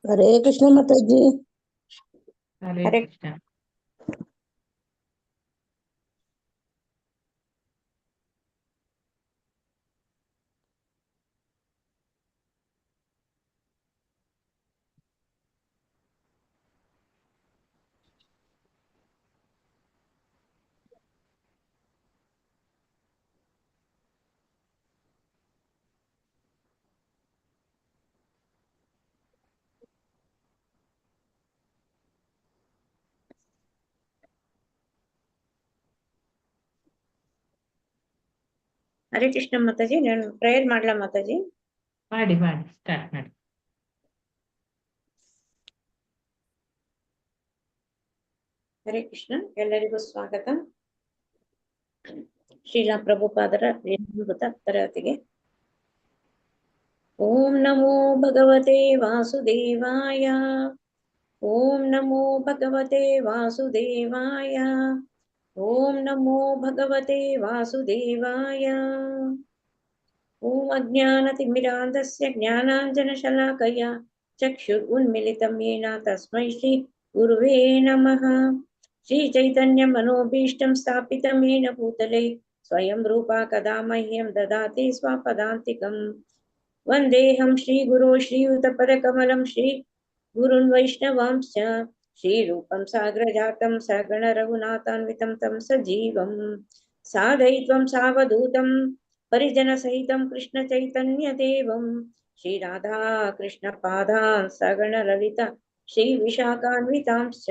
ಹರೇ ಕೃಷ್ಣ ಮಾತಾಜಿ. ಹರೇ ಹರೇ ಕೃಷ್ಣ. ಹರೇ ಕೃಷ್ಣ ಮಾತಾಜಿ. ನಾನು ಪ್ರೇಯರ್ ಮಾಡ್ಲಾ ಮಾತಾಜಿ? ಮಾಡಿ ಮಾಡಿ ಸ್ಟಾರ್ಟ್ ಮಾಡಿ. ಹರೇ ಕೃಷ್ಣ. ಎಲ್ಲರಿಗೂ ಸ್ವಾಗತ. ಶ್ರೀಲಾ ಪ್ರಭುಪಾದರ ಅಮೃತ ತರಗತಿಗೆ. ಓಂ ನಮೋ ಭಗವತೆ ವಾಸುದೇವಾಯ. ಓಂ ನಮೋ ಭಗವತೆ ವಾಸುದೇವಾಯ. ಓಂ ನಮೋ ಭಗವತೆ ವಾಸುದೇವಾಯ. ಓಂ ಅಜ್ಞಾನತಿಮಿರಾಂಧಸ್ಯ ಜ್ಞಾನಾಂಜನಶಲಾಕಯ ಚಕ್ಷುರುನ್ಮಿಲಿತಂ ಯೇನ ತಸ್ಮೈ ಶ್ರೀ ಗುರುವೇ ನಮಃ. ಶ್ರೀ ಚೈತನ್ಯ ಮನೋಭೀಷ್ಟಂ ಸ್ಥಾಪಿತಂ ಯೇನ ಭೂತಲೆ ಸ್ವಯಂ ರೂಪಾ ಕದಾ ಮಹ್ಯಂ ದದಾತಿ ಸ್ವಪದಾಂತಿಕಂ. ವಂದೇಹಂ ಶ್ರೀ ಗುರು ಶ್ರೀಯುತಪದಕಮಲಂ ಶ್ರೀ ಗುರುನ್ ವೈಷ್ಣವಾಂಶ್ಚ ಶ್ರೀರೂಪಂ ಸಾಗ್ರಜಾತಂ ಸಗಣ ರಘುನಾಥಾನ್ವಿತಂ ತಂ ಸಜೀವಂ ಸಾದೈತ್ವಂ ಸಾವಧೂತಂ ಪರಿಜನ ಸಹಿತಂ ಕೃಷ್ಣ ಚೈತನ್ಯ ದೇವಂ ಶ್ರೀ ರಾಧಾ ಕೃಷ್ಣ ಪಾದಾನ್ ಸಗಣ ಲಲಿತ ಶ್ರೀ ವಿಶಾಖಾನ್ವಿತಾಂಶ್ಚ.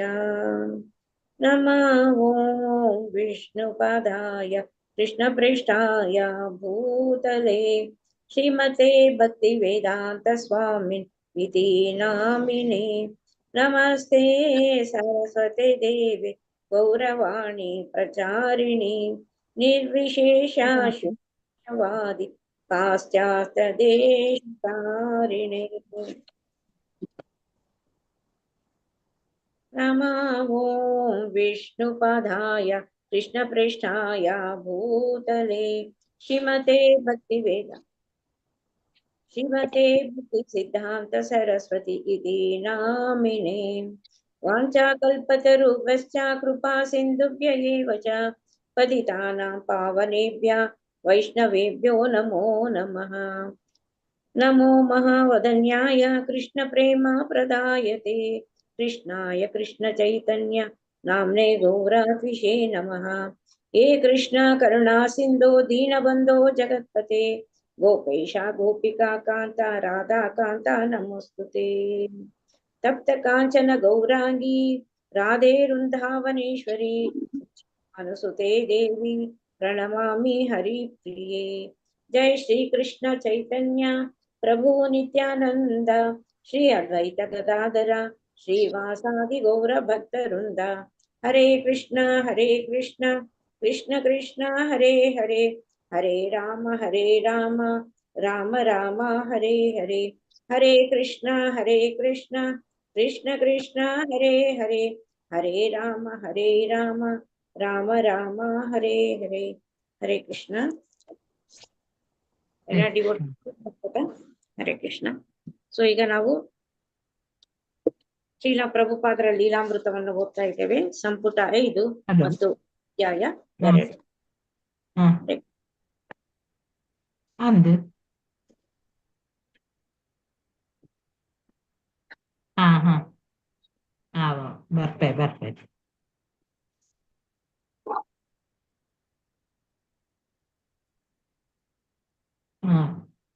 ನಮಃ ಓಂ ವಿಷ್ಣುಪಾದಾಯ ಕೃಷ್ಣ ಪ್ರೇಷ್ಠಾಯ ಭೂತಲೆ ಶ್ರೀಮತೆ ಭಕ್ತಿ ವೇದಾಂತ ಸ್ವಾಮಿನ್ ಇತಿ ನಾಮಿನೇ. ನಮಸ್ತೆ ಸರಸ್ವತಿ ದೇವಿ ಗೌರವಾಣಿ ಪ್ರಚಾರಿಣಿ ನಿರ್ವಿಶೇಷ ಶೂನ್ಯವಾದಿ ಪಾಶ್ಚಾತ್ಯ ದೇಶಧಾರಿಣಿ. ನಮಃ ಓಂ ವಿಷ್ಣುಪಾದಾಯ ಕೃಷ್ಣ ಪ್ರೇಷ್ಠಾಯ ಭೂತಲೆ ಶ್ರೀಮತೆ ಭಕ್ತಿ ಸಿದ್ಧಾಂತ ಸರಸ್ವತಿ ಇತಿ ನಾಮಿನೇ. ವಾಂಛಾಕಲ್ಪತರುಭ್ಯಶ್ಚ ಕೃಪಾ ಸಿಂಧುಭ್ಯ ಏವ ಚ ಪತಿತಾನಾಂ ಪಾವನೇಭ್ಯ ವೈಷ್ಣವೇಭ್ಯೋ ನಮೋ ನಮಃ. ನಮೋ ಮಹಾವದನ್ಯಾಯ ಕೃಷ್ಣ ಪ್ರೇಮ ಪ್ರದಾಯತೆ ಕೃಷ್ಣಾಯ ಕೃಷ್ಣ ಚೈತನ್ಯ ನಾಮ್ನೇ ಗೌರಾತ್ವಿಷೇ ನಮಃ. ಹೇ ಕೃಷ್ಣ ಕರುಣಾ ಸಿಂಧೋ ದೀನಬಂಧೋ ಜಗತ್ಪತೆ ಗೋಪೇಶ ಗೋಪಿಕಾ ಕಾಂತ ರಾಧಾ ಕಾಂತ ನಮೋಸ್ತುತೆ. ತಪ್ತ ಕಾಂಚನ ಗೌರಾಂಗಿ ರಾಧೆ ವೃಂದಾವನೇಶ್ವರಿ ಅನುಸುತೆ ದೇವಿ ಪ್ರಣಮಾಮಿ ಹರಿಪ್ರಿಯೇ. ಜೈ ಶ್ರೀ ಕೃಷ್ಣ ಚೈತನ್ಯ ಪ್ರಭು ನಿತ್ಯಾನಂದ ಶ್ರೀ ಅದ್ವೈತ ಗದಾಧರ ಶ್ರೀವಾಸಾದಿ ಗೌರ ಭಕ್ತವೃಂದ. ಹರೇ ಕೃಷ್ಣ ಕೃಷ್ಣ ಕೃಷ್ಣ ಹರೇ ಹರೇ ಹರೇ ರಾಮ ರಾಮ ರಾಮ ಹರೇ ಹರೇ. ಹರೇ ಕೃಷ್ಣ ಕೃಷ್ಣ ಕೃಷ್ಣ ಹರೇ ಹರೇ ಹರೇ ರಾಮ ರಾಮ ರಾಮ ಹರೇ ಹರೇ. ಹರೇ ಕೃಷ್ಣ. ಎಲ್ಲ ಡಿವೋಟ್. ಹರೇ ಕೃಷ್ಣ. ಸೊ ಈಗ ನಾವು ಶ್ರೀಲಾ ಪ್ರಭುಪಾದರ ಲೀಲಾಮೃತವನ್ನು ಓದ್ತಾ ಇದ್ದೇವೆ. ಸಂಪುಟ 5 ಮತ್ತು ಅಧ್ಯಾಯ 2. ಅಂದು ಬರ್ಬೇಕು.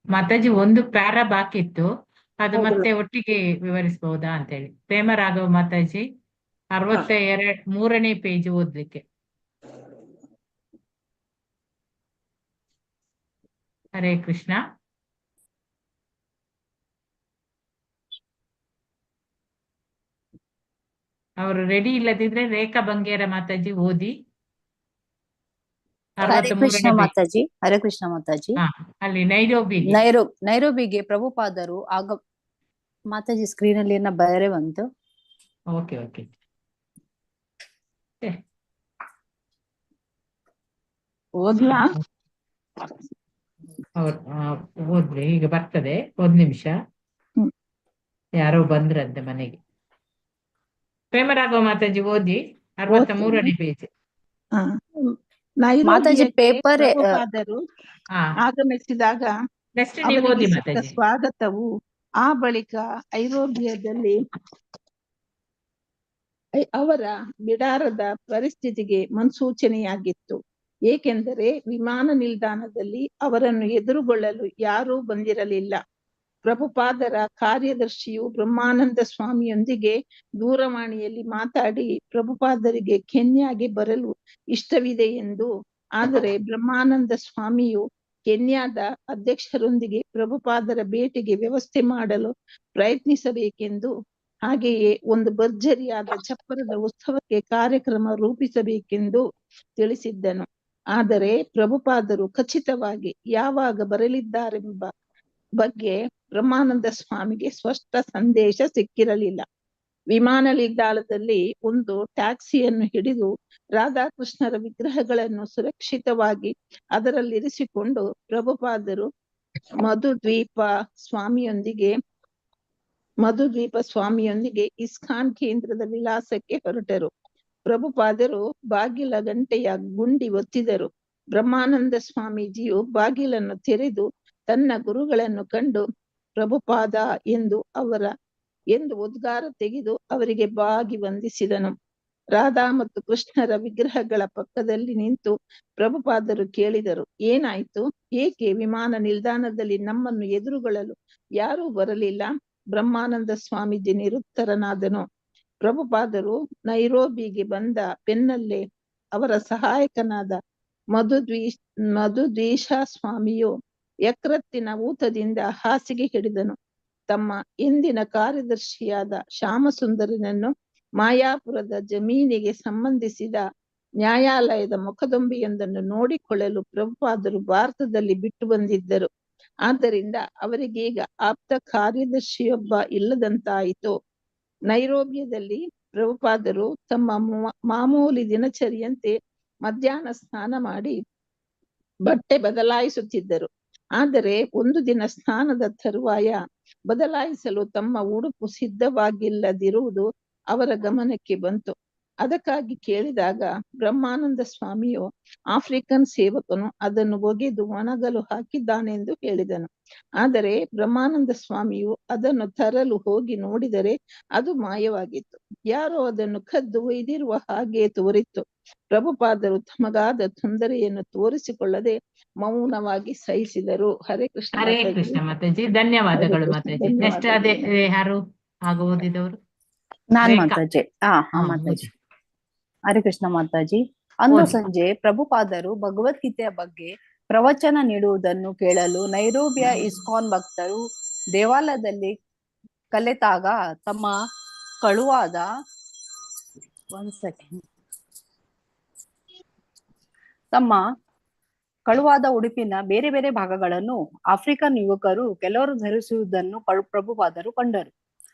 ಮಾತಾಜಿ ಒಂದು ಪ್ಯಾರಾ ಬಾಕಿ ಇತ್ತು, ಅದು ಮತ್ತೆ ಒಟ್ಟಿಗೆ ವಿವರಿಸಬಹುದಾ ಅಂತೇಳಿ. ಪ್ರೇಮರಾಘವ್ ಮಾತಾಜಿ 63ನೇ ಪೇಜ್ ಓದ್ಲಿಕ್ಕೆ. ಹರೇ ಕೃಷ್ಣ. ಅವರು ರೆಡಿ ಇಲ್ಲದಿದ್ರೆ ರೇಖಾ ಬಂಗೇರ ಮಾತಾಜಿ ಓದಿ. ಹರೇ ಕೃಷ್ಣ ಮಾತಾಜಿ. ಹರೇ ಕೃಷ್ಣ ಮಾತಾಜಿ. ಅಲ್ಲಿ ನೈರೋಬಿಗೆ ಪ್ರಭುಪಾದರು ಆಗ ಮಾತಾಜಿ ಸ್ಕ್ರೀನ್ ಅಲ್ಲಿ ಏನ ಬೇರೆ ಬಂತು. ಓಕೆ ಓದ್ಲಾ? ಓದ್ರಿ, ಈಗ ಬರ್ತದೆ. 1 ನಿಮಿಷ. ಯಾರೋ ಬಂದ್ರಂತೆ ಮನೆಗೆ. ಪ್ರೇಮರಾಘವ ಮಾತಾಜಿ ಓದಿ 63ನೇ ಪೇಜ್. ಆ, ಮಾತಾಜಿ ನೈರೋಬಿಯಕ್ಕೆ ಪೇಪರ್ ಪ್ರಭುಪಾದರು ಹಾ, ಆಗಮಿಸಿದಾಗ ನೆಕ್ಸ್ಟ್ ನೀವು ಅವರಿಗೆ ಓದಿ ಸಿಕ್ಕ ಮಾತಾಜಿ. ಸ್ವಾಗತವು ಆ ಬಳಿಕ ಐರೋಪ್ಯದಲ್ಲಿ ಅವರ ಬಿಡಾರದ ಪರಿಸ್ಥಿತಿಗೆ ಮುನ್ಸೂಚನೆಯಾಗಿತ್ತು. ಏಕೆಂದರೆ ವಿಮಾನ ನಿಲ್ದಾಣದಲ್ಲಿ ಅವರನ್ನು ಎದುರುಗೊಳ್ಳಲು ಯಾರೂ ಬಂದಿರಲಿಲ್ಲ. ಪ್ರಭುಪಾದರ ಕಾರ್ಯದರ್ಶಿಯು ಬ್ರಹ್ಮಾನಂದ ಸ್ವಾಮಿಯೊಂದಿಗೆ ದೂರವಾಣಿಯಲ್ಲಿ ಮಾತಾಡಿ ಪ್ರಭುಪಾದರಿಗೆ ಕೆನ್ಯಾಗೆ ಬರಲು ಇಷ್ಟವಿದೆ ಎಂದು, ಆದರೆ ಬ್ರಹ್ಮಾನಂದ ಸ್ವಾಮಿಯು ಕೆನ್ಯಾದ ಅಧ್ಯಕ್ಷರೊಂದಿಗೆ ಪ್ರಭುಪಾದರ ಭೇಟಿಗೆ ವ್ಯವಸ್ಥೆ ಮಾಡಲು ಪ್ರಯತ್ನಿಸಬೇಕೆಂದು, ಹಾಗೆಯೇ ಒಂದು ಭರ್ಜರಿಯಾದ ಚಪ್ಪರದ ಉತ್ಸವಕ್ಕೆ ಕಾರ್ಯಕ್ರಮ ರೂಪಿಸಬೇಕೆಂದು ತಿಳಿಸಿದ್ದನು. ಆದರೆ ಪ್ರಭುಪಾದರು ಖಚಿತವಾಗಿ ಯಾವಾಗ ಬರಲಿದ್ದಾರೆಂಬ ಬಗ್ಗೆ ಬ್ರಹ್ಮಾನಂದ ಸ್ವಾಮಿಗೆ ಸ್ಪಷ್ಟ ಸಂದೇಶ ಸಿಕ್ಕಿರಲಿಲ್ಲ. ವಿಮಾನ ನಿಲ್ದಾಣದಲ್ಲಿ ಒಂದು ಟ್ಯಾಕ್ಸಿಯನ್ನು ಹಿಡಿದು ರಾಧಾಕೃಷ್ಣರ ವಿಗ್ರಹಗಳನ್ನು ಸುರಕ್ಷಿತವಾಗಿ ಅದರಲ್ಲಿರಿಸಿಕೊಂಡು ಪ್ರಭುಪಾದರು ಮಧುದ್ವೀಪ ಸ್ವಾಮಿಯೊಂದಿಗೆ ಇಸ್ಕಾನ್ ಕೇಂದ್ರದ ವಿಳಾಸಕ್ಕೆ ಹೊರಟರು. ಪ್ರಭುಪಾದರು ಬಾಗಿಲ ಗಂಟೆಯ ಗುಂಡಿ ಒತ್ತಿದರು. ಬ್ರಹ್ಮಾನಂದ ಸ್ವಾಮೀಜಿಯು ಬಾಗಿಲನ್ನು ತೆರೆದು ತನ್ನ ಗುರುಗಳನ್ನು ಕಂಡು ಪ್ರಭುಪಾದ ಎಂದು ಉದ್ಗಾರ ತೆಗೆದು ಅವರಿಗೆ ಬಾಗಿ ವಂದಿಸಿದನು. ರಾಧಾ ಮತ್ತು ಕೃಷ್ಣರ ವಿಗ್ರಹಗಳ ಪಕ್ಕದಲ್ಲಿ ನಿಂತು ಪ್ರಭುಪಾದರು ಕೇಳಿದರು, ಏನಾಯ್ತು? ಏಕೆ ವಿಮಾನ ನಿಲ್ದಾಣದಲ್ಲಿ ನಮ್ಮನ್ನು ಎದುರುಗೊಳ್ಳಲು ಯಾರೂ ಬರಲಿಲ್ಲ? ಬ್ರಹ್ಮಾನಂದ ಸ್ವಾಮೀಜಿ ನಿರುತ್ತರನಾದನು. ಪ್ರಭುಪಾದರು ನೈರೋಬಿಗೆ ಬಂದ ಬೆನ್ನಲ್ಲೇ ಅವರ ಸಹಾಯಕನಾದ ಮಧುದ್ವೀಷ ಸ್ವಾಮಿಯು ಯಕೃತ್ತಿನ ಊತದಿಂದ ಹಾಸಿಗೆ ಹಿಡಿದನು. ತಮ್ಮ ಎಂದಿನ ಕಾರ್ಯದರ್ಶಿಯಾದ ಶ್ಯಾಮಸುಂದರನನ್ನು ಮಾಯಾಪುರದ ಜಮೀನಿಗೆ ಸಂಬಂಧಿಸಿದ ನ್ಯಾಯಾಲಯದ ಮೊಕದ್ದಮೆಯೊಂದನ್ನು ನೋಡಿಕೊಳ್ಳಲು ಪ್ರಭುಪಾದರು ಭಾರತದಲ್ಲಿ ಬಿಟ್ಟು ಬಂದಿದ್ದರು. ಆದ್ದರಿಂದ ಅವರಿಗೀಗ ಆಪ್ತ ಕಾರ್ಯದರ್ಶಿಯೊಬ್ಬ ಇಲ್ಲದಂತಾಯಿತು. ನೈರೋಬಿಯದಲ್ಲಿ ಪ್ರಭುಪಾದರು ತಮ್ಮ ಮಾಮೂಲಿ ದಿನಚರಿಯಂತೆ ಮಧ್ಯಾಹ್ನ ಸ್ನಾನ ಮಾಡಿ ಬಟ್ಟೆ ಬದಲಾಯಿಸುತ್ತಿದ್ದರು. ಆದರೆ ಒಂದು ದಿನ ಸ್ನಾನದ ತರುವಾಯ ಬದಲಾಯಿಸಲು ತಮ್ಮ ಉಡುಪು ಸಿದ್ಧವಾಗಿಲ್ಲದಿರುವುದು ಅವರ ಗಮನಕ್ಕೆ ಬಂತು. ಅದಕ್ಕಾಗಿ ಕೇಳಿದಾಗ ಬ್ರಹ್ಮಾನಂದ ಸ್ವಾಮಿಯು ಆಫ್ರಿಕನ್ ಸೇವಕನು ಅದನ್ನು ಒಗೆದು ಒಣಗಲು ಹಾಕಿದ್ದಾನೆಂದು ಹೇಳಿದನು. ಆದರೆ ಬ್ರಹ್ಮಾನಂದ ಸ್ವಾಮಿಯು ಅದನ್ನು ತರಲು ಹೋಗಿ ನೋಡಿದರೆ ಅದು ಮಾಯವಾಗಿತ್ತು. ಯಾರೋ ಅದನ್ನು ಕದ್ದು ಒಯ್ದಿರುವ ಹಾಗೆ ತೋರಿತ್ತು. ಪ್ರಭುಪಾದರು ತಮಗಾದ ತೊಂದರೆಯನ್ನು ತೋರಿಸಿಕೊಳ್ಳದೆ ಮೌನವಾಗಿ ಸಹಿಸಿದರು. ಹರೇ ಕೃಷ್ಣ. ಹರೇ ಕೃಷ್ಣ ಮಾತಾಜಿ, ಧನ್ಯವಾದಗಳು ಮಾತಾಜಿ. ನೆಕ್ಸ್ಟ್ ಅದೇ ಯಾರು ಆಗ ಓದಿದವರು? ನಾನ್ ರೇಖಾ. ಮಾತಾಜಿ. ಹಾ, ಮಾತಾಜಿ. ಹರೇ ಕೃಷ್ಣ ಮಾತಾಜಿ. ಅಂದು ಓದಿ. ಸಂಜೆ ಪ್ರಭುಪಾದರು ಭಗವದ್ಗೀತೆಯ ಬಗ್ಗೆ ಪ್ರವಚನ ನೀಡುವುದನ್ನು ಕೇಳಲು ನೈರೋಬಿಯ ಇಸ್ಕಾನ್ ಭಕ್ತರು ದೇವಾಲಯದಲ್ಲಿ ಕಲೆತಾಗ ತಮ್ಮ ಕಳುವಾದ ಉಡುಪಿನ ಬೇರೆ ಬೇರೆ ಭಾಗಗಳನ್ನು ಆಫ್ರಿಕನ್ ಯುವಕರು ಕೆಲವರು ಧರಿಸುವುದನ್ನು ಪ್ರಭುಪಾದರು ಕಂಡರು.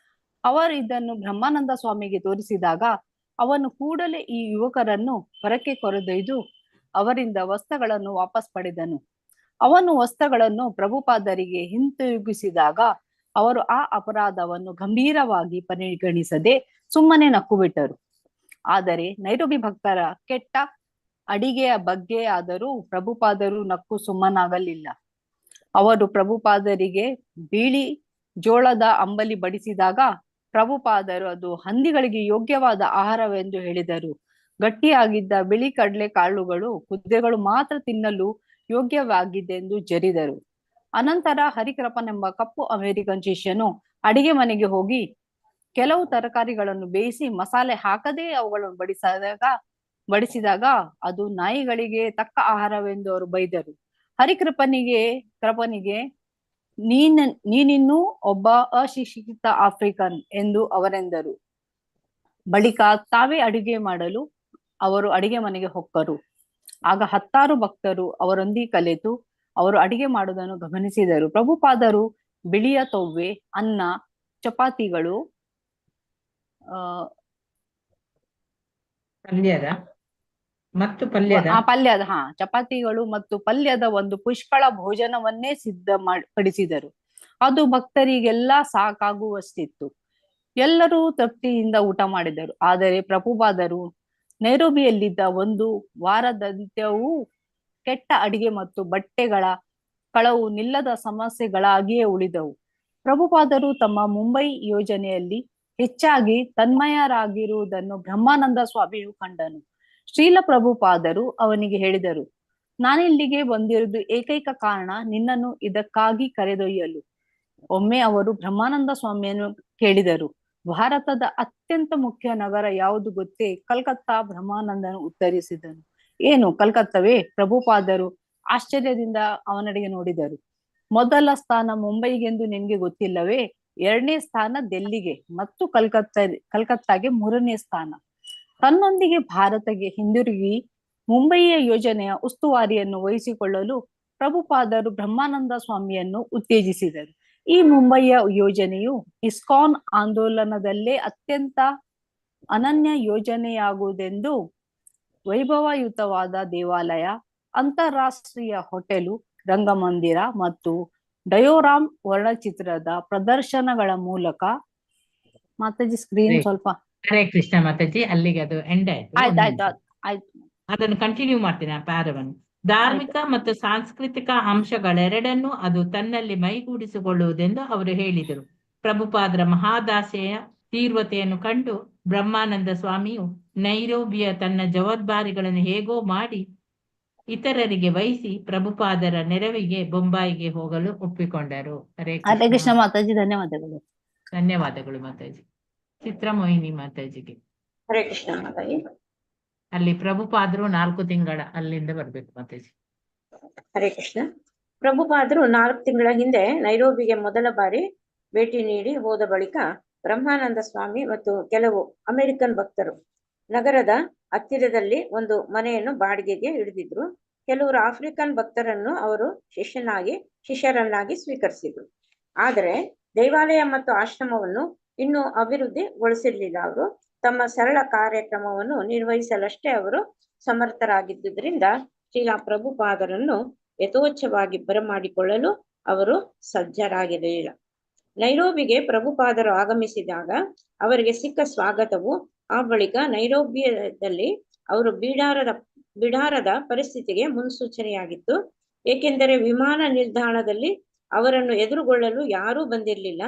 ಅವರು ಇದನ್ನು ಬ್ರಹ್ಮಾನಂದ ಸ್ವಾಮಿಗೆ ತೋರಿಸಿದಾಗ ಅವನು ಕೂಡಲೇ ಈ ಯುವಕರನ್ನು ಹೊರಕ್ಕೆ ಕರೆದೊಯ್ದು ಅವರಿಂದ ವಸ್ತ್ರಗಳನ್ನು ವಾಪಸ್ ಪಡೆದನು. ಅವನು ವಸ್ತ್ರಗಳನ್ನು ಪ್ರಭುಪಾದರಿಗೆ ಹಿಂತಿರುಗಿಸಿದಾಗ ಅವರು ಆ ಅಪರಾಧವನ್ನು ಗಂಭೀರವಾಗಿ ಪರಿಗಣಿಸದೆ ಸುಮ್ಮನೆ ನಕ್ಕು ಬಿಟ್ಟರು. ಆದರೆ ನೈರೋಬಿ ಭಕ್ತರ ಕೆಟ್ಟ ಅಡಿಗೆಯ ಬಗ್ಗೆ ಆದರೂ ಪ್ರಭುಪಾದರು ನಕ್ಕು ಸುಮ್ಮನಾಗಲಿಲ್ಲ. ಅವರು ಪ್ರಭುಪಾದರಿಗೆ ಬಿಳಿ ಜೋಳದ ಅಂಬಲಿ ಬಡಿಸಿದಾಗ ಪ್ರಭುಪಾದರು ಅದು ಹಂದಿಗಳಿಗೆ ಯೋಗ್ಯವಾದ ಆಹಾರವೆಂದು ಹೇಳಿದರು. ಗಟ್ಟಿಯಾಗಿದ್ದ ಬಿಳಿ ಕಡಲೆ ಕಾಳುಗಳು ಕುದುರೆಗಳು ಮಾತ್ರ ತಿನ್ನಲು ಯೋಗ್ಯವಾಗಿದ್ದೆಂದು ಜರಿದರು. ಅನಂತರ ಹರಿಕೃಪನೆಂಬ ಕಪ್ಪು ಅಮೆರಿಕನ್ ಶಿಷ್ಯನು ಅಡಿಗೆ ಮನೆಗೆ ಹೋಗಿ ಕೆಲವು ತರಕಾರಿಗಳನ್ನು ಬೇಯಿಸಿ ಮಸಾಲೆ ಹಾಕದೆ ಅವುಗಳನ್ನು ಬಡಿಸಿದಾಗ ಅದು ನಾಯಿಗಳಿಗೆ ತಕ್ಕ ಆಹಾರವೆಂದು ಅವರು ಬೈದರು. ಹರಿಕೃಪನಿಗೆ ನೀನಿನ್ನೂ ಒಬ್ಬ ಅಶಿಕ್ಷಿತ ಆಫ್ರಿಕನ್ ಎಂದು ಅವರೆಂದರು. ಬಳಿಕ ತಾವೇ ಅಡುಗೆ ಮಾಡಲು ಅವರು ಅಡಿಗೆ ಮನೆಗೆ ಹೊಕ್ಕರು. ಆಗ 10 ಭಕ್ತರು ಅವರೊಂದಿಗೆ ಕಲೆತು ಅವರು ಅಡಿಗೆ ಮಾಡುವುದನ್ನು ಗಮನಿಸಿದರು. ಪ್ರಭುಪಾದರು ಬಿಳಿಯ ತೊವ್ವೆ, ಅನ್ನ, ಚಪಾತಿಗಳು, ಚಪಾತಿಗಳು ಮತ್ತು ಪಲ್ಯದ ಒಂದು ಪುಷ್ಕಳ ಭೋಜನವನ್ನೇ ಪಡಿಸಿದರು. ಅದು ಭಕ್ತರಿಗೆಲ್ಲ ಸಾಕಾಗುವಷ್ಟಿತ್ತು. ಎಲ್ಲರೂ ತೃಪ್ತಿಯಿಂದ ಊಟ ಮಾಡಿದರು. ಆದರೆ ಪ್ರಭುಪಾದರು ನೈರೋಬಿಯಲ್ಲಿದ್ದ ಒಂದು ವಾರದಂತ್ಯವೂ ಕೆಟ್ಟ ಅಡಿಗೆ ಮತ್ತು ಬಟ್ಟೆಗಳ ಕಳವು ನಿಲ್ಲದ ಸಮಸ್ಯೆಗಳಾಗಿಯೇ ಉಳಿದವು. ಪ್ರಭುಪಾದರು ತಮ್ಮ ಮುಂಬೈ ಯೋಜನೆಯಲ್ಲಿ ಹೆಚ್ಚಾಗಿ ತನ್ಮಯರಾಗಿರುವುದನ್ನು ಬ್ರಹ್ಮಾನಂದ ಸ್ವಾಮಿಯು ಕಂಡನು. ಶ್ರೀಲ ಪ್ರಭುಪಾದರು ಅವನಿಗೆ ಹೇಳಿದರು, ನಾನಿಲ್ಲಿಗೆ ಬಂದಿರುವುದು ಏಕೈಕ ಕಾರಣ ನಿನ್ನನ್ನು ಇದಕ್ಕಾಗಿ ಕರೆದೊಯ್ಯಲು. ಒಮ್ಮೆ ಅವರು ಬ್ರಹ್ಮಾನಂದ ಸ್ವಾಮಿಯನ್ನು ಕೇಳಿದರು, ಭಾರತದ ಅತ್ಯಂತ ಮುಖ್ಯ ನಗರ ಯಾವುದು ಗೊತ್ತೇ? ಕಲ್ಕತ್ತಾ. ಬ್ರಹ್ಮಾನಂದನು ಉತ್ತರಿಸಿದನು, ಏನು ಕಲ್ಕತ್ತವೇ? ಪ್ರಭುಪಾದರು ಆಶ್ಚರ್ಯದಿಂದ ಅವನಡೆಗೆ ನೋಡಿದರು. ಮೊದಲ ಸ್ಥಾನ ಮುಂಬೈಗೆಂದು ನಿನ್ಗೆ ಗೊತ್ತಿಲ್ಲವೇ? ಎರಡನೇ ಸ್ಥಾನ ಡೆಲ್ಲಿಗೆ ಮತ್ತು ಕಲ್ಕತ್ತಾಗೆ ಮೂರನೇ ಸ್ಥಾನ. ತನ್ನೊಂದಿಗೆ ಭಾರತಕ್ಕೆ ಹಿಂದಿರುಗಿ ಮುಂಬಯಿಯ ಯೋಜನೆಯ ಉಸ್ತುವಾರಿಯನ್ನು ವಹಿಸಿಕೊಳ್ಳಲು ಪ್ರಭುಪಾದರು ಬ್ರಹ್ಮಾನಂದ ಸ್ವಾಮಿಯನ್ನು ಉತ್ತೇಜಿಸಿದರು. ಈ ಮುಂಬಯಿಯ ಯೋಜನೆಯು ಇಸ್ಕಾನ್ ಆಂದೋಲನದಲ್ಲೇ ಅತ್ಯಂತ ಅನನ್ಯ ಯೋಜನೆಯಾಗುವುದೆಂದು ವೈಭವಯುತವಾದ ದೇವಾಲಯ, ಅಂತಾರಾಷ್ಟ್ರೀಯ ಹೋಟೆಲು, ರಂಗಮಂದಿರ ಮತ್ತು ಡಯೋರಾಮ್ ವರ್ಣಚಿತ್ರದ ಪ್ರದರ್ಶನಗಳ ಮೂಲಕ ಮಾತಾಜಿ ಸ್ಕ್ರೀನ್ ಸ್ವಲ್ಪ ಹರೇ ಕೃಷ್ಣ ಮಾತಾಜಿ, ಅಲ್ಲಿಗೆ ಅದು ಎಂಡ್ ಆಯ್ತು. ಆಯ್ತು. ಅದನ್ನು ಕಂಟಿನ್ಯೂ ಮಾಡ್ತೀನಿ ಆ ಪ್ಯಾರವನ್ನು. ಧಾರ್ಮಿಕ ಮತ್ತು ಸಾಂಸ್ಕೃತಿಕ ಅಂಶಗಳೆರಡನ್ನೂ ಅದು ತನ್ನಲ್ಲಿ ಮೈಗೂಡಿಸಿಕೊಳ್ಳುವುದೆಂದು ಅವರು ಹೇಳಿದರು. ಪ್ರಭುಪಾದರ ಮಹಾದಾಸೆಯ ತೀವ್ರತೆಯನ್ನು ಕಂಡು ಬ್ರಹ್ಮಾನಂದ ಸ್ವಾಮಿಯು ನೈರೋಬಿಯ ತನ್ನ ಜವಾಬ್ದಾರಿಗಳನ್ನು ಹೇಗೋ ಮಾಡಿ ಇತರರಿಗೆ ವಹಿಸಿ ಪ್ರಭುಪಾದರ ನೆರವಿಗೆ ಬೊಂಬಾಯಿಗೆ ಹೋಗಲು ಒಪ್ಪಿಕೊಂಡರು. ಹರೇ ಕೃಷ್ಣ ಮಾತಾಜಿ, ಧನ್ಯವಾದಗಳು. ಧನ್ಯವಾದಗಳು ಮಾತಾಜಿ. ಚಿತ್ರಮೋಹಿನಿ ಮಾತಾಜಿಗೆ ಹರೇ ಕೃಷ್ಣ ಮಾತಾಜಿ. ಅಲ್ಲಿ ಪ್ರಭುಪಾದರು 4 ತಿಂಗಳ ಅಲ್ಲಿಂದ ಬರ್ಬೇಕು ಮಾತಾಜಿ. ಹರೇ ಕೃಷ್ಣ. ಪ್ರಭುಪಾದರು 4 ತಿಂಗಳ ಹಿಂದೆ ನೈರೋಬಿಗೆ ಮೊದಲ ಬಾರಿ ಭೇಟಿ ನೀಡಿ ಹೋದ ಬಳಿಕ ಬ್ರಹ್ಮಾನಂದ ಸ್ವಾಮಿ ಮತ್ತು ಕೆಲವು ಅಮೆರಿಕನ್ ಭಕ್ತರು ನಗರದ ಹತ್ತಿರದಲ್ಲಿ ಒಂದು ಮನೆಯನ್ನು ಬಾಡಿಗೆಗೆ ಹಿಡಿದಿದ್ರು. ಕೆಲವರು ಆಫ್ರಿಕನ್ ಭಕ್ತರನ್ನು ಅವರು ಶಿಷ್ಯರನ್ನಾಗಿ ಸ್ವೀಕರಿಸಿದ್ರು. ಆದರೆ ದೇವಾಲಯ ಮತ್ತು ಆಶ್ರಮವನ್ನು ಇನ್ನೂ ಅಭಿವೃದ್ಧಿಗೊಳಿಸಿರ್ಲಿಲ್ಲ. ಅವರು ತಮ್ಮ ಸರಳ ಕಾರ್ಯಕ್ರಮವನ್ನು ನಿರ್ವಹಿಸಲಷ್ಟೇ ಅವರು ಸಮರ್ಥರಾಗಿದ್ದುದರಿಂದ ಶ್ರೀಲ ಪ್ರಭುಪಾದರನ್ನು ಯಥೋಚ್ಛವಾಗಿ ಬರಮಾಡಿಕೊಳ್ಳಲು ಅವರು ಸಜ್ಜರಾಗಿರಲಿಲ್ಲ. ನೈರೋಬಿಗೆ ಪ್ರಭುಪಾದರು ಆಗಮಿಸಿದಾಗ ಅವರಿಗೆ ಸಿಕ್ಕ ಸ್ವಾಗತವು ಆ ಬಳಿಕ ನೈರೋಬಿಯದಲ್ಲಿ ಅವರು ಬಿಡಾರದ ಪರಿಸ್ಥಿತಿಗೆ ಮುನ್ಸೂಚನೆಯಾಗಿತ್ತು. ಏಕೆಂದರೆ ವಿಮಾನ ನಿಲ್ದಾಣದಲ್ಲಿ ಅವರನ್ನು ಎದುರುಗೊಳ್ಳಲು ಯಾರೂ ಬಂದಿರಲಿಲ್ಲ.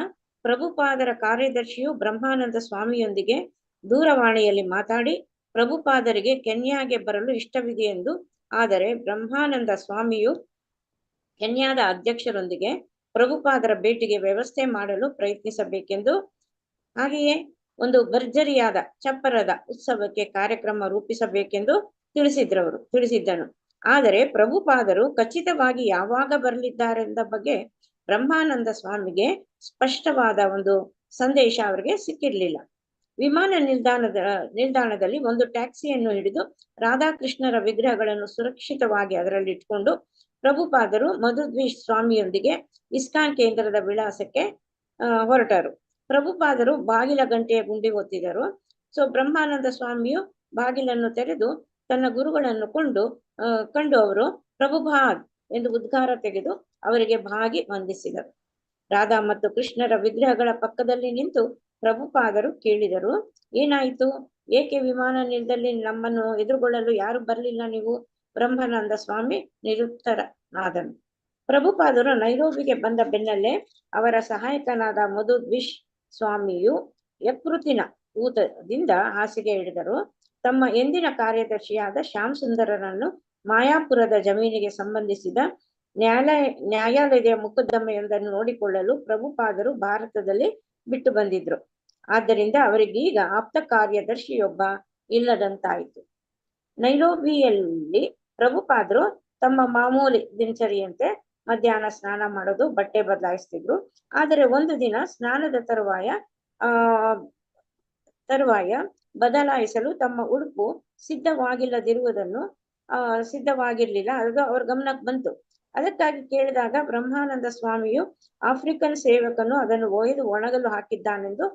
ಪ್ರಭುಪಾದರ ಕಾರ್ಯದರ್ಶಿಯು ಬ್ರಹ್ಮಾನಂದ ಸ್ವಾಮಿಯೊಂದಿಗೆ ದೂರವಾಣಿಯಲ್ಲಿ ಮಾತಾಡಿ ಪ್ರಭುಪಾದರಿಗೆ ಕೆನ್ಯಾಗೆ ಬರಲು ಇಷ್ಟವಿದೆಯೆಂದು, ಆದರೆ ಬ್ರಹ್ಮಾನಂದ ಸ್ವಾಮಿಯು ಕೆನ್ಯಾದ ಅಧ್ಯಕ್ಷರೊಂದಿಗೆ ಪ್ರಭುಪಾದರ ಭೇಟಿಗೆ ವ್ಯವಸ್ಥೆ ಮಾಡಲು ಪ್ರಯತ್ನಿಸಬೇಕೆಂದು, ಹಾಗೆಯೇ ಒಂದು ಭರ್ಜರಿಯಾದ ಚಪ್ಪರದ ಉತ್ಸವಕ್ಕೆ ಕಾರ್ಯಕ್ರಮ ರೂಪಿಸಬೇಕೆಂದು ತಿಳಿಸಿದ್ದನು. ಆದರೆ ಪ್ರಭುಪಾದರು ಖಚಿತವಾಗಿ ಯಾವಾಗ ಬರಲಿದ್ದಾರೆಂದ ಬಗ್ಗೆ ಬ್ರಹ್ಮಾನಂದ ಸ್ವಾಮಿಗೆ ಸ್ಪಷ್ಟವಾದ ಒಂದು ಸಂದೇಶ ಅವರಿಗೆ ಸಿಕ್ಕಿರ್ಲಿಲ್ಲ. ವಿಮಾನ ನಿಲ್ದಾಣದಲ್ಲಿ ಒಂದು ಟ್ಯಾಕ್ಸಿಯನ್ನು ಹಿಡಿದು ರಾಧಾಕೃಷ್ಣರ ವಿಗ್ರಹಗಳನ್ನು ಸುರಕ್ಷಿತವಾಗಿ ಅದರಲ್ಲಿ ಇಟ್ಕೊಂಡು ಪ್ರಭುಪಾದರು ಮಧುದ್ವೀಶ್ ಸ್ವಾಮಿಯೊಂದಿಗೆ ಇಸ್ಕಾನ್ ಕೇಂದ್ರದ ವಿಳಾಸಕ್ಕೆ ಹೊರಟರು. ಪ್ರಭುಪಾದರು ಬಾಗಿಲ ಗಂಟೆಯ ಗುಂಡಿ ಒತ್ತಿದರು. ಬ್ರಹ್ಮಾನಂದ ಸ್ವಾಮಿಯು ಬಾಗಿಲನ್ನು ತೆರೆದು ತನ್ನ ಗುರುಗಳನ್ನು ಕಂಡು ಅವರು ಪ್ರಭುಪಾದ್ ಎಂದು ಉದ್ಗಾರ ತೆಗೆದು ಅವರಿಗೆ ಬಾಗಿ ವಂದಿಸಿದರು. ರಾಧಾ ಮತ್ತು ಕೃಷ್ಣರ ವಿಗ್ರಹಗಳ ಪಕ್ಕದಲ್ಲಿ ನಿಂತು ಪ್ರಭುಪಾದರು ಕೇಳಿದರು, ಏನಾಯಿತು? ಏಕೆ ವಿಮಾನ ನಿಲ್ದಲ್ಲಿ ನಮ್ಮನ್ನು ಎದುರುಗೊಳ್ಳಲು ಯಾರು ಬರಲಿಲ್ಲ ನೀವು? ಬ್ರಹ್ಮಾನಂದ ಸ್ವಾಮಿ ನಿರುತ್ತರನಾದನು. ಪ್ರಭುಪಾದರು ನೈರೋಬಿಗೆ ಬಂದ ಬೆನ್ನಲ್ಲೇ ಅವರ ಸಹಾಯಕನಾದ ಮಧುದ್ವೀಶ್ ಸ್ವಾಮಿಯು ಯಕೃತಿನ ಊತದಿಂದ ಹಾಸಿಗೆ ಹಿಡಿದರು. ತಮ್ಮ ಎಂದಿನ ಕಾರ್ಯದರ್ಶಿಯಾದ ಶ್ಯಾಮ್ ಸುಂದರರನ್ನು ಮಾಯಾಪುರದ ಜಮೀನಿಗೆ ಸಂಬಂಧಿಸಿದ ನ್ಯಾಯಾಲಯದ ಮೊಕದ್ದಮೆಯೊಂದನ್ನು ನೋಡಿಕೊಳ್ಳಲು ಪ್ರಭುಪಾದರು ಭಾರತದಲ್ಲಿ ಬಿಟ್ಟು ಬಂದಿದ್ರು. ಆದ್ದರಿಂದ ಅವರಿಗೀಗ ಆಪ್ತ ಕಾರ್ಯದರ್ಶಿಯೊಬ್ಬ ಇಲ್ಲದಂತಾಯಿತು. ನೈರೋಬಿಯಲ್ಲಿ ಪ್ರಭುಪಾದರು ತಮ್ಮ ಮಾಮೂಲಿ ದಿನಚರಿಯಂತೆ ಮಧ್ಯಾಹ್ನ ಸ್ನಾನ ಮಾಡೋದು, ಬಟ್ಟೆ ಬದಲಾಯಿಸ್ತಿದ್ರು. ಆದರೆ ಒಂದು ದಿನ ಸ್ನಾನದ ತರುವಾಯ ಬದಲಾಯಿಸಲು ತಮ್ಮ ಉಡುಪು ಸಿದ್ಧವಾಗಿರ್ಲಿಲ್ಲ. ಅದು ಅವ್ರ ಗಮನಕ್ಕೆ ಬಂತು. ಅದಕ್ಕಾಗಿ ಕೇಳಿದಾಗ ಬ್ರಹ್ಮಾನಂದ ಸ್ವಾಮಿಯು ಆಫ್ರಿಕನ್ ಸೇವಕನು ಅದನ್ನು ಒಯ್ದು ಒಣಗಲು ಹಾಕಿದ್ದಾನೆಂದು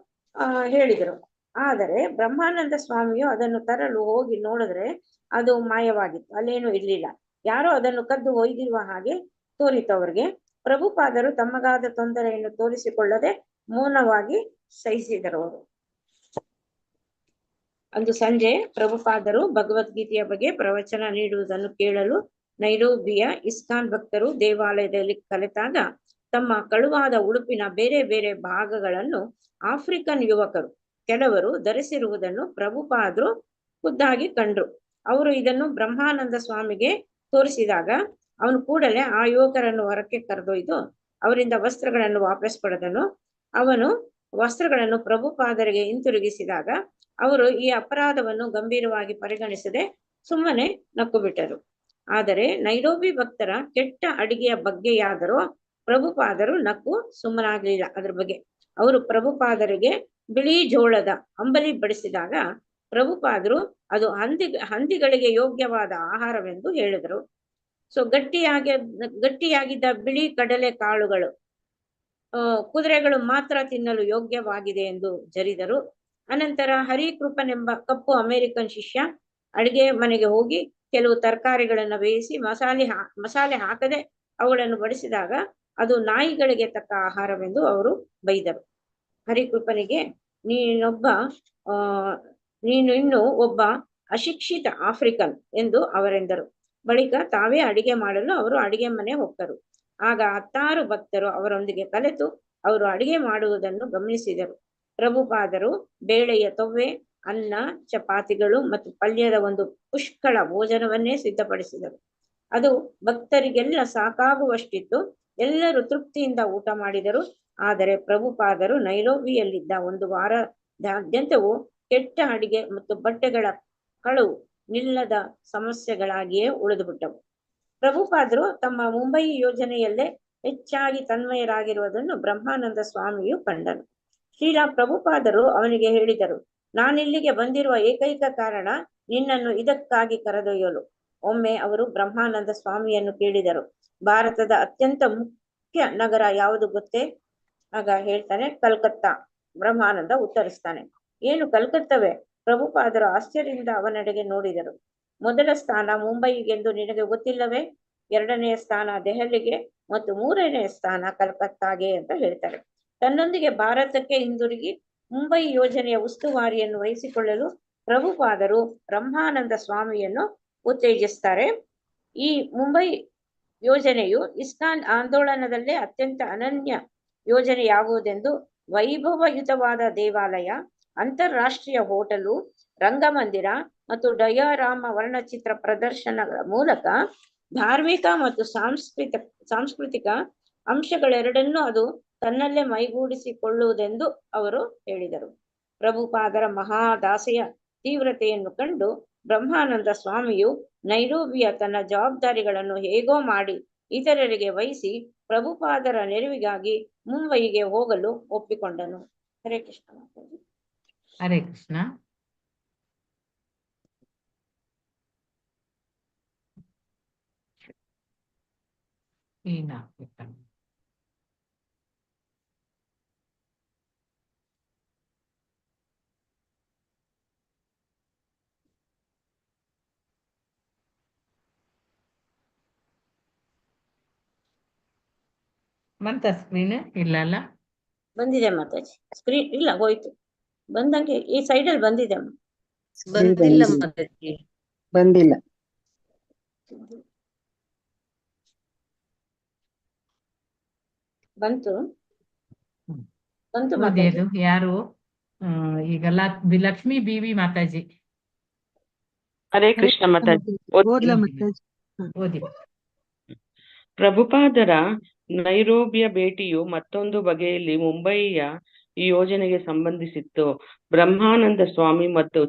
ಹೇಳಿದರು. ಆದರೆ ಬ್ರಹ್ಮಾನಂದ ಸ್ವಾಮಿಯು ಅದನ್ನು ತರಲು ಹೋಗಿ ನೋಡಿದ್ರೆ ಅದು ಮಾಯವಾಗಿತ್ತು, ಅಲ್ಲೇನು ಇರ್ಲಿಲ್ಲ. ಯಾರೋ ಅದನ್ನು ಕದ್ದು ಒಯ್ದಿರುವ ಹಾಗೆ ತೋರಿತು ಅವ್ರಿಗೆ. ಪ್ರಭುಪಾದರು ತಮಗಾದ ತೊಂದರೆಯನ್ನು ತೋರಿಸಿಕೊಳ್ಳದೆ ಮೌನವಾಗಿ ಸಹಿಸಿದರು. ಅವರು ಅಂದು ಸಂಜೆ ಪ್ರಭುಪಾದರು ಭಗವದ್ಗೀತೆಯ ಬಗ್ಗೆ ಪ್ರವಚನ ನೀಡುವುದನ್ನು ಕೇಳಲು ನೈರೋಬಿಯ ಇಸ್ಕಾನ್ ಭಕ್ತರು ದೇವಾಲಯದಲ್ಲಿ ಕಲೆತಾಗ ತಮ್ಮ ಕಳುವಾದ ಉಡುಪಿನ ಬೇರೆ ಬೇರೆ ಭಾಗಗಳನ್ನು ಆಫ್ರಿಕನ್ ಯುವಕರು ಕೆಲವರು ಧರಿಸಿರುವುದನ್ನು ಪ್ರಭುಪಾದರು ಖುದ್ದಾಗಿ ಕಂಡ್ರು. ಅವರು ಇದನ್ನು ಬ್ರಹ್ಮಾನಂದ ಸ್ವಾಮಿಗೆ ತೋರಿಸಿದಾಗ ಅವನು ಕೂಡಲೇ ಆ ಯುವಕರನ್ನು ಹೊರಕ್ಕೆ ಕರೆದೊಯ್ದು ಅವರಿಂದ ವಸ್ತ್ರಗಳನ್ನು ವಾಪಸ್ ಪಡೆದನು. ಅವನು ವಸ್ತ್ರಗಳನ್ನು ಪ್ರಭುಪಾದರಿಗೆ ಹಿಂತಿರುಗಿಸಿದಾಗ ಅವರು ಈ ಅಪರಾಧವನ್ನು ಗಂಭೀರವಾಗಿ ಪರಿಗಣಿಸದೆ ಸುಮ್ಮನೆ ನಕ್ಕು ಬಿಟ್ಟರು. ಆದರೆ ನೈರೋಬಿ ಭಕ್ತರ ಕೆಟ್ಟ ಅಡಿಗೆಯ ಬಗ್ಗೆಯಾದರೂ ಪ್ರಭುಪಾದರು ನಕ್ಕು ಸುಮ್ಮನಾಗಲಿಲ್ಲ. ಅದ್ರ ಬಗ್ಗೆ ಅವರು ಪ್ರಭುಪಾದರಿಗೆ ಬಿಳಿ ಜೋಳದ ಅಂಬಲಿ ಬಡಿಸಿದಾಗ ಪ್ರಭುಪಾದರು ಅದು ಹಂದಿಗಳಿಗೆ ಯೋಗ್ಯವಾದ ಆಹಾರವೆಂದು ಹೇಳಿದರು. ಸೊ ಗಟ್ಟಿಯಾಗಿದ್ದ ಬಿಳಿ ಕಡಲೆ ಕಾಳುಗಳು ಕುದುರೆಗಳು ಮಾತ್ರ ತಿನ್ನಲು ಯೋಗ್ಯವಾಗಿದೆ ಎಂದು ಜರಿದರು. ಅನಂತರ ಹರಿಕೃಪನೆಂಬ ಕಪ್ಪು ಅಮೆರಿಕನ್ ಶಿಷ್ಯ ಅಡಿಗೆ ಮನೆಗೆ ಹೋಗಿ ಕೆಲವು ತರಕಾರಿಗಳನ್ನು ಬೇಯಿಸಿ ಮಸಾಲೆ ಹಾಕದೆ ಅವುಗಳನ್ನು ಬಡಿಸಿದಾಗ ಅದು ನಾಯಿಗಳಿಗೆ ತಕ್ಕ ಆಹಾರವೆಂದು ಅವರು ಬೈದರು. ಹರಿಕೃಪನಿಗೆ ನೀನು ಇನ್ನೂ ಒಬ್ಬ ಅಶಿಕ್ಷಿತ ಆಫ್ರಿಕನ್ ಎಂದು ಅವರೆಂದರು. ಬಳಿಕ ತಾವೇ ಅಡಿಗೆ ಮಾಡಲು ಅವರು ಅಡಿಗೆ ಮನೆ ಹೊಕ್ಕರು. ಆಗ 10 ಭಕ್ತರು ಅವರೊಂದಿಗೆ ಕಲೆತು ಅವರು ಅಡಿಗೆ ಮಾಡುವುದನ್ನು ಗಮನಿಸಿದರು. ಪ್ರಭುಪಾದರು ಬೇಳೆಯ ತೊವ್ವೆ, ಅನ್ನ, ಚಪಾತಿಗಳು ಮತ್ತು ಪಲ್ಯದ ಒಂದು ಪುಷ್ಕಳ ಭೋಜನವನ್ನೇ ಸಿದ್ಧಪಡಿಸಿದರು. ಅದು ಭಕ್ತರಿಗೆಲ್ಲ ಸಾಕಾಗುವಷ್ಟಿತ್ತು. ಎಲ್ಲರೂ ತೃಪ್ತಿಯಿಂದ ಊಟ ಮಾಡಿದರು. ಆದರೆ ಪ್ರಭುಪಾದರು ನೈರೋಬಿಯಲ್ಲಿದ್ದ ಒಂದು ವಾರದಾದ್ಯಂತವೂ ಕೆಟ್ಟ ಅಡಿಗೆ ಮತ್ತು ಬಟ್ಟೆಗಳ ಕಳುವು ನಿಲ್ಲದ ಸಮಸ್ಯೆಗಳಾಗಿಯೇ ಉಳಿದುಬಿಟ್ಟವು. ಪ್ರಭುಪಾದರು ತಮ್ಮ ಮುಂಬೈ ಯೋಜನೆಯಲ್ಲೇ ಹೆಚ್ಚಾಗಿ ತನ್ಮಯರಾಗಿರುವುದನ್ನು ಬ್ರಹ್ಮಾನಂದ ಸ್ವಾಮಿಯು ಕಂಡನು. ಶ್ರೀಲಾ ಪ್ರಭುಪಾದರು ಅವನಿಗೆ ಹೇಳಿದರು, ನಾನಿಲ್ಲಿಗೆ ಬಂದಿರುವ ಏಕೈಕ ಕಾರಣ ನಿನ್ನನ್ನು ಇದಕ್ಕಾಗಿ ಕರೆದೊಯ್ಯಲು. ಒಮ್ಮೆ ಅವರು ಬ್ರಹ್ಮಾನಂದ ಸ್ವಾಮಿಯನ್ನು ಕೇಳಿದರು, ಭಾರತದ ಅತ್ಯಂತ ಮುಖ್ಯ ನಗರ ಯಾವುದು ಗೊತ್ತೇ? ಆಗ ಹೇಳ್ತಾನೆ, ಕಲ್ಕತ್ತಾ. ಬ್ರಹ್ಮಾನಂದ ಉತ್ತರಿಸ್ತಾನೆ, ಏನು ಕಲ್ಕತ್ತವೇ? ಪ್ರಭುಪಾದರು ಆಶ್ಚರ್ಯದಿಂದ ಅವನೆಡೆಗೆ ನೋಡಿದರು. ಮೊದಲ ಸ್ಥಾನ ಮುಂಬಯಿಗೆಂದು ನಿನಗೆ ಗೊತ್ತಿಲ್ಲವೇ? 2ನೇ ಸ್ಥಾನ ದೆಹಲಿಗೆ ಮತ್ತು 3ನೇ ಸ್ಥಾನ ಕಲ್ಕತ್ತಾಗೆ ಅಂತ ಹೇಳ್ತಾರೆ. ತನ್ನೊಂದಿಗೆ ಭಾರತಕ್ಕೆ ಹಿಂದಿರುಗಿ ಮುಂಬೈ ಯೋಜನೆಯ ಉಸ್ತುವಾರಿಯನ್ನು ವಹಿಸಿಕೊಳ್ಳಲು ಪ್ರಭುಪಾದರು ಬ್ರಹ್ಮಾನಂದ ಸ್ವಾಮಿಯನ್ನು ಉತ್ತೇಜಿಸ್ತಾರೆ. ಈ ಮುಂಬೈ ಯೋಜನೆಯು ಇಸ್ಕಾನ್ ಆಂದೋಲನದಲ್ಲೇ ಅತ್ಯಂತ ಅನನ್ಯ ಯೋಜನೆಯಾಗುವುದೆಂದು ವೈಭವಯುತವಾದ ದೇವಾಲಯ, ಅಂತಾರಾಷ್ಟ್ರೀಯ ಹೋಟೆಲು, ರಂಗಮಂದಿರ ಮತ್ತು ಡಯಾರಾಮ ವರ್ಣಚಿತ್ರ ಪ್ರದರ್ಶನಗಳ ಮೂಲಕ ಧಾರ್ಮಿಕ ಮತ್ತು ಸಾಂಸ್ಕೃತಿಕ ಅಂಶಗಳೆರಡನ್ನೂ ಅದು ತನ್ನಲ್ಲೇ ಮೈಗೂಡಿಸಿಕೊಳ್ಳುವುದೆಂದು ಅವರು ಹೇಳಿದರು. ಪ್ರಭುಪಾದರ ಮಹಾದಾಸೆಯ ತೀವ್ರತೆಯನ್ನು ಕಂಡು ಬ್ರಹ್ಮಾನಂದ ಸ್ವಾಮಿಯು ನೈರೋಬಿಯ ತನ್ನ ಜವಾಬ್ದಾರಿಗಳನ್ನು ಹೇಗೋ ಮಾಡಿ ಇತರರಿಗೆ ವಹಿಸಿ ಪ್ರಭುಪಾದರ ನೆರವಿಗಾಗಿ ಮುಂಬಯಿಗೆ ಹೋಗಲು ಒಪ್ಪಿಕೊಂಡನು. ಹರೇ ಕೃಷ್ಣ. ಹರೇ ಕೃಷ್ಣ. ಬಂತ ಸ್ಕ್ರೀನ್? ಇಲ್ಲ ಬಂದಿದೆ ಮಾತಾಜಿ. ಸ್ಕ್ರೀನ್ ಇಲ್ಲ, ಹೋಯ್ತು. ಬಂದಂಗೆ ಈ ಸೈಡಲ್ಲಿ ಬಂದಿದೆ. ಬಂದಿಲ್ಲ ಮಾತಾಜಿ, ಬಂದಿಲ್ಲ. ಬಂತು ಅದು ಯಾರು? ಈಗ ಲಕ್ಷ್ಮೀ ಬಿವಿ ಮಾತಾಜಿ. ಹರೇ ಕೃಷ್ಣ ಮಾತಾಜಿ. ಓದಿ. ಪ್ರಭುಪಾದರ ನೈರೋಬಿಯ ಭೇಟಿಯು ಮತ್ತೊಂದು ಬಗೆಯಲ್ಲಿ ಮುಂಬಯಿಯ ಈ ಯೋಜನೆಗೆ ಸಂಬಂಧಿಸಿತ್ತು. ಬ್ರಹ್ಮಾನಂದ ಸ್ವಾಮಿ ಮತ್ತು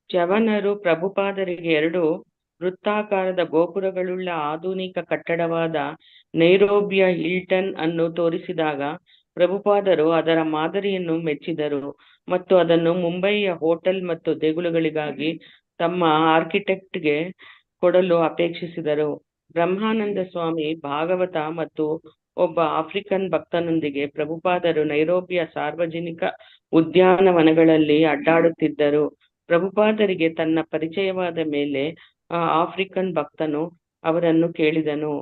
ಚ್ಯವನರು ಪ್ರಭುಪಾದರಿಗೆ 2 ವೃತ್ತಾಕಾರದ ಗೋಪುರಗಳುಳ್ಳ ಆಧುನಿಕ ಕಟ್ಟಡವಾದ ನೈರೋಬಿಯ ಹಿಲ್ಟನ್ ಅನ್ನು ತೋರಿಸಿದಾಗ ಪ್ರಭುಪಾದರು ಅದರ ಮಾದರಿಯನ್ನು ಮೆಚ್ಚಿದರು ಮತ್ತು ಅದನ್ನು ಮುಂಬಯಿಯ ಹೋಟೆಲ್ ಮತ್ತು ದೇಗುಲಗಳಿಗಾಗಿ ತಮ್ಮ ಆರ್ಕಿಟೆಕ್ಟ್ಗೆ ಕೊಡಲು ಅಪೇಕ್ಷಿಸಿದರು. ಬ್ರಹ್ಮಾನಂದ ಸ್ವಾಮಿ ಭಾಗವತ ಮತ್ತು ಒಬ್ಬ ಆಫ್ರಿಕನ್ ಭಕ್ತನೊಂದಿಗೆ ಪ್ರಭುಪಾದರು ನೈರೋಬಿಯ ಸಾರ್ವಜನಿಕ ಉದ್ಯಾನವನಗಳಲ್ಲಿ ಅಡ್ಡಾಡುತ್ತಿದ್ದರು. ಪ್ರಭುಪಾದರಿಗೆ ತನ್ನ ಪರಿಚಯವಾದ ಮೇಲೆ ಆ ಆಫ್ರಿಕನ್ ಭಕ್ತನು ಅವರನ್ನು ಕೇಳಿದನು,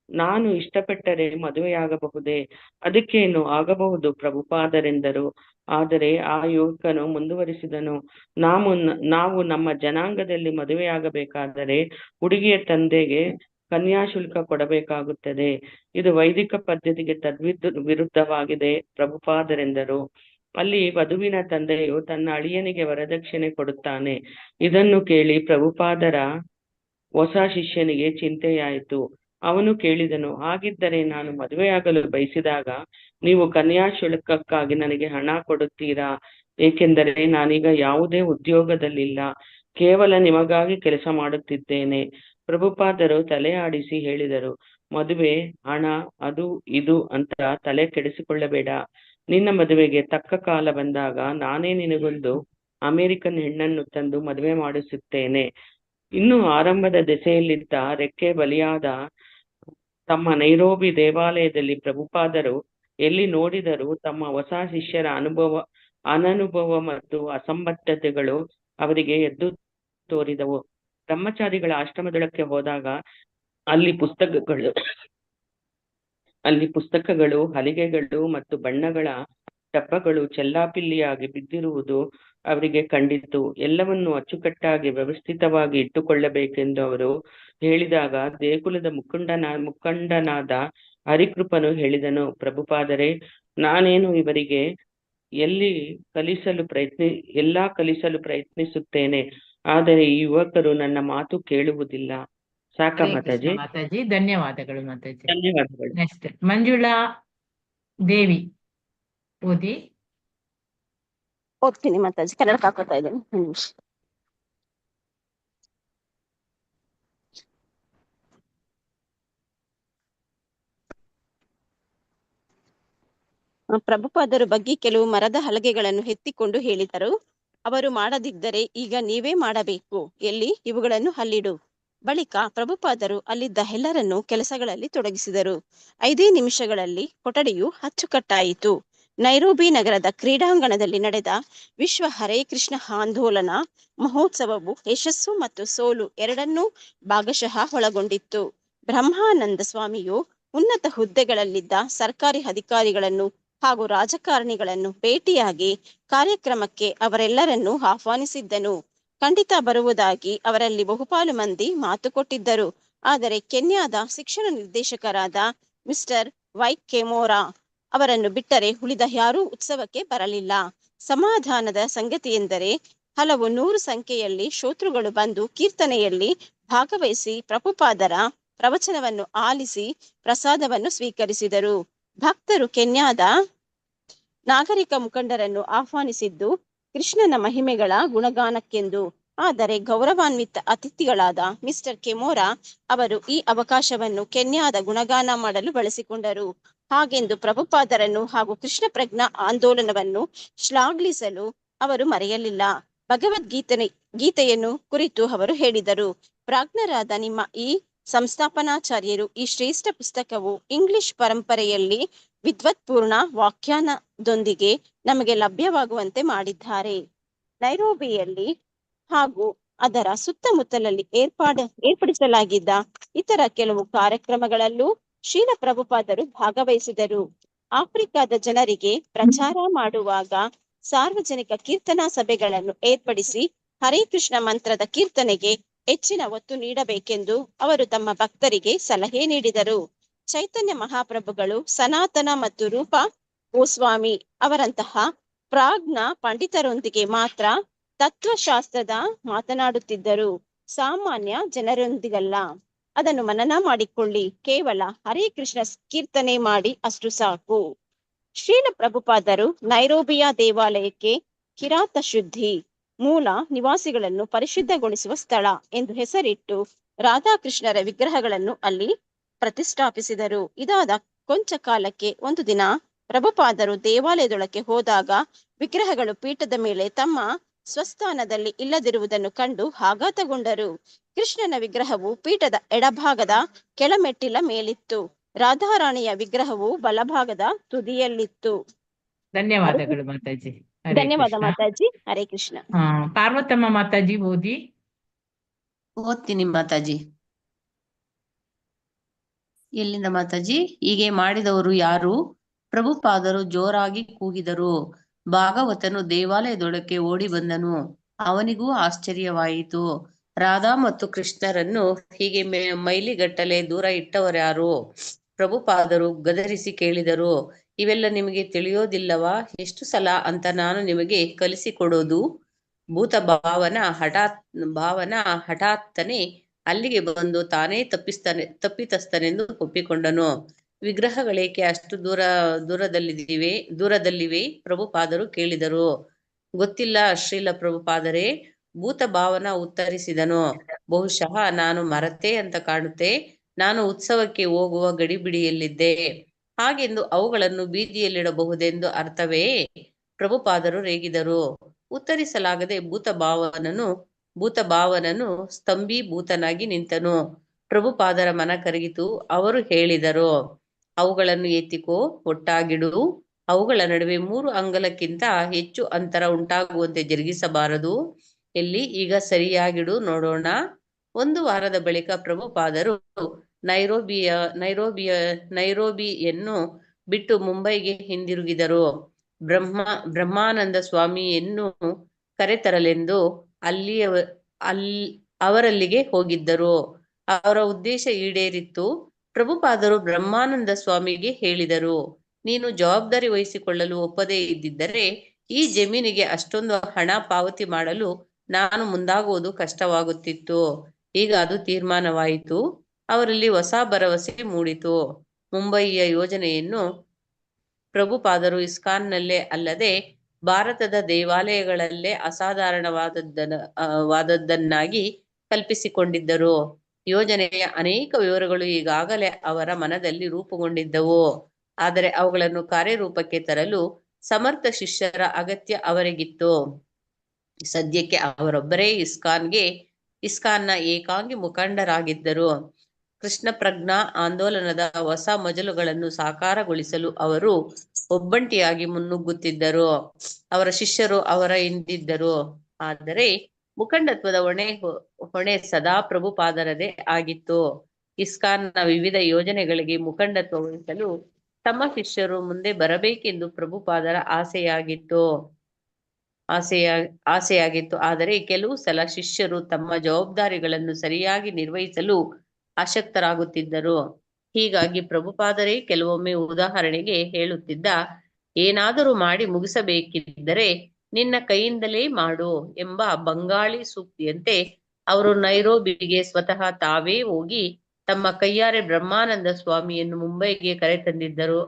ನಾನು ಇಷ್ಟಪಟ್ಟರೆ ಮದುವೆಯಾಗಬಹುದೇ? ಅದಕ್ಕೇನು, ಆಗಬಹುದು ಪ್ರಭುಪಾದರೆಂದರು. ಆದರೆ ಆ ಯುವಕನು ಮುಂದುವರಿಸಿದನು, ನಾವು ನಮ್ಮ ಜನಾಂಗದಲ್ಲಿ ಮದುವೆಯಾಗಬೇಕಾದರೆ ಹುಡುಗಿಯ ತಂದೆಗೆ ಕನ್ಯಾಶುಲ್ಕ ಕೊಡಬೇಕಾಗುತ್ತದೆ. ಇದು ವೈದಿಕ ಪದ್ಧತಿಗೆ ವಿರುದ್ಧವಾಗಿದೆ ಪ್ರಭುಪಾದರೆಂದರು. ಅಲ್ಲಿ ವಧುವಿನ ತಂದೆಯು ತನ್ನ ಅಳಿಯನಿಗೆ ವರದಕ್ಷಿಣೆ ಕೊಡುತ್ತಾನೆ. ಇದನ್ನು ಕೇಳಿ ಪ್ರಭುಪಾದರ ಹೊಸ ಶಿಷ್ಯನಿಗೆ ಚಿಂತೆಯಾಯಿತು. ಅವನು ಕೇಳಿದನು, ಹಾಗಿದ್ದರೆ ನಾನು ಮದುವೆಯಾಗಲು ಬಯಸಿದಾಗ ನೀವು ಕನ್ಯಾಶುಲ್ಕಕ್ಕಾಗಿ ನನಗೆ ಹಣ ಕೊಡುತ್ತೀರಾ? ಏಕೆಂದರೆ ನಾನೀಗ ಯಾವುದೇ ಉದ್ಯೋಗದಲ್ಲಿಲ್ಲ, ಕೇವಲ ನಿಮಗಾಗಿ ಕೆಲಸ ಮಾಡುತ್ತಿದ್ದೇನೆ. ಪ್ರಭುಪಾದರು ತಲೆ ಆಡಿಸಿ ಹೇಳಿದರು, ಮದುವೆ, ಹಣ, ಅದು ಇದು ಅಂತ ತಲೆ ಕೆಡಿಸಿಕೊಳ್ಳಬೇಡ. ನಿನ್ನ ಮದುವೆಗೆ ತಕ್ಕ ಕಾಲ ಬಂದಾಗ ನಾನೇ ನಿನಗೊಂದು ಅಮೆರಿಕನ್ ಹೆಣ್ಣನ್ನು ತಂದು ಮದುವೆ ಮಾಡಿಸುತ್ತೇನೆ. ಇನ್ನು ಆರಂಭದ ದೆಸೆಯಲ್ಲಿದ್ದ ರೆಕ್ಕೆ ಬಲಿಯಾದ ತಮ್ಮ ನೈರೋಬಿ ದೇವಾಲಯದಲ್ಲಿ ಪ್ರಭುಪಾದರು ಎಲ್ಲಿ ನೋಡಿದರೂ ತಮ್ಮ ಹೊಸ ಶಿಷ್ಯರ ಅನನುಭವ ಮತ್ತು ಅಸಂಬದ್ಧತೆಗಳು ಅವರಿಗೆ ಎದ್ದು ತೋರಿದವು. ಬ್ರಹ್ಮಚಾರಿಗಳ ಆಶ್ರಮದೊಳಕ್ಕೆ ಹೋದಾಗ ಅಲ್ಲಿ ಪುಸ್ತಕಗಳು, ಹಲಿಗೆಗಳು ಮತ್ತು ಬಣ್ಣಗಳ ಡಬ್ಬಗಳು ಚೆಲ್ಲಾಪಿಲ್ಲಿಯಾಗಿ ಬಿದ್ದಿರುವುದು ಅವರಿಗೆ ಕಂಡಿತು. ಎಲ್ಲವನ್ನು ಅಚ್ಚುಕಟ್ಟಾಗಿ ವ್ಯವಸ್ಥಿತವಾಗಿ ಇಟ್ಟುಕೊಳ್ಳಬೇಕೆಂದು ಅವರು ಹೇಳಿದಾಗ ದೇಗುಲದ ಮುಖಂಡನಾದ ಹರಿಕೃಪನು ಹೇಳಿದನು, ಪ್ರಭುಪಾದರೆ, ನಾನೇನು ಇವರಿಗೆ ಎಲ್ಲಾ ಕಲಿಸಲು ಪ್ರಯತ್ನಿಸುತ್ತೇನೆ, ಆದರೆ ಈ ಯುವಕರು ನನ್ನ ಮಾತು ಕೇಳುವುದಿಲ್ಲ. ಸಾಕ ಹರೇ ಮಾತಾಜಿ? ಕೃಷ್ಣ ಮಾತಾಜಿ, ಧನ್ಯವಾದಗಳು ಮಾತಾಜಿ. ಧನ್ಯವಾದಗಳು. ನೆಕ್ಸ್ಟ್ ಮಂಜುಳಾ ದೇವಿ ಓದಿ. ಓದ್ತೀನಿ ಮಾತಾಜಿ, ಕನ್ನಡ ಹಾಕೋತಾ ಇದ್ದೀನಿ, ಒಂದು ನಿಮಿಷ. ಪ್ರಭುಪಾದರು ಬಗ್ಗೆ ಕೆಲವು ಮರದ ಹಲಗೆಗಳನ್ನು ಎತ್ತಿಕೊಂಡು ಹೇಳಿದರು. ಅವರು ಮಾಡದಿದ್ದರೆ ಈಗ ನೀವೇ ಮಾಡಬೇಕು, ಎಲ್ಲಿ ಇವುಗಳನ್ನು ಅಲ್ಲಿಡು. ಬಳಿಕ ಪ್ರಭುಪಾದರು ಅಲ್ಲಿದ್ದ ಎಲ್ಲರನ್ನೂ ಕೆಲಸಗಳಲ್ಲಿ ತೊಡಗಿಸಿದರು. 5 ನಿಮಿಷಗಳಲ್ಲಿ ಕೊಠಡಿಯು ಅಚ್ಚುಕಟ್ಟಾಯಿತು. ನೈರೋಬಿ ನಗರದ ಕ್ರೀಡಾಂಗಣದಲ್ಲಿ ನಡೆದ ವಿಶ್ವ ಹರೇ ಕೃಷ್ಣ ಆಂದೋಲನ ಮಹೋತ್ಸವವು ಯಶಸ್ಸು ಮತ್ತು ಸೋಲು ಎರಡನ್ನೂ ಭಾಗಶಃ ಒಳಗೊಂಡಿತ್ತು. ಬ್ರಹ್ಮಾನಂದ ಸ್ವಾಮಿಯು ಉನ್ನತ ಹುದ್ದೆಗಳಲ್ಲಿದ್ದ ಸರ್ಕಾರಿ ಅಧಿಕಾರಿಗಳನ್ನು ಹಾಗೂ ರಾಜಕಾರಣಿಗಳನ್ನು ಭೇಟಿಯಾಗಿ ಕಾರ್ಯಕ್ರಮಕ್ಕೆ ಅವರೆಲ್ಲರನ್ನೂ ಆಹ್ವಾನಿಸಿದ್ದನು. ಖಂಡಿತ ಬರುವುದಾಗಿ ಅವರಲ್ಲಿ ಬಹುಪಾಲು ಮಂದಿ ಮಾತು ಕೊಟ್ಟಿದ್ದರು. ಆದರೆ ಕೆನ್ಯಾದ ಶಿಕ್ಷಣ ನಿರ್ದೇಶಕರಾದ ಮಿಸ್ಟರ್ ವೈ ಕೆಮೋರಾ ಅವರನ್ನು ಬಿಟ್ಟರೆ ಉಳಿದ ಯಾರೂ ಉತ್ಸವಕ್ಕೆ ಬರಲಿಲ್ಲ. ಸಮಾಧಾನದ ಸಂಗತಿಯೆಂದರೆ ಹಲವು 100 ಸಂಖ್ಯೆಯಲ್ಲಿ ಶ್ರೋತೃಗಳು ಬಂದು ಕೀರ್ತನೆಯಲ್ಲಿ ಭಾಗವಹಿಸಿ ಪ್ರಭುಪಾದರ ಪ್ರವಚನವನ್ನು ಆಲಿಸಿ ಪ್ರಸಾದವನ್ನು ಸ್ವೀಕರಿಸಿದರು. ಭಕ್ತರು ಕೆನ್ಯಾದ ನಾಗರಿಕ ಮುಖಂಡರನ್ನು ಆಹ್ವಾನಿಸಿದ್ದು ಕೃಷ್ಣನ ಮಹಿಮೆಗಳ ಗುಣಗಾನಕ್ಕೆಂದು. ಆದರೆ ಗೌರವಾನ್ವಿತ ಅತಿಥಿಗಳಾದ ಮಿಸ್ಟರ್ ಕೆಮೋರಾ ಅವರು ಈ ಅವಕಾಶವನ್ನು ಕೆನ್ಯಾದ ಗುಣಗಾನ ಮಾಡಲು ಬಳಸಿಕೊಂಡರು. ಹಾಗೆಂದು ಪ್ರಭುಪಾದರನ್ನು ಹಾಗೂ ಕೃಷ್ಣ ಪ್ರಜ್ಞಾ ಆಂದೋಲನವನ್ನು ಶ್ಲಾಘಿಸಲು ಅವರು ಮರೆಯಲಿಲ್ಲ. ಗೀತೆಯನ್ನು ಕುರಿತು ಅವರು ಹೇಳಿದರು, ಪ್ರಾಜ್ಞರಾದ ನಿಮ್ಮ ಈ ಸಂಸ್ಥಾಪನಾಚಾರ್ಯರು ಈ ಶ್ರೇಷ್ಠ ಪುಸ್ತಕವು ಇಂಗ್ಲಿಷ್ ಪರಂಪರೆಯಲ್ಲಿ ವಿದ್ವತ್ಪೂರ್ಣ ವ್ಯಾಖ್ಯಾನದೊಂದಿಗೆ ನಮಗೆ ಲಭ್ಯವಾಗುವಂತೆ ಮಾಡಿದ್ದಾರೆ. ನೈರೋಬಿಯಲ್ಲಿ ಹಾಗೂ ಅದರ ಸುತ್ತಮುತ್ತಲಲ್ಲಿ ಏರ್ಪಡಿಸಲಾಗಿದ್ದ ಇತರ ಕೆಲವು ಕಾರ್ಯಕ್ರಮಗಳಲ್ಲೂ ಶ್ರೀಲ ಪ್ರಭುಪಾದರು ಭಾಗವಹಿಸಿದರು. ಆಫ್ರಿಕಾದ ಜನರಿಗೆ ಪ್ರಚಾರ ಮಾಡುವಾಗ ಸಾರ್ವಜನಿಕ ಕೀರ್ತನಾ ಸಭೆಗಳನ್ನು ಏರ್ಪಡಿಸಿ ಹರೇ ಕೃಷ್ಣ ಮಂತ್ರದ ಕೀರ್ತನೆಗೆ ಹೆಚ್ಚಿನ ಒತ್ತು ನೀಡಬೇಕೆಂದು ಅವರು ತಮ್ಮ ಭಕ್ತರಿಗೆ ಸಲಹೆ ನೀಡಿದರು. ಚೈತನ್ಯ ಮಹಾಪ್ರಭುಗಳು ಸನಾತನ ಮತ್ತು ರೂಪ ಗೋಸ್ವಾಮಿ ಅವರಂತಹ ಪ್ರಾಜ್ಞ ಪಂಡಿತರೊಂದಿಗೆ ಮಾತ್ರ ತತ್ವಶಾಸ್ತ್ರದ ಮಾತನಾಡುತ್ತಿದ್ದರು, ಸಾಮಾನ್ಯ ಜನರೊಂದಿಗಲ್ಲ. ಅದನ್ನು ಮನನ ಮಾಡಿಕೊಳ್ಳಿ, ಕೇವಲ ಹರೇ ಕೃಷ್ಣ ಕೀರ್ತನೆ ಮಾಡಿ ಅಷ್ಟು ಸಾಕು. ಶ್ರೀಲ ಪ್ರಭುಪಾದರು ನೈರೋಬಿಯ ದೇವಾಲಯಕ್ಕೆ ಕಿರಾತ ಶುದ್ಧಿ ಮೂಲ ನಿವಾಸಿಗಳನ್ನು ಪರಿಶುದ್ಧಗೊಳಿಸುವ ಸ್ಥಳ ಎಂದು ಹೆಸರಿಟ್ಟು ರಾಧಾಕೃಷ್ಣರ ವಿಗ್ರಹಗಳನ್ನು ಅಲ್ಲಿ ಪ್ರತಿಷ್ಠಾಪಿಸಿದರು. ಇದಾದ ಕೊಂಚ ಕಾಲಕ್ಕೆ ಒಂದು ದಿನ ಪ್ರಭುಪಾದರು ದೇವಾಲಯದೊಳಕ್ಕೆ ಹೋದಾಗ ವಿಗ್ರಹಗಳು ಪೀಠದ ಮೇಲೆ ತಮ್ಮ ಸ್ವಸ್ಥಾನದಲ್ಲಿ ಇಲ್ಲದಿರುವುದನ್ನು ಕಂಡು ಆಘಾತಗೊಂಡರು. ಕೃಷ್ಣನ ವಿಗ್ರಹವು ಪೀಠದ ಎಡಭಾಗದ ಕೆಳಮೆಟ್ಟಿಲ ಮೇಲಿತ್ತು. ರಾಧಾರಾಣಿಯ ವಿಗ್ರಹವು ಬಲಭಾಗದ ತುದಿಯಲ್ಲಿತ್ತು. ಧನ್ಯವಾದಗಳು ಮಾತಾಜಿ. ಹರೇ ಧನ್ಯವಾದ ಕೃಷ್ಣ. ಮಾತಾಜಿ. ಹರೇ ಕೃಷ್ಣ. ಪಾರ್ವತಮ್ಮ ಮಾತಾಜಿ ಓದಿ. ಓದ್ತೀನಿ ಮಾತಾಜಿ. ಎಲ್ಲಿಂದ ಮಾತಾಜಿ? ಹೀಗೆ ಮಾಡಿದವರು ಯಾರು? ಪ್ರಭುಪಾದರು ಜೋರಾಗಿ ಕೂಗಿದರು. ಭಾಗವತನು ದೇವಾಲಯದೊಳಕ್ಕೆ ಓಡಿ ಬಂದನು. ಅವನಿಗೂ ಆಶ್ಚರ್ಯವಾಯಿತು. ರಾಧಾ ಮತ್ತು ಕೃಷ್ಣರನ್ನು ಹೀಗೆ ಮೈಲಿಗಟ್ಟಲೆ ದೂರ ಇಟ್ಟವರ್ಯಾರು? ಪ್ರಭುಪಾದರು ಗದರಿಸಿ ಕೇಳಿದರು. ಇವೆಲ್ಲ ನಿಮಗೆ ತಿಳಿಯೋದಿಲ್ಲವಾ? ಎಷ್ಟು ಸಲ ಅಂತ ನಾನು ನಿಮಗೆ ಕಲಿಸಿಕೊಡೋದು? ಭೂತ ಭಾವನ ಹಠಾತ್ತನೆ ಅಲ್ಲಿಗೆ ಬಂದು ತಾನೇ ತಪ್ಪಿತಸ್ಥನೆಂದು ಒಪ್ಪಿಕೊಂಡನು. ವಿಗ್ರಹಗಳೇಕೆ ಅಷ್ಟು ದೂರದಲ್ಲಿವೆ? ಪ್ರಭುಪಾದರು ಕೇಳಿದರು. ಗೊತ್ತಿಲ್ಲ ಶ್ರೀಲ ಪ್ರಭುಪಾದರೇ, ಭೂತ ಭಾವನ ಉತ್ತರಿಸಿದನು. ಬಹುಶಃ ನಾನು ಮರತೆ ಅಂತ ಕಾಣುತ್ತೆ. ನಾನು ಉತ್ಸವಕ್ಕೆ ಹೋಗುವ ಗಡಿಬಿಡಿಯಲ್ಲಿದ್ದೆ. ಹಾಗೆಂದು ಅವುಗಳನ್ನು ಬೀದಿಯಲ್ಲಿಡಬಹುದೆಂದು ಅರ್ಥವೇ? ಪ್ರಭುಪಾದರು ರೇಗಿದರು. ಉತ್ತರಿಸಲಾಗದೆ ಭೂತಭಾವನನು ಸ್ತಂಭೀಭೂತನಾಗಿ ನಿಂತನು. ಪ್ರಭುಪಾದರ ಮನ ಕರಗಿತು. ಅವರು ಹೇಳಿದರು, ಅವುಗಳನ್ನು ಎತ್ತಿಕೋ, ಒಟ್ಟಾಗಿಡು. ಅವುಗಳ ನಡುವೆ 3 ಅಂಗಲಕ್ಕಿಂತ ಹೆಚ್ಚು ಅಂತರ ಉಂಟಾಗುವಂತೆ ಜರುಗಿಸಬಾರದು. ಎಲ್ಲಿ? ಈಗ ಸರಿಯಾಗಿಡು ನೋಡೋಣ. 1 ವಾರದ ಬಳಿಕ ಪ್ರಭುಪಾದರು ನೈರೋಬಿಯನ್ನು ಬಿಟ್ಟು ಮುಂಬೈಗೆ ಹಿಂದಿರುಗಿದರು. ಬ್ರಹ್ಮಾನಂದ ಸ್ವಾಮಿಯನ್ನು ಕರೆತರಲೆಂದು ಅವರಲ್ಲಿಗೆ ಹೋಗಿದ್ದರು. ಅವರ ಉದ್ದೇಶ ಈಡೇರಿತ್ತು. ಪ್ರಭುಪಾದರು ಬ್ರಹ್ಮಾನಂದ ಸ್ವಾಮಿಗೆ ಹೇಳಿದರು, ನೀನು ಜವಾಬ್ದಾರಿ ವಹಿಸಿಕೊಳ್ಳಲು ಒಪ್ಪದೇ ಇದ್ದಿದ್ದರೆ ಈ ಜಮೀನಿಗೆ ಅಷ್ಟೊಂದು ಹಣ ಪಾವತಿ ಮಾಡಲು ನಾನು ಮುಂದಾಗುವುದು ಕಷ್ಟವಾಗುತ್ತಿತ್ತು. ಈಗ ಅದು ತೀರ್ಮಾನವಾಯಿತು. ಅವರಲ್ಲಿ ಹೊಸ ಭರವಸೆ ಮೂಡಿತು. ಮುಂಬಯಿಯ ಯೋಜನೆಯನ್ನು ಪ್ರಭುಪಾದರು ಇಸ್ಕಾನ್ನಲ್ಲೇ ಅಲ್ಲದೆ ಭಾರತದ ದೇವಾಲಯಗಳಲ್ಲೇ ಅಸಾಧಾರಣವಾದದ್ದನ್ನಾಗಿ ಕಲ್ಪಿಸಿಕೊಂಡಿದ್ದರು. ಯೋಜನೆಯ ಅನೇಕ ವಿವರಗಳು ಈಗಾಗಲೇ ಅವರ ಮನದಲ್ಲಿ ರೂಪುಗೊಂಡಿದ್ದವು. ಆದರೆ ಅವುಗಳನ್ನು ಕಾರ್ಯರೂಪಕ್ಕೆ ತರಲು ಸಮರ್ಥ ಶಿಷ್ಯರ ಅಗತ್ಯ ಅವರಿಗಿತ್ತು. ಸದ್ಯಕ್ಕೆ ಅವರೊಬ್ಬರೇ ಇಸ್ಕಾನ್ನ ಏಕಾಂಗಿ ಮುಖಂಡರಾಗಿದ್ದರು. ಕೃಷ್ಣ ಪ್ರಜ್ಞಾ ಆಂದೋಲನದ ಹೊಸ ಮಜಲುಗಳನ್ನು ಸಾಕಾರಗೊಳಿಸಲು ಅವರು ಒಬ್ಬಂಟಿಯಾಗಿ ಮುನ್ನುಗ್ಗುತ್ತಿದ್ದರು. ಅವರ ಶಿಷ್ಯರು ಅವರ ಹಿಂದಿದ್ದರು. ಆದರೆ ಮುಖಂಡತ್ವದ ಹೊಣೆ ಸದಾ ಪ್ರಭುಪಾದರದೇ ಆಗಿತ್ತು. ಇಸ್ಕಾನ್ನ ವಿವಿಧ ಯೋಜನೆಗಳಿಗೆ ಮುಖಂಡತ್ವ ವಹಿಸಲು ತಮ್ಮ ಶಿಷ್ಯರು ಮುಂದೆ ಬರಬೇಕೆಂದು ಪ್ರಭುಪಾದರ ಆಸೆಯಾಗಿತ್ತು. ಆದರೆ ಕೆಲವು ಸಲ ಶಿಷ್ಯರು ತಮ್ಮ ಜವಾಬ್ದಾರಿಗಳನ್ನು ಸರಿಯಾಗಿ ನಿರ್ವಹಿಸಲು ಅಶಕ್ತರಾಗುತ್ತಿದ್ದರು. ಹೀಗಾಗಿ ಪ್ರಭುಪಾದರೇ ಕೆಲವೊಮ್ಮೆ ಉದಾಹರಣೆಗೆ ಹೇಳುತ್ತಿದ್ದ, ಏನಾದರೂ ಮಾಡಿ ಮುಗಿಸಬೇಕಿದ್ದರೆ ನಿನ್ನ ಕೈಯಿಂದಲೇ ಮಾಡು ಎಂಬ ಬಂಗಾಳಿ ಸೂಕ್ತಿಯಂತೆ ಅವರು ನೈರೋಬಿಗೆ ಸ್ವತಃ ತಾವೇ ಹೋಗಿ ತಮ್ಮ ಕೈಯಾರೆ ಬ್ರಹ್ಮಾನಂದ ಸ್ವಾಮಿಯನ್ನು ಮುಂಬೈಗೆ ಕರೆತಂದಿದ್ದರು.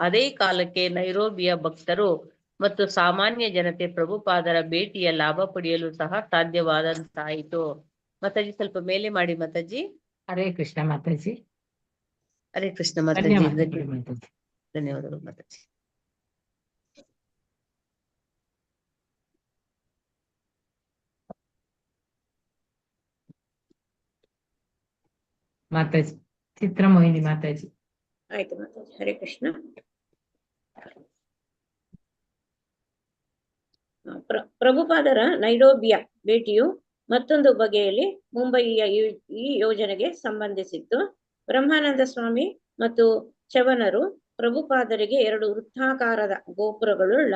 ಅದೇ ಕಾಲಕ್ಕೆ ನೈರೋಬಿಯ ಭಕ್ತರು ಮತ್ತು ಸಾಮಾನ್ಯ ಜನತೆ ಪ್ರಭುಪಾದರ ಭೇಟಿಯ ಲಾಭ ಪಡೆಯಲು ಸಹ ಸಾಧ್ಯವಾದಂತಾಯಿತು. ಮಾತಾಜಿ ಸ್ವಲ್ಪ ಮೇಲೆ ಮಾಡಿ ಮಾತಾಜಿ. ಹರೇ ಕೃಷ್ಣ ಮಾತಾಜಿ. ಹರೇ ಕೃಷ್ಣ ಮಾತಾಜಿ. ಧನ್ಯವಾದಗಳು ಮಾತಾಜಿ. ಧನ್ಯವಾದಗಳು ಮಾತಾಜಿ. ಮಾತಾಜಿ ಚಿತ್ರಮೋಹಿನಿ ಮಾತಾಜಿ. ಆಯ್ತು ಮಾತಾಜಿ. ಹರೇ ಕೃಷ್ಣ. ಪ್ರಭುಪಾದರ ನೈರೋಬಿಯ ಭೇಟಿಯು ಮತ್ತೊಂದು ಬಗೆಯಲ್ಲಿ ಮುಂಬಯಿಯ ಈ ಯೋಜನೆಗೆ ಸಂಬಂಧಿಸಿತ್ತು. ಬ್ರಹ್ಮಾನಂದ ಸ್ವಾಮಿ ಮತ್ತು ಚವನರು ಪ್ರಭುಪಾದರಿಗೆ 2 ವೃತ್ತಾಕಾರದ ಗೋಪುರಗಳುಳ್ಳ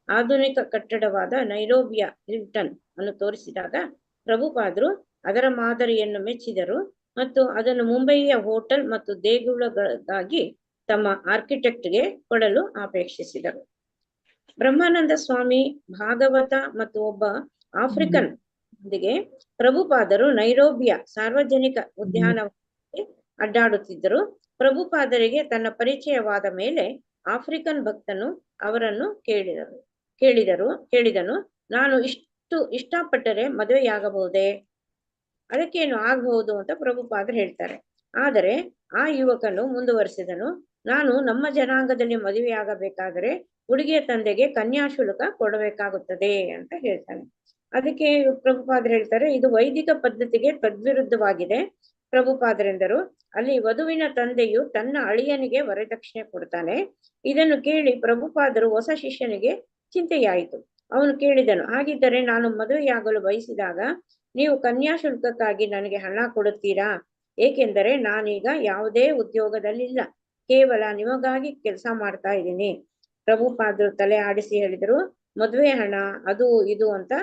ಆಧುನಿಕ ಕಟ್ಟಡವಾದ ನೈರೋಬಿಯ ಹಿಲ್ಟನ್ ಅನ್ನು ತೋರಿಸಿದಾಗ ಪ್ರಭುಪಾದರು ಅದರ ಮಾದರಿಯನ್ನು ಮೆಚ್ಚಿದರು ಮತ್ತು ಅದನ್ನು ಮುಂಬಯಿಯ ಹೋಟೆಲ್ ಮತ್ತು ದೇಗುಲಗಳಿಗಾಗಿ ತಮ್ಮ ಆರ್ಕಿಟೆಕ್ಟ್ಗೆ ಕೊಡಲು ಅಪೇಕ್ಷಿಸಿದರು. ಬ್ರಹ್ಮಾನಂದ ಸ್ವಾಮಿ, ಭಾಗವತ ಮತ್ತು ಒಬ್ಬ ಆಫ್ರಿಕನ್ ಒಂದಿಗೆ ಪ್ರಭುಪಾದರು ನೈರೋಬಿಯ ಸಾರ್ವಜನಿಕ ಉದ್ಯಾನವನದಲ್ಲಿ ಅಡ್ಡಾಡುತ್ತಿದ್ದರು. ಪ್ರಭುಪಾದರಿಗೆ ತನ್ನ ಪರಿಚಯವಾದ ಮೇಲೆ ಆಫ್ರಿಕನ್ ಭಕ್ತನು ಅವರನ್ನು ಕೇಳಿದನು, ನಾನು ಇಷ್ಟಪಟ್ಟರೆ ಮದುವೆಯಾಗಬಹುದೇ? ಅದಕ್ಕೇನು ಆಗಬಹುದು ಅಂತ ಪ್ರಭುಪಾದರು ಹೇಳ್ತಾರೆ. ಆದರೆ ಆ ಯುವಕನು ಮುಂದುವರಿಸಿದನು, ನಾನು ನಮ್ಮ ಜನಾಂಗದಲ್ಲಿ ಮದುವೆಯಾಗಬೇಕಾದರೆ ಹುಡುಗಿಯ ತಂದೆಗೆ ಕನ್ಯಾಶುಲ್ಕ ಕೊಡಬೇಕಾಗುತ್ತದೆ ಅಂತ ಹೇಳ್ತಾನೆ. ಅದಕ್ಕೆ ಪ್ರಭುಪಾದರು ಹೇಳ್ತಾರೆ, ಇದು ವೈದಿಕ ಪದ್ಧತಿಗೆ ತದ್ವಿರುದ್ಧವಾಗಿದೆ. ಪ್ರಭುಪಾದರೆಂದರು, ಅಲ್ಲಿ ವಧುವಿನ ತಂದೆಯು ತನ್ನ ಅಳಿಯನಿಗೆ ವರದಕ್ಷಿಣೆ ಕೊಡ್ತಾನೆ. ಇದನ್ನು ಕೇಳಿ ಪ್ರಭುಪಾದರು ಹೊಸ ಶಿಷ್ಯನಿಗೆ ಚಿಂತೆಯಾಯಿತು. ಅವನು ಕೇಳಿದನು, ಹಾಗಿದ್ದರೆ ನಾನು ಮದುವೆಯಾಗಲು ಬಯಸಿದಾಗ ನೀವು ಕನ್ಯಾಶುಲ್ಕಕ್ಕಾಗಿ ನನಗೆ ಹಣ ಕೊಡುತ್ತೀರಾ? ಏಕೆಂದರೆ ನಾನೀಗ ಯಾವುದೇ ಉದ್ಯೋಗದಲ್ಲಿಲ್ಲ, ಕೇವಲ ನಿಮಗಾಗಿ ಕೆಲಸ ಮಾಡ್ತಾ ಇದ್ದೀನಿ. ಪ್ರಭುಪಾದರು ತಲೆ ಆಡಿಸಿ ಹೇಳಿದರು, ಮದುವೆ ಹಣ ಅದು ಇದು ಅಂತ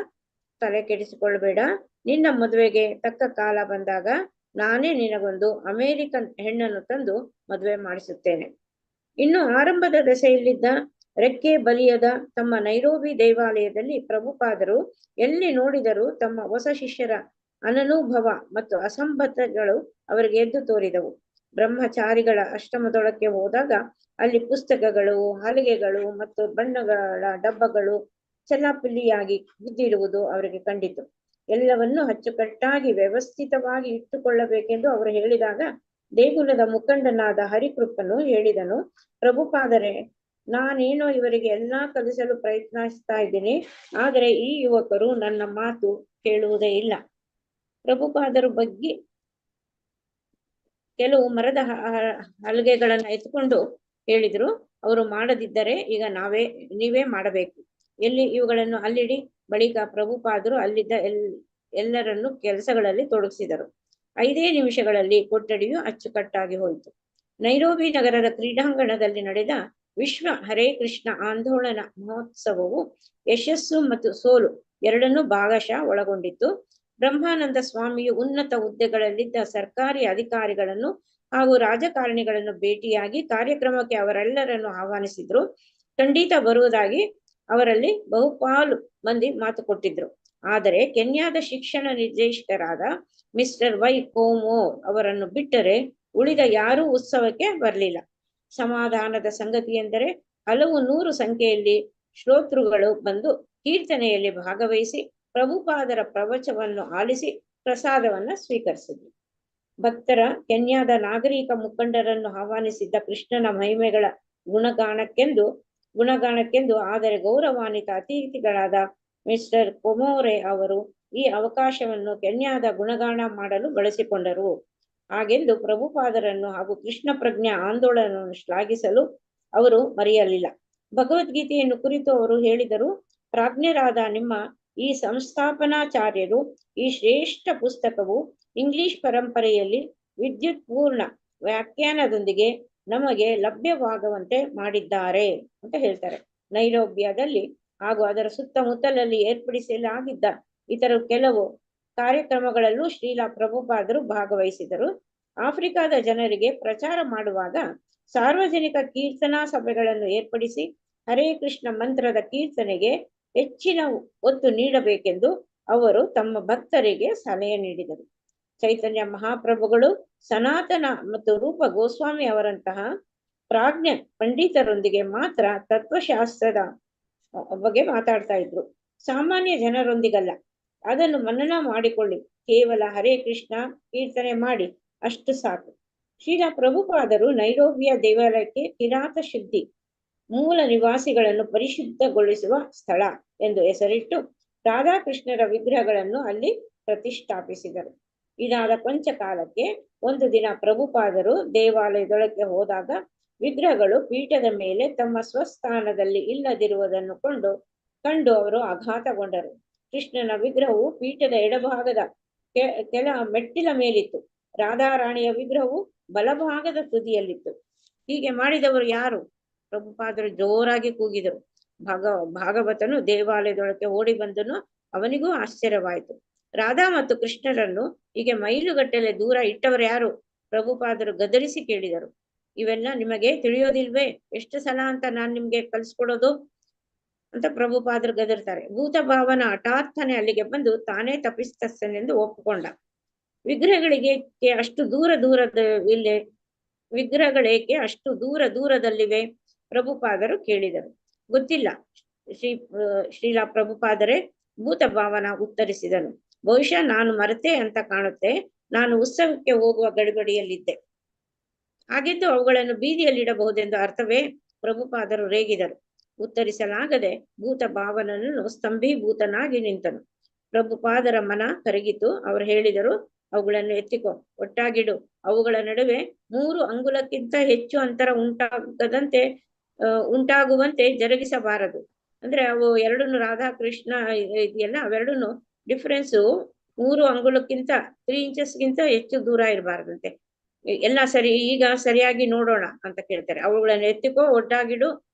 ತಲೆ ಕೆಡಿಸಿಕೊಳ್ಬೇಡ. ನಿನ್ನ ಮದುವೆಗೆ ತಕ್ಕ ಕಾಲ ಬಂದಾಗ ನಾನೇ ನಿನಗೊಂದು ಅಮೇರಿಕನ್ ಹೆಣ್ಣನ್ನು ತಂದು ಮದುವೆ ಮಾಡಿಸುತ್ತೇನೆ. ಇನ್ನು ಆರಂಭದ ದೆಸೆಯಲ್ಲಿದ್ದ ರೆಕ್ಕೆ ಬಲಿಯದ ತಮ್ಮ ನೈರೋಬಿ ದೇವಾಲಯದಲ್ಲಿ ಪ್ರಭುಪಾದರು ಎಲ್ಲಿ ನೋಡಿದರೂ ತಮ್ಮ ಹೊಸ ಶಿಷ್ಯರ ಅನನುಭವ ಮತ್ತು ಅಸಂಬದ್ಧಗಳು ಅವರಿಗೆ ಎದ್ದು ತೋರಿದವು. ಬ್ರಹ್ಮಚಾರಿಗಳ ಆಶ್ರಮದೊಳಕ್ಕೆ ಹೋದಾಗ ಅಲ್ಲಿ ಪುಸ್ತಕಗಳು, ಹಲಿಗೆಗಳು ಮತ್ತು ಬಣ್ಣಗಳ ಡಬ್ಬಗಳು ಚೆಲ್ಲಾಪಿಲ್ಲಿಯಾಗಿ ಬಿದ್ದಿರುವುದು ಅವರಿಗೆ ಕಂಡಿತು. ಎಲ್ಲವನ್ನು ಅಚ್ಚುಕಟ್ಟಾಗಿ ವ್ಯವಸ್ಥಿತವಾಗಿ ಇಟ್ಟುಕೊಳ್ಳಬೇಕೆಂದು ಅವರು ಹೇಳಿದಾಗ ದೇಗುಲದ ಮುಖಂಡನಾದ ಹರಿಕೃಪನು ಹೇಳಿದನು, ಪ್ರಭುಪಾದರೆ, ನಾನೇನೋ ಇವರಿಗೆ ಎಲ್ಲಾ ಕಲಿಸಲು ಪ್ರಯತ್ನಿಸ್ತಾ ಇದ್ದೀನಿ, ಆದರೆ ಈ ಯುವಕರು ನನ್ನ ಮಾತು ಕೇಳುವುದೇ ಇಲ್ಲ. ಪ್ರಭುಪಾದರು ಬಗ್ಗೆ ಕೆಲವು ಮರದ ಹಲಗೆಗಳನ್ನ ಎತ್ಕೊಂಡು ಹೇಳಿದ್ರು, ಅವರು ಮಾಡದಿದ್ದರೆ ಈಗ ನೀವೇ ಮಾಡಬೇಕು. ಎಲ್ಲಿ ಇವುಗಳನ್ನು ಅಲ್ಲಿಡಿ. ಬಳಿಕ ಪ್ರಭುಪಾದರು ಅಲ್ಲಿದ್ದ ಎಲ್ಲರನ್ನು ಕೆಲಸಗಳಲ್ಲಿ ತೊಡಗಿಸಿದರು. 5 ನಿಮಿಷಗಳಲ್ಲಿ ಕೊಠಡಿಯು ಅಚ್ಚುಕಟ್ಟಾಗಿ ಹೋಯಿತು. ನೈರೋಬಿ ನಗರದ ಕ್ರೀಡಾಂಗಣದಲ್ಲಿ ನಡೆದ ವಿಶ್ವ ಹರೇ ಕೃಷ್ಣ ಆಂದೋಲನ ಮಹೋತ್ಸವವು ಯಶಸ್ಸು ಮತ್ತು ಸೋಲು ಎರಡನ್ನೂ ಭಾಗಶಃ ಒಳಗೊಂಡಿತ್ತು. ಬ್ರಹ್ಮಾನಂದ ಸ್ವಾಮಿಯು ಉನ್ನತ ಹುದ್ದೆಗಳಲ್ಲಿದ್ದ ಸರ್ಕಾರಿ ಅಧಿಕಾರಿಗಳನ್ನು ಹಾಗೂ ರಾಜಕಾರಣಿಗಳನ್ನು ಭೇಟಿಯಾಗಿ ಕಾರ್ಯಕ್ರಮಕ್ಕೆ ಅವರೆಲ್ಲರನ್ನು ಆಹ್ವಾನಿಸಿದ್ರು. ಖಂಡಿತ ಬರುವುದಾಗಿ ಅವರಲ್ಲಿ ಬಹುಪಾಲು ಮಂದಿ ಮಾತು ಕೊಟ್ಟಿದ್ರು. ಆದರೆ ಕೆನ್ಯಾದ ಶಿಕ್ಷಣ ನಿರ್ದೇಶಕರಾದ ಮಿಸ್ಟರ್ ವೈ ಕೋಮೋ ಅವರನ್ನು ಬಿಟ್ಟರೆ ಉಳಿದ ಯಾರೂ ಉತ್ಸವಕ್ಕೆ ಬರಲಿಲ್ಲ. ಸಮಾಧಾನದ ಸಂಗತಿ ಎಂದರೆ ಹಲವು ನೂರು ಸಂಖ್ಯೆಯಲ್ಲಿ ಶ್ರೋತೃಗಳು ಬಂದು ಕೀರ್ತನೆಯಲ್ಲಿ ಭಾಗವಹಿಸಿ ಪ್ರಭುಪಾದರ ಪ್ರವಚನವನ್ನು ಆಲಿಸಿ ಪ್ರಸಾದವನ್ನ ಸ್ವೀಕರಿಸಿದ್ರು. ಭಕ್ತರ ಕೆನ್ಯಾದ ನಾಗರಿಕ ಮುಖಂಡರನ್ನು ಆಹ್ವಾನಿಸಿದ್ದ ಕೃಷ್ಣನ ಮಹಿಮೆಗಳ ಗುಣಗಾನಕ್ಕೆಂದು ಆದರೆ ಗೌರವಾನ್ವಿತ ಅತಿಥಿಗಳಾದ ಮಿಸ್ಟರ್ ಕೊಮೋರೆ ಅವರು ಈ ಅವಕಾಶವನ್ನು ಕೆನ್ಯಾದ ಗುಣಗಾನ ಮಾಡಲು ಬಳಸಿಕೊಂಡರು. ಹಾಗೆಂದು ಪ್ರಭುಪಾದರನ್ನು ಹಾಗೂ ಕೃಷ್ಣ ಪ್ರಜ್ಞಾ ಆಂದೋಲನವನ್ನು ಶ್ಲಾಘಿಸಲು ಅವರು ಮರೆಯಲಿಲ್ಲ. ಭಗವದ್ಗೀತೆಯನ್ನು ಕುರಿತು ಅವರು ಹೇಳಿದರು, ಪ್ರಾಜ್ಞರಾದ ನಿಮ್ಮ ಈ ಸಂಸ್ಥಾಪನಾಚಾರ್ಯರು ಈ ಶ್ರೇಷ್ಠ ಪುಸ್ತಕವು ಇಂಗ್ಲಿಷ್ ಪರಂಪರೆಯಲ್ಲಿ ವಿದ್ಯುತ್ಪೂರ್ಣ ವ್ಯಾಖ್ಯಾನದೊಂದಿಗೆ ನಮಗೆ ಲಭ್ಯವಾಗುವಂತೆ ಮಾಡಿದ್ದಾರೆ ಅಂತ ಹೇಳ್ತಾರೆ. ನೈರೋಬಿಯಾದಲ್ಲಿ ಹಾಗೂ ಅದರ ಸುತ್ತಮುತ್ತಲಲ್ಲಿ ಏರ್ಪಡಿಸಲಾಗಿದ್ದ ಇತರ ಕೆಲವು ಕಾರ್ಯಕ್ರಮಗಳಲ್ಲೂ ಶ್ರೀಲ ಪ್ರಭುಪಾದರು ಭಾಗವಹಿಸಿದರು. ಆಫ್ರಿಕಾದ ಜನರಿಗೆ ಪ್ರಚಾರ ಮಾಡುವಾಗ ಸಾರ್ವಜನಿಕ ಕೀರ್ತನಾ ಸಭೆಗಳನ್ನು ಏರ್ಪಡಿಸಿ ಹರೇ ಕೃಷ್ಣ ಮಂತ್ರದ ಕೀರ್ತನೆಗೆ ಹೆಚ್ಚಿನ ಒತ್ತು ನೀಡಬೇಕೆಂದು ಅವರು ತಮ್ಮ ಭಕ್ತರಿಗೆ ಸಲಹೆ ನೀಡಿದರು. ಚೈತನ್ಯ ಮಹಾಪ್ರಭುಗಳು, ಸನಾತನ ಮತ್ತು ರೂಪ ಗೋಸ್ವಾಮಿ ಅವರಂತಹ ಪ್ರಾಜ್ಞ ಪಂಡಿತರೊಂದಿಗೆ ಮಾತ್ರ ತತ್ವಶಾಸ್ತ್ರದ ಬಗ್ಗೆ ಮಾತಾಡ್ತಾ ಇದ್ರು, ಸಾಮಾನ್ಯ ಜನರೊಂದಿಗಲ್ಲ. ಅದನ್ನು ಮನನ ಮಾಡಿಕೊಳ್ಳಿ. ಕೇವಲ ಹರೇ ಕೃಷ್ಣ ಕೀರ್ತನೆ ಮಾಡಿ, ಅಷ್ಟು ಸಾಕು. ಶ್ರೀಲ ಪ್ರಭುಪಾದರು ನೈರೋಬಿಯ ದೇವಾಲಯಕ್ಕೆ ಕಿರಾತ ಶುದ್ಧಿ ಮೂಲ ನಿವಾಸಿಗಳನ್ನು ಪರಿಶುದ್ಧಗೊಳಿಸುವ ಸ್ಥಳ ಎಂದು ಹೆಸರಿಟ್ಟು ರಾಧಾಕೃಷ್ಣರ ವಿಗ್ರಹಗಳನ್ನು ಅಲ್ಲಿ ಪ್ರತಿಷ್ಠಾಪಿಸಿದರು. ಇದಾದ ಕೊಂಚ ಕಾಲಕ್ಕೆ ಒಂದು ದಿನ ಪ್ರಭುಪಾದರು ದೇವಾಲಯದೊಳಕ್ಕೆ ಹೋದಾಗ ವಿಗ್ರಹಗಳು ಪೀಠದ ಮೇಲೆ ತಮ್ಮ ಸ್ವಸ್ಥಾನದಲ್ಲಿ ಇಲ್ಲದಿರುವುದನ್ನು ಕಂಡು ಅವರು ಆಘಾತಗೊಂಡರು. ಕೃಷ್ಣನ ವಿಗ್ರಹವು ಪೀಠದ ಎಡಭಾಗದ ಕೆಲ ಮೆಟ್ಟಿಲ ಮೇಲಿತ್ತು. ರಾಧಾರಾಣಿಯ ವಿಗ್ರಹವು ಬಲಭಾಗದ ತುದಿಯಲ್ಲಿತ್ತು. ಹೀಗೆ ಮಾಡಿದವರು ಯಾರು? ಪ್ರಭುಪಾದರು ಜೋರಾಗಿ ಕೂಗಿದರು. ಭಾಗವತನು ದೇವಾಲಯದೊಳಕ್ಕೆ ಓಡಿ ಬಂದನು. ಅವನಿಗೂ ಆಶ್ಚರ್ಯವಾಯಿತು. ರಾಧಾ ಮತ್ತು ಕೃಷ್ಣರನ್ನು ಹೀಗೆ ಮೈಲುಗಟ್ಟಲೆ ದೂರ ಇಟ್ಟವರು ಯಾರು? ಪ್ರಭುಪಾದರು ಗದರಿಸಿ ಕೇಳಿದರು. ಇವೆಲ್ಲ ನಿಮಗೆ ತಿಳಿಯೋದಿಲ್ವೇ? ಎಷ್ಟು ಸಲ ಅಂತ ನಾನ್ ನಿಮ್ಗೆ ಕಲ್ಸ್ಕೊಡೋದು ಅಂತ ಪ್ರಭುಪಾದರು ಗದರ್ತಾರೆ. ಭೂತ ಭಾವನ ಹಠಾತ್ತನೆ ಅಲ್ಲಿಗೆ ಬಂದು ತಾನೇ ತಪ್ಪಿಸ್ತನೆಂದು ಒಪ್ಪಿಕೊಂಡ. ವಿಗ್ರಹಗಳೇಕೆ ಅಷ್ಟು ದೂರದಲ್ಲಿವೆ? ಪ್ರಭುಪಾದರು ಕೇಳಿದರು. ಗೊತ್ತಿಲ್ಲ ಶ್ರೀಲ ಪ್ರಭುಪಾದರೆ, ಭೂತ ಭಾವನ ಉತ್ತರಿಸಿದನು. ಬಹುಶಃ ನಾನು ಮರೆತೆ ಅಂತ ಕಾಣುತ್ತೆ. ನಾನು ಉತ್ಸವಕ್ಕೆ ಹೋಗುವ ಗಡಿಬಿಡಿಯಲ್ಲಿದ್ದೆ. ಹಾಗೆಂದು ಅವುಗಳನ್ನು ಬೀದಿಯಲ್ಲಿಡಬಹುದೆಂದು ಅರ್ಥವೇ? ಪ್ರಭುಪಾದರು ರೇಗಿದರು. ಉತ್ತರಿಸಲಾಗದೆ ಭೂತ ಭಾವನನ್ನು ಸ್ತಂಭೀಭೂತನಾಗಿ ನಿಂತನು. ಪ್ರಭುಪಾದರ ಮನ ಕರಗಿತು. ಅವರು ಹೇಳಿದರು, ಅವುಗಳನ್ನು ಎತ್ತಿಕೋ, ಒಟ್ಟಾಗಿಡು. ಅವುಗಳ ನಡುವೆ 3 ಅಂಗುಲಕ್ಕಿಂತ ಹೆಚ್ಚು ಅಂತರ ಉಂಟಾಗುವಂತೆ ಜರುಗಿಸಬಾರದು. ಅಂದ್ರೆ ಅವು ಎರಡನ್ನು ರಾಧಾಕೃಷ್ಣ ಇದೆಯಲ್ಲ, ಅವೆರಡನ್ನು ಡಿಫರೆನ್ಸು 3 ಅಂಗುಳಕ್ಕಿಂತ 3 ಇಂಚಸ್ಗಿಂತ ಹೆಚ್ಚು ದೂರ ಇರಬಾರ್ದಂತೆ. ಎಲ್ಲ ಸರಿ, ಈಗ ಸರಿಯಾಗಿ ನೋಡೋಣ ಅಂತ ಕೇಳ್ತಾರೆ. ಅವುಗಳನ್ನು ಎತ್ತಿಕೋ, ಒಡ್ಡಾಗಿಡು,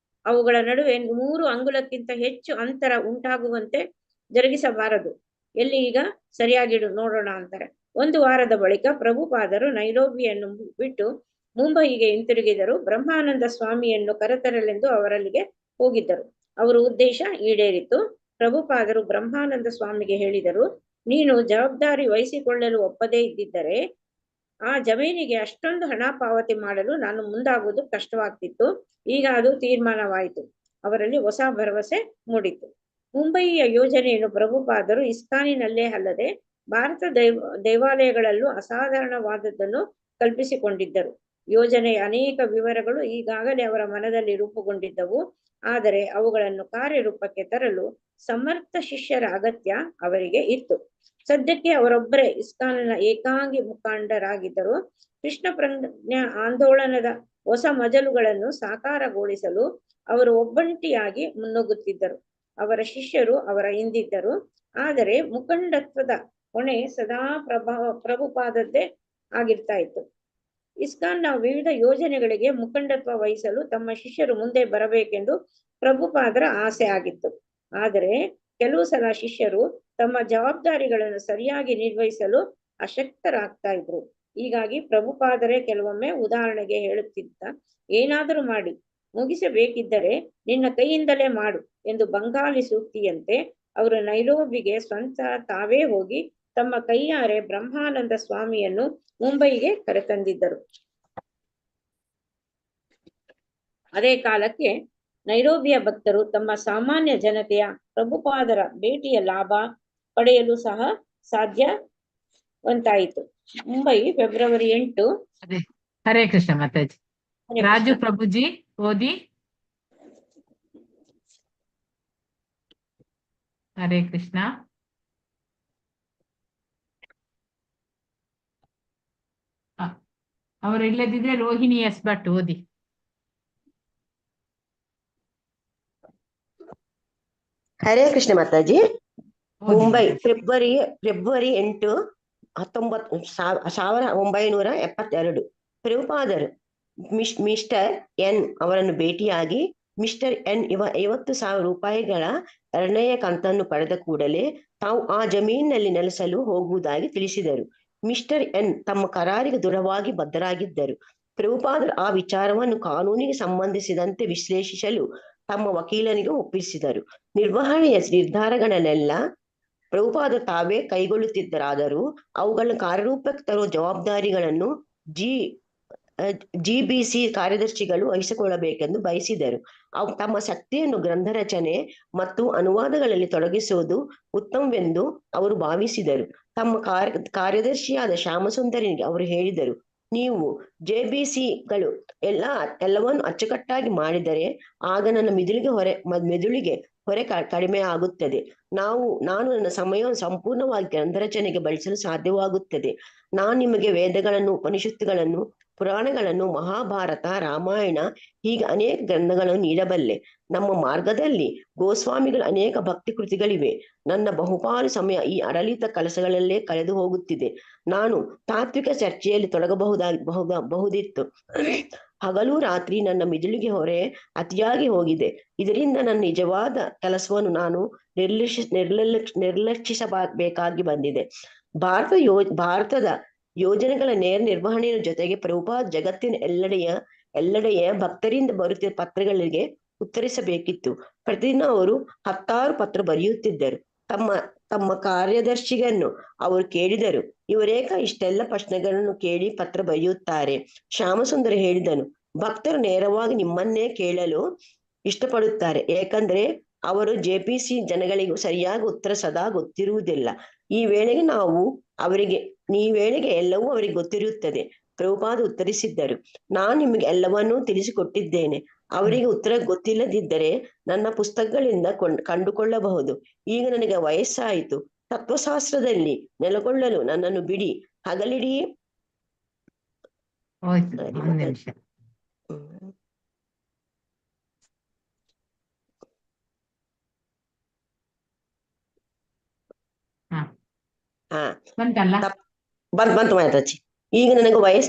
ಅವುಗಳ ನಡುವೆ 3 ಅಂಗುಲಕ್ಕಿಂತ ಹೆಚ್ಚು ಅಂತರ ಉಂಟಾಗುವಂತೆ ಜರುಗಿಸಬಾರದು. ಎಲ್ಲಿ ಈಗ ಸರಿಯಾಗಿಡು ನೋಡೋಣ ಅಂತಾರೆ. 1 ವಾರದ ಬಳಿಕ ಪ್ರಭುಪಾದರು ನೈರೋಬಿಯನ್ನು ಬಿಟ್ಟು ಮುಂಬಯಿಗೆ ಹಿಂತಿರುಗಿದರು. ಬ್ರಹ್ಮಾನಂದ ಸ್ವಾಮಿಯನ್ನು ಕರೆತರಲೆಂದು ಅವರಲ್ಲಿಗೆ ಹೋಗಿದ್ದರು. ಅವರ ಉದ್ದೇಶ ಈಡೇರಿತು. ಪ್ರಭುಪಾದರು ಬ್ರಹ್ಮಾನಂದ ಸ್ವಾಮಿಗೆ ಹೇಳಿದರು, ನೀನು ಜವಾಬ್ದಾರಿ ವಹಿಸಿಕೊಳ್ಳಲು ಒಪ್ಪದೇ ಇದ್ದಿದ್ದರೆ ಆ ಜಮೀನಿಗೆ ಅಷ್ಟೊಂದು ಹಣ ಪಾವತಿ ಮಾಡಲು ನಾನು ಮುಂದಾಗುವುದು ಕಷ್ಟವಾಗ್ತಿತ್ತು. ಈಗ ಅದು ತೀರ್ಮಾನವಾಯಿತು. ಅವರಲ್ಲಿ ಹೊಸ ಭರವಸೆ ಮೂಡಿತು. ಮುಂಬಯಿಯ ಯೋಜನೆಯನ್ನು ಪ್ರಭುಪಾದರು ಇಸ್ಕಾನಿನಲ್ಲೇ ಅಲ್ಲದೆ ಭಾರತ ದೇವಾಲಯಗಳಲ್ಲೂ ಅಸಾಧಾರಣವಾದದ್ದನ್ನು ಕಲ್ಪಿಸಿಕೊಂಡಿದ್ದರು. ಯೋಜನೆಯ ಅನೇಕ ವಿವರಗಳು ಈಗಾಗಲೇ ಅವರ ಮನದಲ್ಲಿ ರೂಪುಗೊಂಡಿದ್ದವು. ಆದರೆ ಅವುಗಳನ್ನು ಕಾರ್ಯರೂಪಕ್ಕೆ ತರಲು ಸಮರ್ಥ ಶಿಷ್ಯರ ಅಗತ್ಯ ಅವರಿಗೆ ಇತ್ತು. ಸದ್ಯಕ್ಕೆ ಅವರೊಬ್ಬರೇ ಇಸ್ಕಾನ್ನ ಏಕಾಂಗಿ ಮುಖಂಡರಾಗಿದ್ದರು. ಕೃಷ್ಣ ಪ್ರಜ್ಞಾ ಆಂದೋಲನದ ಹೊಸ ಮಜಲುಗಳನ್ನು ಸಾಕಾರಗೊಳಿಸಲು ಅವರು ಒಬ್ಬಂಟಿಯಾಗಿ ಮುನ್ನುಗ್ಗುತ್ತಿದ್ದರು. ಅವರ ಶಿಷ್ಯರು ಅವರ ಹಿಂದಿದ್ದರು. ಆದರೆ ಮುಖಂಡತ್ವದ ಹೊಣೆ ಸದಾ ಪ್ರಭುಪಾದದ್ದೇ ಆಗಿರ್ತಾ ಇತ್ತು. ಇಸ್ಕಾನ್ನ ವಿವಿಧ ಯೋಜನೆಗಳಿಗೆ ಮುಖಂಡತ್ವ ವಹಿಸಲು ತಮ್ಮ ಶಿಷ್ಯರು ಮುಂದೆ ಬರಬೇಕೆಂದು ಪ್ರಭುಪಾದರ ಆಸೆ ಆಗಿತ್ತು. ಆದರೆ ಕೆಲವು ಸಲ ಶಿಷ್ಯರು ತಮ್ಮ ಜವಾಬ್ದಾರಿಗಳನ್ನು ಸರಿಯಾಗಿ ನಿರ್ವಹಿಸಲು ಅಶಕ್ತರಾಗ್ತಾ ಇದ್ರು. ಹೀಗಾಗಿ ಪ್ರಭುಪಾದರೇ ಕೆಲವೊಮ್ಮೆ ಉದಾಹರಣೆಗೆ ಹೇಳುತ್ತಿದ್ದ, ಏನಾದರೂ ಮಾಡಿ ಮುಗಿಸಬೇಕಿದ್ದರೆ ನಿನ್ನ ಕೈಯಿಂದಲೇ ಮಾಡು ಎಂದು ಬಂಗಾಲಿ ಸೂಕ್ತಿಯಂತೆ ಅವರು ನೈರೋಬಿಗೆ ಸ್ವಂತ ತಾವೇ ಹೋಗಿ ತಮ್ಮ ಕೈಯಾರೆ ಬ್ರಹ್ಮಾನಂದ ಸ್ವಾಮಿಯನ್ನು ಮುಂಬಯಿಗೆ ಕರೆತಂದಿದ್ದರು. ಅದೇ ಕಾಲಕ್ಕೆ ನೈರೋಬಿಯ ಭಕ್ತರು ತಮ್ಮ ಸಾಮಾನ್ಯ ಜನತೆಯ ಪ್ರಭುಪಾದರ ಭೇಟಿಯ ಲಾಭ ಪಡೆಯಲು ಸಹ ಸಾಧ್ಯವಂತಾಯಿತು. ಮುಂಬೈ ಫೆಬ್ರವರಿ 8. ಹರೇ ಕೃಷ್ಣ ಮಾತಾಜಿ. ರಾಜು ಪ್ರಭುಜಿ ಓದಿ. ಹರೇ ಕೃಷ್ಣ. ಅವರು ಇಲ್ಲದಿದ್ರೆ ರೋಹಿಣಿ ಎಸ್ ಭಟ್ ಓದಿ. ಹರೇ ಕೃಷ್ಣ ಮಾತಾಜಿ. ಮುಂಬೈ ಫೆಬ್ರವರಿ 8, 1972 ಪ್ರಭುಪಾದರು ಮಿಸ್ಟರ್ ಎನ್ ಅವರನ್ನು ಭೇಟಿಯಾಗಿ ಮಿಸ್ಟರ್ ಎನ್ 50,000 ರೂಪಾಯಿಗಳ 2ನೇ ಕಂತನ್ನು ಪಡೆದ ಕೂಡಲೇ ತಾವು ಆ ಜಮೀನಿನಲ್ಲಿ ನೆಲೆಸಲು ಹೋಗುವುದಾಗಿ ತಿಳಿಸಿದರು. ಮಿಸ್ಟರ್ ಎನ್ ತಮ್ಮ ಕರಾರಿಗೆ ದೃಢವಾಗಿ ಬದ್ಧರಾಗಿದ್ದರು. ಪ್ರಭುಪಾದರು ಆ ವಿಚಾರವನ್ನು ಕಾನೂನಿಗೆ ಸಂಬಂಧಿಸಿದಂತೆ ವಿಶ್ಲೇಷಿಸಲು ತಮ್ಮ ವಕೀಲನಿಗೆ ಒಪ್ಪಿಸಿದರು. ನಿರ್ವಹಣೆಯ ನಿರ್ಧಾರಗಳನ್ನೆಲ್ಲ ಪ್ರಭುಪಾದ ತಾವೇ ಕೈಗೊಳ್ಳುತ್ತಿದ್ದರಾದರೂ ಅವುಗಳನ್ನು ಕಾರ್ಯರೂಪಕ್ಕೆ ತರುವ ಜವಾಬ್ದಾರಿಗಳನ್ನು ಜಿಬಿಸಿ ಕಾರ್ಯದರ್ಶಿಗಳು ವಹಿಸಿಕೊಳ್ಳಬೇಕೆಂದು ಬಯಸಿದರು. ತಮ್ಮ ಶಕ್ತಿಯನ್ನು ಗ್ರಂಥ ರಚನೆ ಮತ್ತು ಅನುವಾದಗಳಲ್ಲಿ ತೊಡಗಿಸುವುದು ಉತ್ತಮವೆಂದು ಅವರು ಭಾವಿಸಿದರು. ತಮ್ಮ ಕಾರ್ಯದರ್ಶಿಯಾದ ಶ್ಯಾಮಸುಂದರನಿಗೆ ಅವರು ಹೇಳಿದರು, ನೀವು ಜೆಬಿಸಿಗಳು ಎಲ್ಲವನ್ನು ಅಚ್ಚುಕಟ್ಟಾಗಿ ಮಾಡಿದರೆ ಆಗ ನನ್ನ ಮೆದುಳಿಗೆ ಹೊರೆ ಕಡಿಮೆ ಆಗುತ್ತದೆ. ನಾನು ನನ್ನ ಸಮಯವನ್ನು ಸಂಪೂರ್ಣವಾಗಿ ಗ್ರಂಥರಚನೆಗೆ ಬಳಸಲು ಸಾಧ್ಯವಾಗುತ್ತದೆ. ನಾನು ನಿಮಗೆ ವೇದಗಳನ್ನು, ಉಪನಿಷತ್ತುಗಳನ್ನು, ಪುರಾಣಗಳನ್ನು, ಮಹಾಭಾರತ, ರಾಮಾಯಣ ಹೀಗೆ ಅನೇಕ ಗ್ರಂಥಗಳನ್ನು ನೀಡಬಲ್ಲೆ. ನಮ್ಮ ಮಾರ್ಗದಲ್ಲಿ ಗೋಸ್ವಾಮಿಗಳ ಅನೇಕ ಭಕ್ತಿ ಕೃತಿಗಳಿವೆ. ನನ್ನ ಬಹುಪಾಲು ಸಮಯ ಈ ಆಡಳಿತ ಕೆಲಸಗಳಲ್ಲೇ ಕಳೆದು ಹೋಗುತ್ತಿದೆ. ನಾನು ತಾತ್ವಿಕ ಚರ್ಚೆಯಲ್ಲಿ ತೊಡಗಬಹುದಿತ್ತು. ಹಗಲು ರಾತ್ರಿ ನನ್ನ ಮಿದುಳಿಗೆ ಹೊರೆ ಅತಿಯಾಗಿ ಹೋಗಿದೆ. ಇದರಿಂದ ನನ್ನ ನಿಜವಾದ ಕೆಲಸವನ್ನು ನಾನು ನಿರ್ಲಕ್ಷಿಸಬೇಕಾಗಿ ಬಂದಿದೆ. ಭಾರತದ ಯೋಜನೆಗಳ ನೇರ ನಿರ್ವಹಣೆಯ ಜೊತೆಗೆ ಪ್ರಭುಪಾದ ಜಗತ್ತಿನ ಎಲ್ಲೆಡೆಯ ಭಕ್ತರಿಂದ ಬರುತ್ತಿದ್ದ ಪತ್ರಗಳಿಗೆ ಉತ್ತರಿಸಬೇಕಿತ್ತು. ಪ್ರತಿದಿನ ಅವರು 10 ಪತ್ರ ಬರೆಯುತ್ತಿದ್ದರು. ತಮ್ಮ ಕಾರ್ಯದರ್ಶಿಯನ್ನು ಅವರು ಕೇಳಿದರು, ಇವರೇಕ ಇಷ್ಟೆಲ್ಲ ಪ್ರಶ್ನೆಗಳನ್ನು ಕೇಳಿ ಪತ್ರ ಬರೆಯುತ್ತಾರೆ? ಶ್ಯಾಮಸುಂದರ ಹೇಳಿದನು, ಭಕ್ತರು ನೇರವಾಗಿ ನಿಮ್ಮನ್ನೇ ಕೇಳಲು ಇಷ್ಟಪಡುತ್ತಾರೆ. ಏಕೆಂದರೆ ಅವರು ಜೆಪಿಸಿ ಜನಗಳಿಗೂ ಸರಿಯಾಗಿ ಉತ್ತರ ಸದಾ ಗೊತ್ತಿರುವುದಿಲ್ಲ. ಈ ವೇಳೆಗೆ ಎಲ್ಲವೂ ಅವರಿಗೆ ಗೊತ್ತಿರುತ್ತದೆ. ಪ್ರಭುಪಾದ ಉತ್ತರಿಸಿದ್ದರು, ನಾನು ನಿಮಗೆ ಎಲ್ಲವನ್ನೂ ತಿಳಿಸಿಕೊಟ್ಟಿದ್ದೇನೆ. ಅವರಿಗೆ ಉತ್ತರ ಗೊತ್ತಿಲ್ಲದಿದ್ದರೆ ನನ್ನ ಪುಸ್ತಕಗಳಿಂದ ಕಂಡುಕೊಳ್ಳಬಹುದು. ಈಗ ನನಗೆ ವಯಸ್ಸಾಯಿತು. ತತ್ವಶಾಸ್ತ್ರದಲ್ಲಿ ನೆಲೆಗೊಳ್ಳಲು ನನ್ನನ್ನು ಬಿಡಿ. ಹಗಲಿಡೀ ಬಂತಲ್ಲ? ಬಂತು ಮಾತಾಜಿ. ಈಗ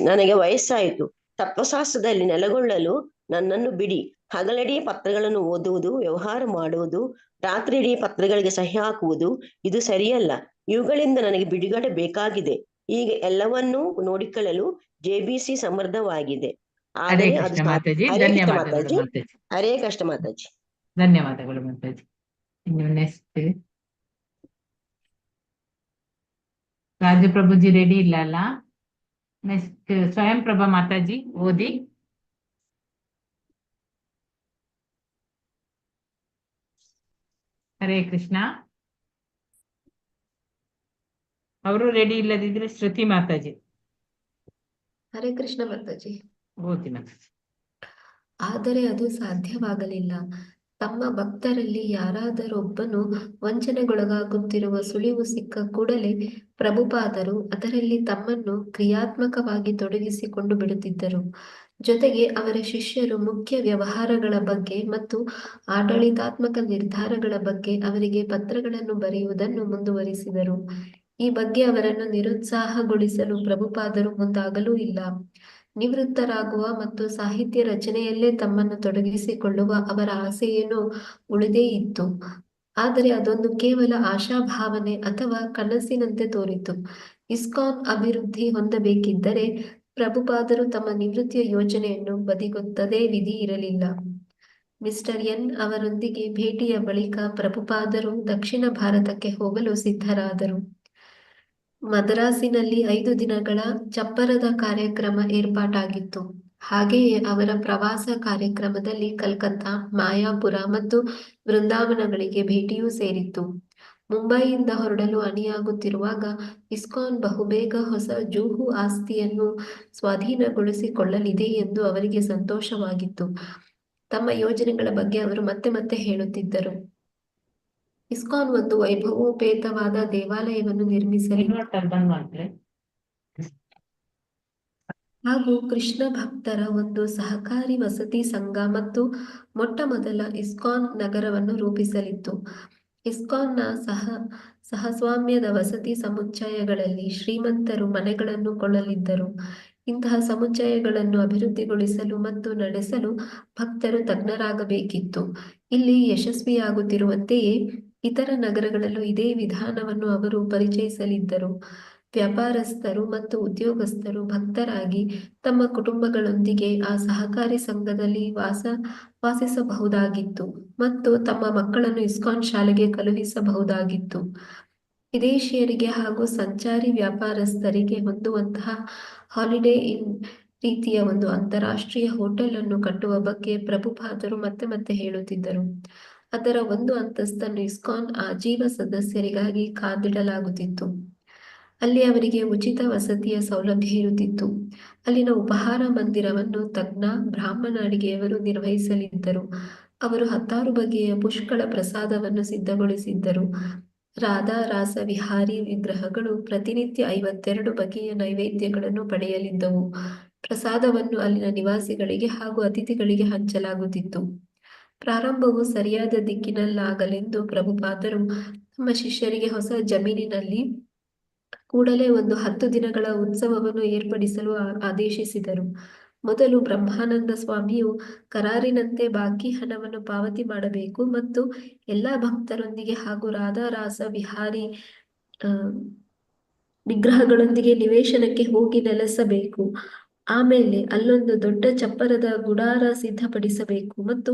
ನನಗೆ ವಯಸ್ಸಾಯಿತು. ತತ್ವಶಾಸ್ತ್ರದಲ್ಲಿ ನೆಲೆಗೊಳ್ಳಲು ನನ್ನನ್ನು ಬಿಡಿ. ಹಗಲಿಡೀ ಪತ್ರಗಳನ್ನು ಓದುವುದು, ವ್ಯವಹಾರ ಮಾಡುವುದು, ರಾತ್ರಿಯಿಡೀ ಪತ್ರಗಳಿಗೆ ಸಹಿ ಹಾಕುವುದು ಇದು ಸರಿಯಲ್ಲ. ಇವುಗಳಿಂದ ನನಗೆ ಬಿಡುಗಡೆ ಬೇಕಾಗಿದೆ. ಈಗ ಎಲ್ಲವನ್ನೂ ನೋಡಿಕೊಳ್ಳಲು JBC ಸಮರ್ಥವಾಗಿದೆ. ಹರೇ ಆದರೆ ಕೃಷ್ಣ ಅದು ಮಾತಾಜಿ, ಹರೇ ಕೃಷ್ಣ ಧನ್ಯವಾದಗಳು ಮಾತಾಜಿ, ಮಾತಾಜಿ, ಹರೇ ಕೃಷ್ಣ ಮಾತಾಜಿ. ಧನ್ಯವಾದಗಳು ಮಾತಾಜಿ. ಇನ್ನು ನೆಕ್ಸ್ಟ್ ರಾಜಪ್ರಭುಜಿ ರೆಡಿ ಇಲ್ಲ ಅಲ್ಲ? ನೆಕ್ಸ್ಟ್ ಸ್ವಯಂ ಪ್ರಭಾ ಮಾತಾಜಿ ಓದಿ. ಹರೇ ಕೃಷ್ಣ. ಅವರು ರೆಡಿ ಇಲ್ಲದಿದ್ರೆ ಶ್ರುತಿ ಮಾತಾಜಿ ಹರೇ ಕೃಷ್ಣ ಮಾತಾಜಿ. ಓದಿ ಮಾತಾಜಿ. ಆದರೆ ಅದು ಸಾಧ್ಯವಾಗಲಿಲ್ಲ. ತಮ್ಮ ಭಕ್ತರಲ್ಲಿ ಯಾರಾದರೊಬ್ಬನು ವಂಚನೆಗೊಳಗಾಗುತ್ತಿರುವ ಸುಳಿವು ಸಿಕ್ಕ ಕೂಡಲೇ ಪ್ರಭುಪಾದರು ಅದರಲ್ಲಿ ತಮ್ಮನ್ನು ಕ್ರಿಯಾತ್ಮಕವಾಗಿ ತೊಡಗಿಸಿಕೊಂಡು ಬಿಡುತ್ತಿದ್ದರು. ಜೊತೆಗೆ ಅವರ ಶಿಷ್ಯರು ಮುಖ್ಯ ವ್ಯವಹಾರಗಳ ಬಗ್ಗೆ ಮತ್ತು ಆಡಳಿತಾತ್ಮಕ ನಿರ್ಧಾರಗಳ ಬಗ್ಗೆ ಅವರಿಗೆ ಪತ್ರಗಳನ್ನು ಬರೆಯುವುದನ್ನು ಮುಂದುವರಿಸಿದರು. ಈ ಬಗ್ಗೆ ಅವರನ್ನು ನಿರುತ್ಸಾಹಗೊಳಿಸಲು ಪ್ರಭುಪಾದರು ಮುಂದಾಗಲೂ ಇಲ್ಲ. ನಿವೃತ್ತರಾಗುವ ಮತ್ತು ಸಾಹಿತ್ಯ ರಚನೆಯಲ್ಲೇ ತಮ್ಮನ್ನು ತೊಡಗಿಸಿಕೊಳ್ಳುವ ಅವರ ಆಸೆಯೇನೋ ಉಳಿದೇ ಇತ್ತು. ಆದರೆ ಅದೊಂದು ಕೇವಲ ಆಶಾಭಾವನೆ ಅಥವಾ ಕನಸಿನಂತೆ ತೋರಿತು. ಇಸ್ಕಾನ್ ಅಭಿವೃದ್ಧಿ ಹೊಂದಬೇಕಿದ್ದರೆ ಪ್ರಭುಪಾದರು ತಮ್ಮ ನಿವೃತ್ತಿಯ ಯೋಜನೆಯನ್ನು ಬದಿಗೊತ್ತದೇ ವಿಧಿ ಇರಲಿಲ್ಲ. ಮಿಸ್ಟರ್ ಎನ್ ಅವರೊಂದಿಗೆ ಭೇಟಿಯ ಬಳಿಕ ಪ್ರಭುಪಾದರು ದಕ್ಷಿಣ ಭಾರತಕ್ಕೆ ಹೋಗಲು ಸಿದ್ಧರಾದರು. ಮದ್ರಾಸಿನಲ್ಲಿ 5 ದಿನಗಳ ಚಪ್ಪರದ ಕಾರ್ಯಕ್ರಮ ಏರ್ಪಾಟಾಗಿತ್ತು. ಹಾಗೆಯೇ ಅವರ ಪ್ರವಾಸ ಕಾರ್ಯಕ್ರಮದಲ್ಲಿ ಕಲ್ಕತ್ತಾ, ಮಾಯಾಪುರ ಮತ್ತು ವೃಂದಾವನಗಳಿಗೆ ಭೇಟಿಯೂ ಸೇರಿತ್ತು. ಮುಂಬಯಿಯಿಂದ ಹೊರಡಲು ಅಣಿಯಾಗುತ್ತಿರುವಾಗ ಇಸ್ಕಾನ್ ಬಹುಬೇಗ ಹೊಸ ಜೂಹು ಆಸ್ತಿಯನ್ನು ಸ್ವಾಧೀನಗೊಳಿಸಿಕೊಳ್ಳಲಿದೆ ಎಂದು ಅವರಿಗೆ ಸಂತೋಷವಾಗಿತ್ತು. ತಮ್ಮ ಯೋಜನೆಗಳ ಬಗ್ಗೆ ಅವರು ಮತ್ತೆ ಮತ್ತೆ ಹೇಳುತ್ತಿದ್ದರು. ಇಸ್ಕಾನ್ ಒಂದು ವೈಭವೋಪೇತವಾದ ದೇವಾಲಯವನ್ನು ನಿರ್ಮಿಸಲಿದೆ ಹಾಗೂ ಕೃಷ್ಣ ಭಕ್ತರ ಒಂದು ಸಹಕಾರಿ ವಸತಿ ಸಂಘ ಮತ್ತು ಮೊಟ್ಟಮೊದಲ ಇಸ್ಕಾನ್ ನಗರವನ್ನು ರೂಪಿಸಲಿತ್ತು. ಇಸ್ಕಾನ್ನ ಸಹಸ್ವಾಮ್ಯದ ವಸತಿ ಸಮುಚ್ಚಯಗಳಲ್ಲಿ ಶ್ರೀಮಂತರು ಮನೆಗಳನ್ನು ಕೊಳ್ಳಲಿದ್ದರು. ಇಂತಹ ಸಮುಚ್ಚಯಗಳನ್ನು ಅಭಿವೃದ್ಧಿಗೊಳಿಸಲು ಮತ್ತು ನಡೆಸಲು ಭಕ್ತರು ತಜ್ಞರಾಗಬೇಕಿತ್ತು. ಇಲ್ಲಿ ಯಶಸ್ವಿಯಾಗುತ್ತಿರುವಂತೆಯೇ ಇತರ ನಗರಗಳಲ್ಲೂ ಇದೇ ವಿಧಾನವನ್ನು ಅವರು ಪರಿಚಯಿಸಲಿದ್ದರು. ವ್ಯಾಪಾರಸ್ಥರು ಮತ್ತು ಉದ್ಯೋಗಸ್ಥರು ಭಕ್ತರಾಗಿ ತಮ್ಮ ಕುಟುಂಬಗಳೊಂದಿಗೆ ಆ ಸಹಕಾರಿ ಸಂಘದಲ್ಲಿ ವಾಸಿಸಬಹುದಾಗಿತ್ತು ಮತ್ತು ತಮ್ಮ ಮಕ್ಕಳನ್ನು ಇಸ್ಕಾನ್ ಶಾಲೆಗೆ ಕಳುಹಿಸಬಹುದಾಗಿತ್ತು. ವಿದೇಶಿಯರಿಗೆ ಹಾಗೂ ಸಂಚಾರಿ ವ್ಯಾಪಾರಸ್ಥರಿಗೆ ಹೊಂದುವಂತಹ ಹಾಲಿಡೇ ಇನ್ ರೀತಿಯ ಒಂದು ಅಂತಾರಾಷ್ಟ್ರೀಯ ಹೋಟೆಲ್ ಅನ್ನು ಕಟ್ಟುವ ಬಗ್ಗೆ ಪ್ರಭುಪಾದರು ಮತ್ತೆ ಮತ್ತೆ ಹೇಳುತ್ತಿದ್ದರು. ಅದರ ಒಂದು ಅಂತಸ್ತನ್ನು ಇಸ್ಕಾನ್ ಆಜೀವ ಸದಸ್ಯರಿಗಾಗಿ ಕಾದಿಡಲಾಗುತ್ತಿತ್ತು. ಅಲ್ಲಿ ಅವರಿಗೆ ಉಚಿತ ವಸತಿಯ ಸೌಲಭ್ಯ ಇರುತ್ತಿತ್ತು. ಅಲ್ಲಿನ ಉಪಹಾರ ಮಂದಿರವನ್ನು ತಜ್ಞ ಬ್ರಾಹ್ಮಣ ಅಡಿಗೆಯವರು ನಿರ್ವಹಿಸಲಿದ್ದರು. ಅವರು 16 ಬಗೆಯ ಪುಷ್ಕಳ ಪ್ರಸಾದವನ್ನು ಸಿದ್ಧಗೊಳಿಸಿದ್ದರು. ರಾಧಾ ರಾಸ ವಿಹಾರಿ ವಿಗ್ರಹಗಳು ಪ್ರತಿನಿತ್ಯ 52 ಬಗೆಯ ನೈವೇದ್ಯಗಳನ್ನು ಪಡೆಯಲಿದ್ದವು. ಪ್ರಸಾದವನ್ನು ಅಲ್ಲಿನ ನಿವಾಸಿಗಳಿಗೆ ಹಾಗೂ ಅತಿಥಿಗಳಿಗೆ ಹಂಚಲಾಗುತ್ತಿತ್ತು. ಪ್ರಾರಂಭವು ಸರಿಯಾದ ದಿಕ್ಕಿನಲ್ಲಾಗಲೆಂದು ಪ್ರಭುಪಾದರು ತಮ್ಮ ಶಿಷ್ಯರಿಗೆ ಹೊಸ ಜಮೀನಿನಲ್ಲಿ ಕೂಡಲೇ ಒಂದು 10 ದಿನಗಳ ಉತ್ಸವವನ್ನು ಏರ್ಪಡಿಸಲು ಆದೇಶಿಸಿದರು. ಮೊದಲು ಬ್ರಹ್ಮಾನಂದ ಸ್ವಾಮಿಯು ಕರಾರಿನಂತೆ ಬಾಕಿ ಹಣವನ್ನು ಪಾವತಿ ಮಾಡಬೇಕು ಮತ್ತು ಎಲ್ಲ ಭಕ್ತರೊಂದಿಗೆ ಹಾಗೂ ರಾಧಾ ರಾಸ ವಿಹಾರಿ ವಿಗ್ರಹಗಳೊಂದಿಗೆ ನಿವೇಶನಕ್ಕೆ ಹೋಗಿ ನೆಲೆಸಬೇಕು. ಆಮೇಲೆ ಅಲ್ಲೊಂದು ದೊಡ್ಡ ಚಪ್ಪರದ ಗುಡಾರ ಸಿದ್ಧಪಡಿಸಬೇಕು ಮತ್ತು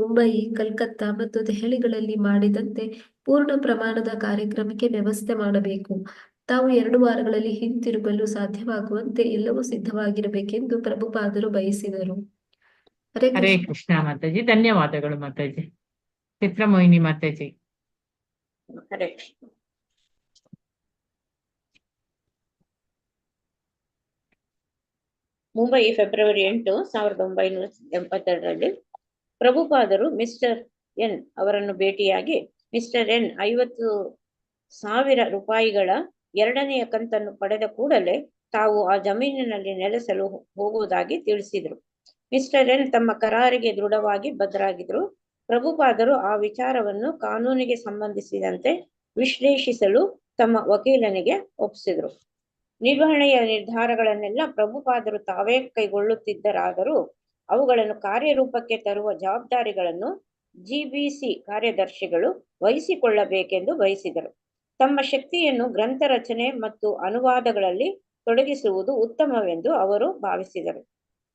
ಮುಂಬಯಿ, ಕಲ್ಕತ್ತಾ ಮತ್ತು ದೆಹಲಿಗಳಲ್ಲಿ ಮಾಡಿದಂತೆ ಪೂರ್ಣ ಪ್ರಮಾಣದ ಕಾರ್ಯಕ್ರಮಕ್ಕೆ ವ್ಯವಸ್ಥೆ ಮಾಡಬೇಕು. ತಾವು 2 ವಾರಗಳಲ್ಲಿ ಹಿಂತಿರುಗಲು ಸಾಧ್ಯವಾಗುವಂತೆ ಎಲ್ಲವೂ ಸಿದ್ಧವಾಗಿರಬೇಕೆಂದು ಪ್ರಭುಪಾದರು ಬಯಸಿದರು. ಹರೇ ಕೃಷ್ಣ ಮಾತಾಜಿ, ಧನ್ಯವಾದಗಳು ಮಾತಾಜಿ. ಚಿತ್ರಮೋಹಿನಿ ಮಾತಾಜಿ. ಹರೇ ಕೃಷ್ಣ. ಮುಂಬೈ ಫೆಬ್ರವರಿ 8, 1982ರಲ್ಲಿ ಪ್ರಭುಪಾದರು ಮಿಸ್ಟರ್ ಎನ್ ಅವರನ್ನು ಭೇಟಿಯಾಗಿ ಮಿಸ್ಟರ್ ಎನ್ 50,000 ರೂಪಾಯಿಗಳ 2ನೆಯ ಕಂತನ್ನು ಪಡೆದ ಕೂಡಲೇ ತಾವು ಆ ಜಮೀನಿನಲ್ಲಿ ನೆಲೆಸಲು ಹೋಗುವುದಾಗಿ ತಿಳಿಸಿದರು. ಮಿಸ್ಟರ್ ಎನ್ ತಮ್ಮ ಕರಾರಿಗೆ ದೃಢವಾಗಿ ಬದ್ಧರಾಗಿದ್ದರು. ಪ್ರಭುಪಾದರು ಆ ವಿಚಾರವನ್ನು ಕಾನೂನಿಗೆ ಸಂಬಂಧಿಸಿದಂತೆ ವಿಶ್ಲೇಷಿಸಲು ತಮ್ಮ ವಕೀಲನಿಗೆ ಒಪ್ಪಿಸಿದ್ರು. ನಿರ್ವಹಣೆಯ ನಿರ್ಧಾರಗಳನ್ನೆಲ್ಲ ಪ್ರಭುಪಾದರು ತಾವೇ ಕೈಗೊಳ್ಳುತ್ತಿದ್ದರಾದರೂ ಅವುಗಳನ್ನು ಕಾರ್ಯರೂಪಕ್ಕೆ ತರುವ ಜವಾಬ್ದಾರಿಗಳನ್ನು ಜಿಬಿಸಿ ಕಾರ್ಯದರ್ಶಿಗಳು ವಹಿಸಿಕೊಳ್ಳಬೇಕೆಂದು ಬಯಸಿದರು. ತಮ್ಮ ಶಕ್ತಿಯನ್ನು ಗ್ರಂಥ ರಚನೆ ಮತ್ತು ಅನುವಾದಗಳಲ್ಲಿ ತೊಡಗಿಸುವುದು ಉತ್ತಮವೆಂದು ಅವರು ಭಾವಿಸಿದರು.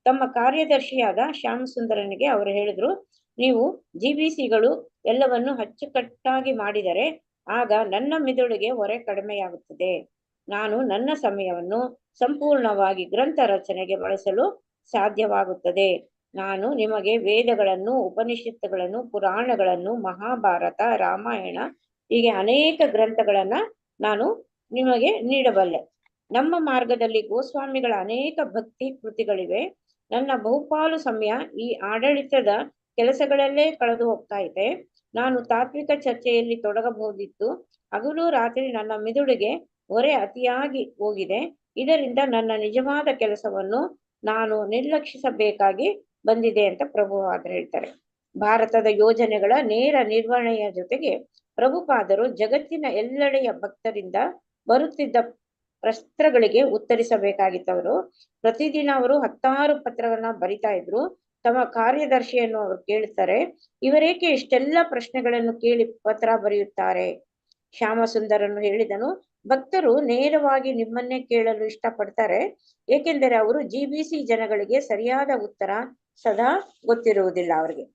ತಮ್ಮ ಕಾರ್ಯದರ್ಶಿಯಾದ ಶ್ಯಾಮಸುಂದರನಿಗೆ ಅವರು ಹೇಳಿದ್ರು, ನೀವು ಜಿಬಿಸಿಗಳು ಎಲ್ಲವನ್ನು ಅಚ್ಚುಕಟ್ಟಾಗಿ ಮಾಡಿದರೆ ಆಗ ನನ್ನ ಮಿದುಳಿಗೆ ಹೊರೆ ಕಡಿಮೆಯಾಗುತ್ತದೆ. ನಾನು ನನ್ನ ಸಮಯವನ್ನು ಸಂಪೂರ್ಣವಾಗಿ ಗ್ರಂಥ ರಚನೆಗೆ ಬಳಸಲು ಸಾಧ್ಯವಾಗುತ್ತದೆ. ನಾನು ನಿಮಗೆ ವೇದಗಳನ್ನು, ಉಪನಿಷತ್ತುಗಳನ್ನು, ಪುರಾಣಗಳನ್ನು, ಮಹಾಭಾರತ, ರಾಮಾಯಣ ಹೀಗೆ ಅನೇಕ ಗ್ರಂಥಗಳನ್ನ ನಾನು ನಿಮಗೆ ನೀಡಬಲ್ಲೆ. ನಮ್ಮ ಮಾರ್ಗದಲ್ಲಿ ಗೋಸ್ವಾಮಿಗಳ ಅನೇಕ ಭಕ್ತಿ ಕೃತಿಗಳಿವೆ. ನನ್ನ ಬಹುಪಾಲು ಸಮಯ ಈ ಆಡಳಿತದ ಕೆಲಸಗಳಲ್ಲೇ ಕಳೆದು ಹೋಗ್ತಾ ಇದೆ. ನಾನು ತಾತ್ವಿಕ ಚರ್ಚೆಯಲ್ಲಿ ತೊಡಗಬಹುದಿತ್ತು. ಹಗಲು ರಾತ್ರಿ ನನ್ನ ಮಿದುಳಿಗೆ ಹೊರೆ ಅತಿಯಾಗಿ ಹೋಗಿದೆ. ಇದರಿಂದ ನನ್ನ ನಿಜವಾದ ಕೆಲಸವನ್ನು ನಾನು ನಿರ್ಲಕ್ಷಿಸಬೇಕಾಗಿ ಬಂದಿದೆ ಅಂತ ಪ್ರಭುಪಾದರು ಹೇಳ್ತಾರೆ. ಭಾರತದ ಯೋಜನೆಗಳ ನೇರ ನಿರ್ವಹಣೆಯ ಜೊತೆಗೆ ಪ್ರಭುಪಾದರು ಜಗತ್ತಿನ ಎಲ್ಲೆಡೆಯ ಭಕ್ತರಿಂದ ಬರುತ್ತಿದ್ದ ಪ್ರಶ್ನೆಗಳಿಗೆ ಉತ್ತರಿಸಬೇಕಾಗಿತ್ತವರು. ಪ್ರತಿದಿನ ಅವರು 10 ಪತ್ರಗಳನ್ನ ಬರಿತಾ ಇದ್ರು. ತಮ್ಮ ಕಾರ್ಯದರ್ಶಿಯನ್ನು ಅವರು ಕೇಳ್ತಾರೆ, ಇವರೇಕೆ ಇಷ್ಟೆಲ್ಲ ಪ್ರಶ್ನೆಗಳನ್ನು ಕೇಳಿ ಪತ್ರ ಬರೆಯುತ್ತಾರೆ? ಶ್ಯಾಮಸುಂದರನು ಹೇಳಿದನು, ಭಕ್ತರು ನೇರವಾಗಿ ನಿಮ್ಮನ್ನೇ ಕೇಳಲು ಇಷ್ಟಪಡ್ತಾರೆ, ಏಕೆಂದರೆ ಅವರು ಜಿಬಿಸಿ ಜನಗಳಿಗೆ ಸರಿಯಾದ ಉತ್ತರ ಸದಾ ಗೊತ್ತಿರುವುದಿಲ್ಲ ಅವರಿಗೆ.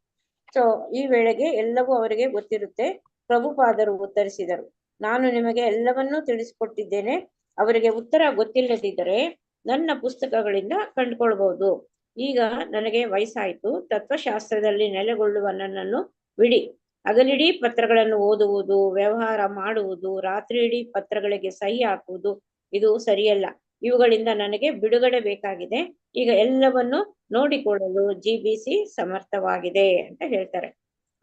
ಸೊ ಈ ವೇಳೆಗೆ ಎಲ್ಲವೂ ಅವರಿಗೆ ಗೊತ್ತಿರುತ್ತೆ. ಪ್ರಭುಪಾದರು ಉತ್ತರಿಸಿದರು, ನಾನು ನಿಮಗೆ ಎಲ್ಲವನ್ನೂ ತಿಳಿಸಿಕೊಟ್ಟಿದ್ದೇನೆ. ಅವರಿಗೆ ಉತ್ತರ ಗೊತ್ತಿಲ್ಲದಿದ್ದರೆ ನನ್ನ ಪುಸ್ತಕಗಳಿಂದ ಕಂಡುಕೊಳ್ಬಹುದು. ಈಗ ನನಗೆ ವಯಸ್ಸಾಯಿತು. ತತ್ವಶಾಸ್ತ್ರದಲ್ಲಿ ನೆಲೆಗೊಳ್ಳುವ ನನ್ನನ್ನು ಬಿಡಿ. ಹಗಲಿಡೀ ಪತ್ರಗಳನ್ನು ಓದುವುದು, ವ್ಯವಹಾರ ಮಾಡುವುದು, ರಾತ್ರಿ ಇಡೀ ಪತ್ರಗಳಿಗೆ ಸಹಿ ಹಾಕುವುದು ಇದು ಸರಿಯಲ್ಲ. ಇವುಗಳಿಂದ ನನಗೆ ಬಿಡುಗಡೆ ಬೇಕಾಗಿದೆ. ಈಗ ಎಲ್ಲವನ್ನು ನೋಡಿಕೊಳ್ಳಲು ಜಿಬಿಸಿ ಸಮರ್ಥವಾಗಿದೆ ಅಂತ ಹೇಳ್ತಾರೆ.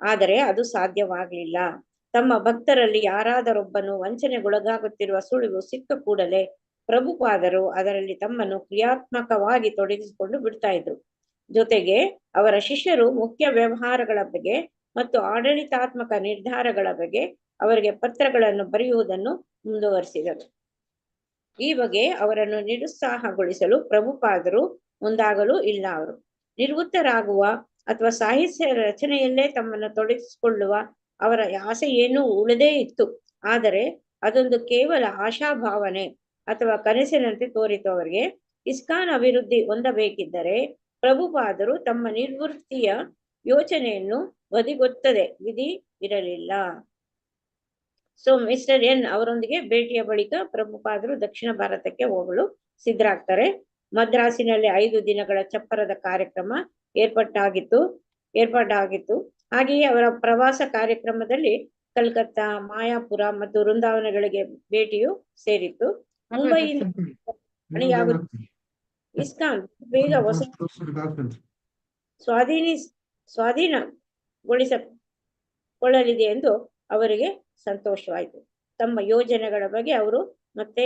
ಆದರೆ ಅದು ಸಾಧ್ಯವಾಗಲಿಲ್ಲ. ತಮ್ಮ ಭಕ್ತರಲ್ಲಿ ಯಾರಾದರೊಬ್ಬನು ವಂಚನೆಗೊಳಗಾಗುತ್ತಿರುವ ಸುಳಿವು ಸಿಕ್ಕ ಕೂಡಲೇ ಪ್ರಭುಪಾದರು ಅದರಲ್ಲಿ ತಮ್ಮನ್ನು ಕ್ರಿಯಾತ್ಮಕವಾಗಿ ತೊಡಗಿಸಿಕೊಂಡು ಬಿಡ್ತಾ ಇದ್ರು. ಜೊತೆಗೆ ಅವರ ಶಿಷ್ಯರು ಮುಖ್ಯ ವ್ಯವಹಾರಗಳ ಬಗ್ಗೆ ಮತ್ತು ಆಡಳಿತಾತ್ಮಕ ನಿರ್ಧಾರಗಳ ಬಗ್ಗೆ ಅವರಿಗೆ ಪತ್ರಗಳನ್ನು ಬರೆಯುವುದನ್ನು ಮುಂದುವರಿಸಿದರು. ಈ ಬಗ್ಗೆ ಅವರನ್ನು ನಿರುತ್ಸಾಹಗೊಳಿಸಲು ಪ್ರಭುಪಾದರು ಮುಂದಾಗಲೂ ಇಲ್ಲ. ಅವರು ನಿವೃತ್ತರಾಗುವ ಅಥವಾ ಸಾಹಿತ್ಯ ರಚನೆಯಲ್ಲೇ ತಮ್ಮನ್ನು ತೊಡಗಿಸಿಕೊಳ್ಳುವ ಅವರ ಆಸೆ ಏನೂ ಉಳಿದೇ ಇತ್ತು. ಆದರೆ ಅದೊಂದು ಕೇವಲ ಆಶಾಭಾವನೆ ಅಥವಾ ಕನಸಿನಂತೆ ತೋರಿತು ಅವರಿಗೆ. ಇಸ್ಕಾನ್ ಅಭಿವೃದ್ಧಿ ಹೊಂದಬೇಕಿದ್ದರೆ ಪ್ರಭುಪಾದರು ತಮ್ಮ ನಿವೃತ್ತಿಯ ಯೋಚನೆಯನ್ನು ಬದಿಗೊತ್ತದೆ ವಿಧಿ ಇರಲಿಲ್ಲ. ಸೊ ಮಿಸ್ಟರ್ ಎನ್ ಅವರೊಂದಿಗೆ ಭೇಟಿಯ ಬಳಿಕ ಪ್ರಭುಪಾದರು ದಕ್ಷಿಣ ಭಾರತಕ್ಕೆ ಹೋಗಲು ಸಿದ್ಧರಾಗ್ತಾರೆ. ಮದ್ರಾಸಿನಲ್ಲಿ 5 ದಿನಗಳ ಚಪ್ಪರದ ಕಾರ್ಯಕ್ರಮ ಏರ್ಪಾಟಾಗಿತ್ತು. ಹಾಗೆಯೇ ಅವರ ಪ್ರವಾಸ ಕಾರ್ಯಕ್ರಮದಲ್ಲಿ ಕಲ್ಕತ್ತಾ, ಮಾಯಾಪುರ ಮತ್ತು ವೃಂದಾವನಗಳಿಗೆ ಭೇಟಿಯು ಸೇರಿತ್ತು. ಮುಂಬೈಯಿಂದ ಇಸ್ಕಾನ್ ಬೇಗ ಸ್ವಾಧೀನಗೊಳಿಸಿಕೊಳ್ಳಲಿದೆ ಎಂದು ಅವರಿಗೆ ಸಂತೋಷವಾಯಿತು. ತಮ್ಮ ಯೋಜನೆಗಳ ಬಗ್ಗೆ ಅವರು ಮತ್ತೆ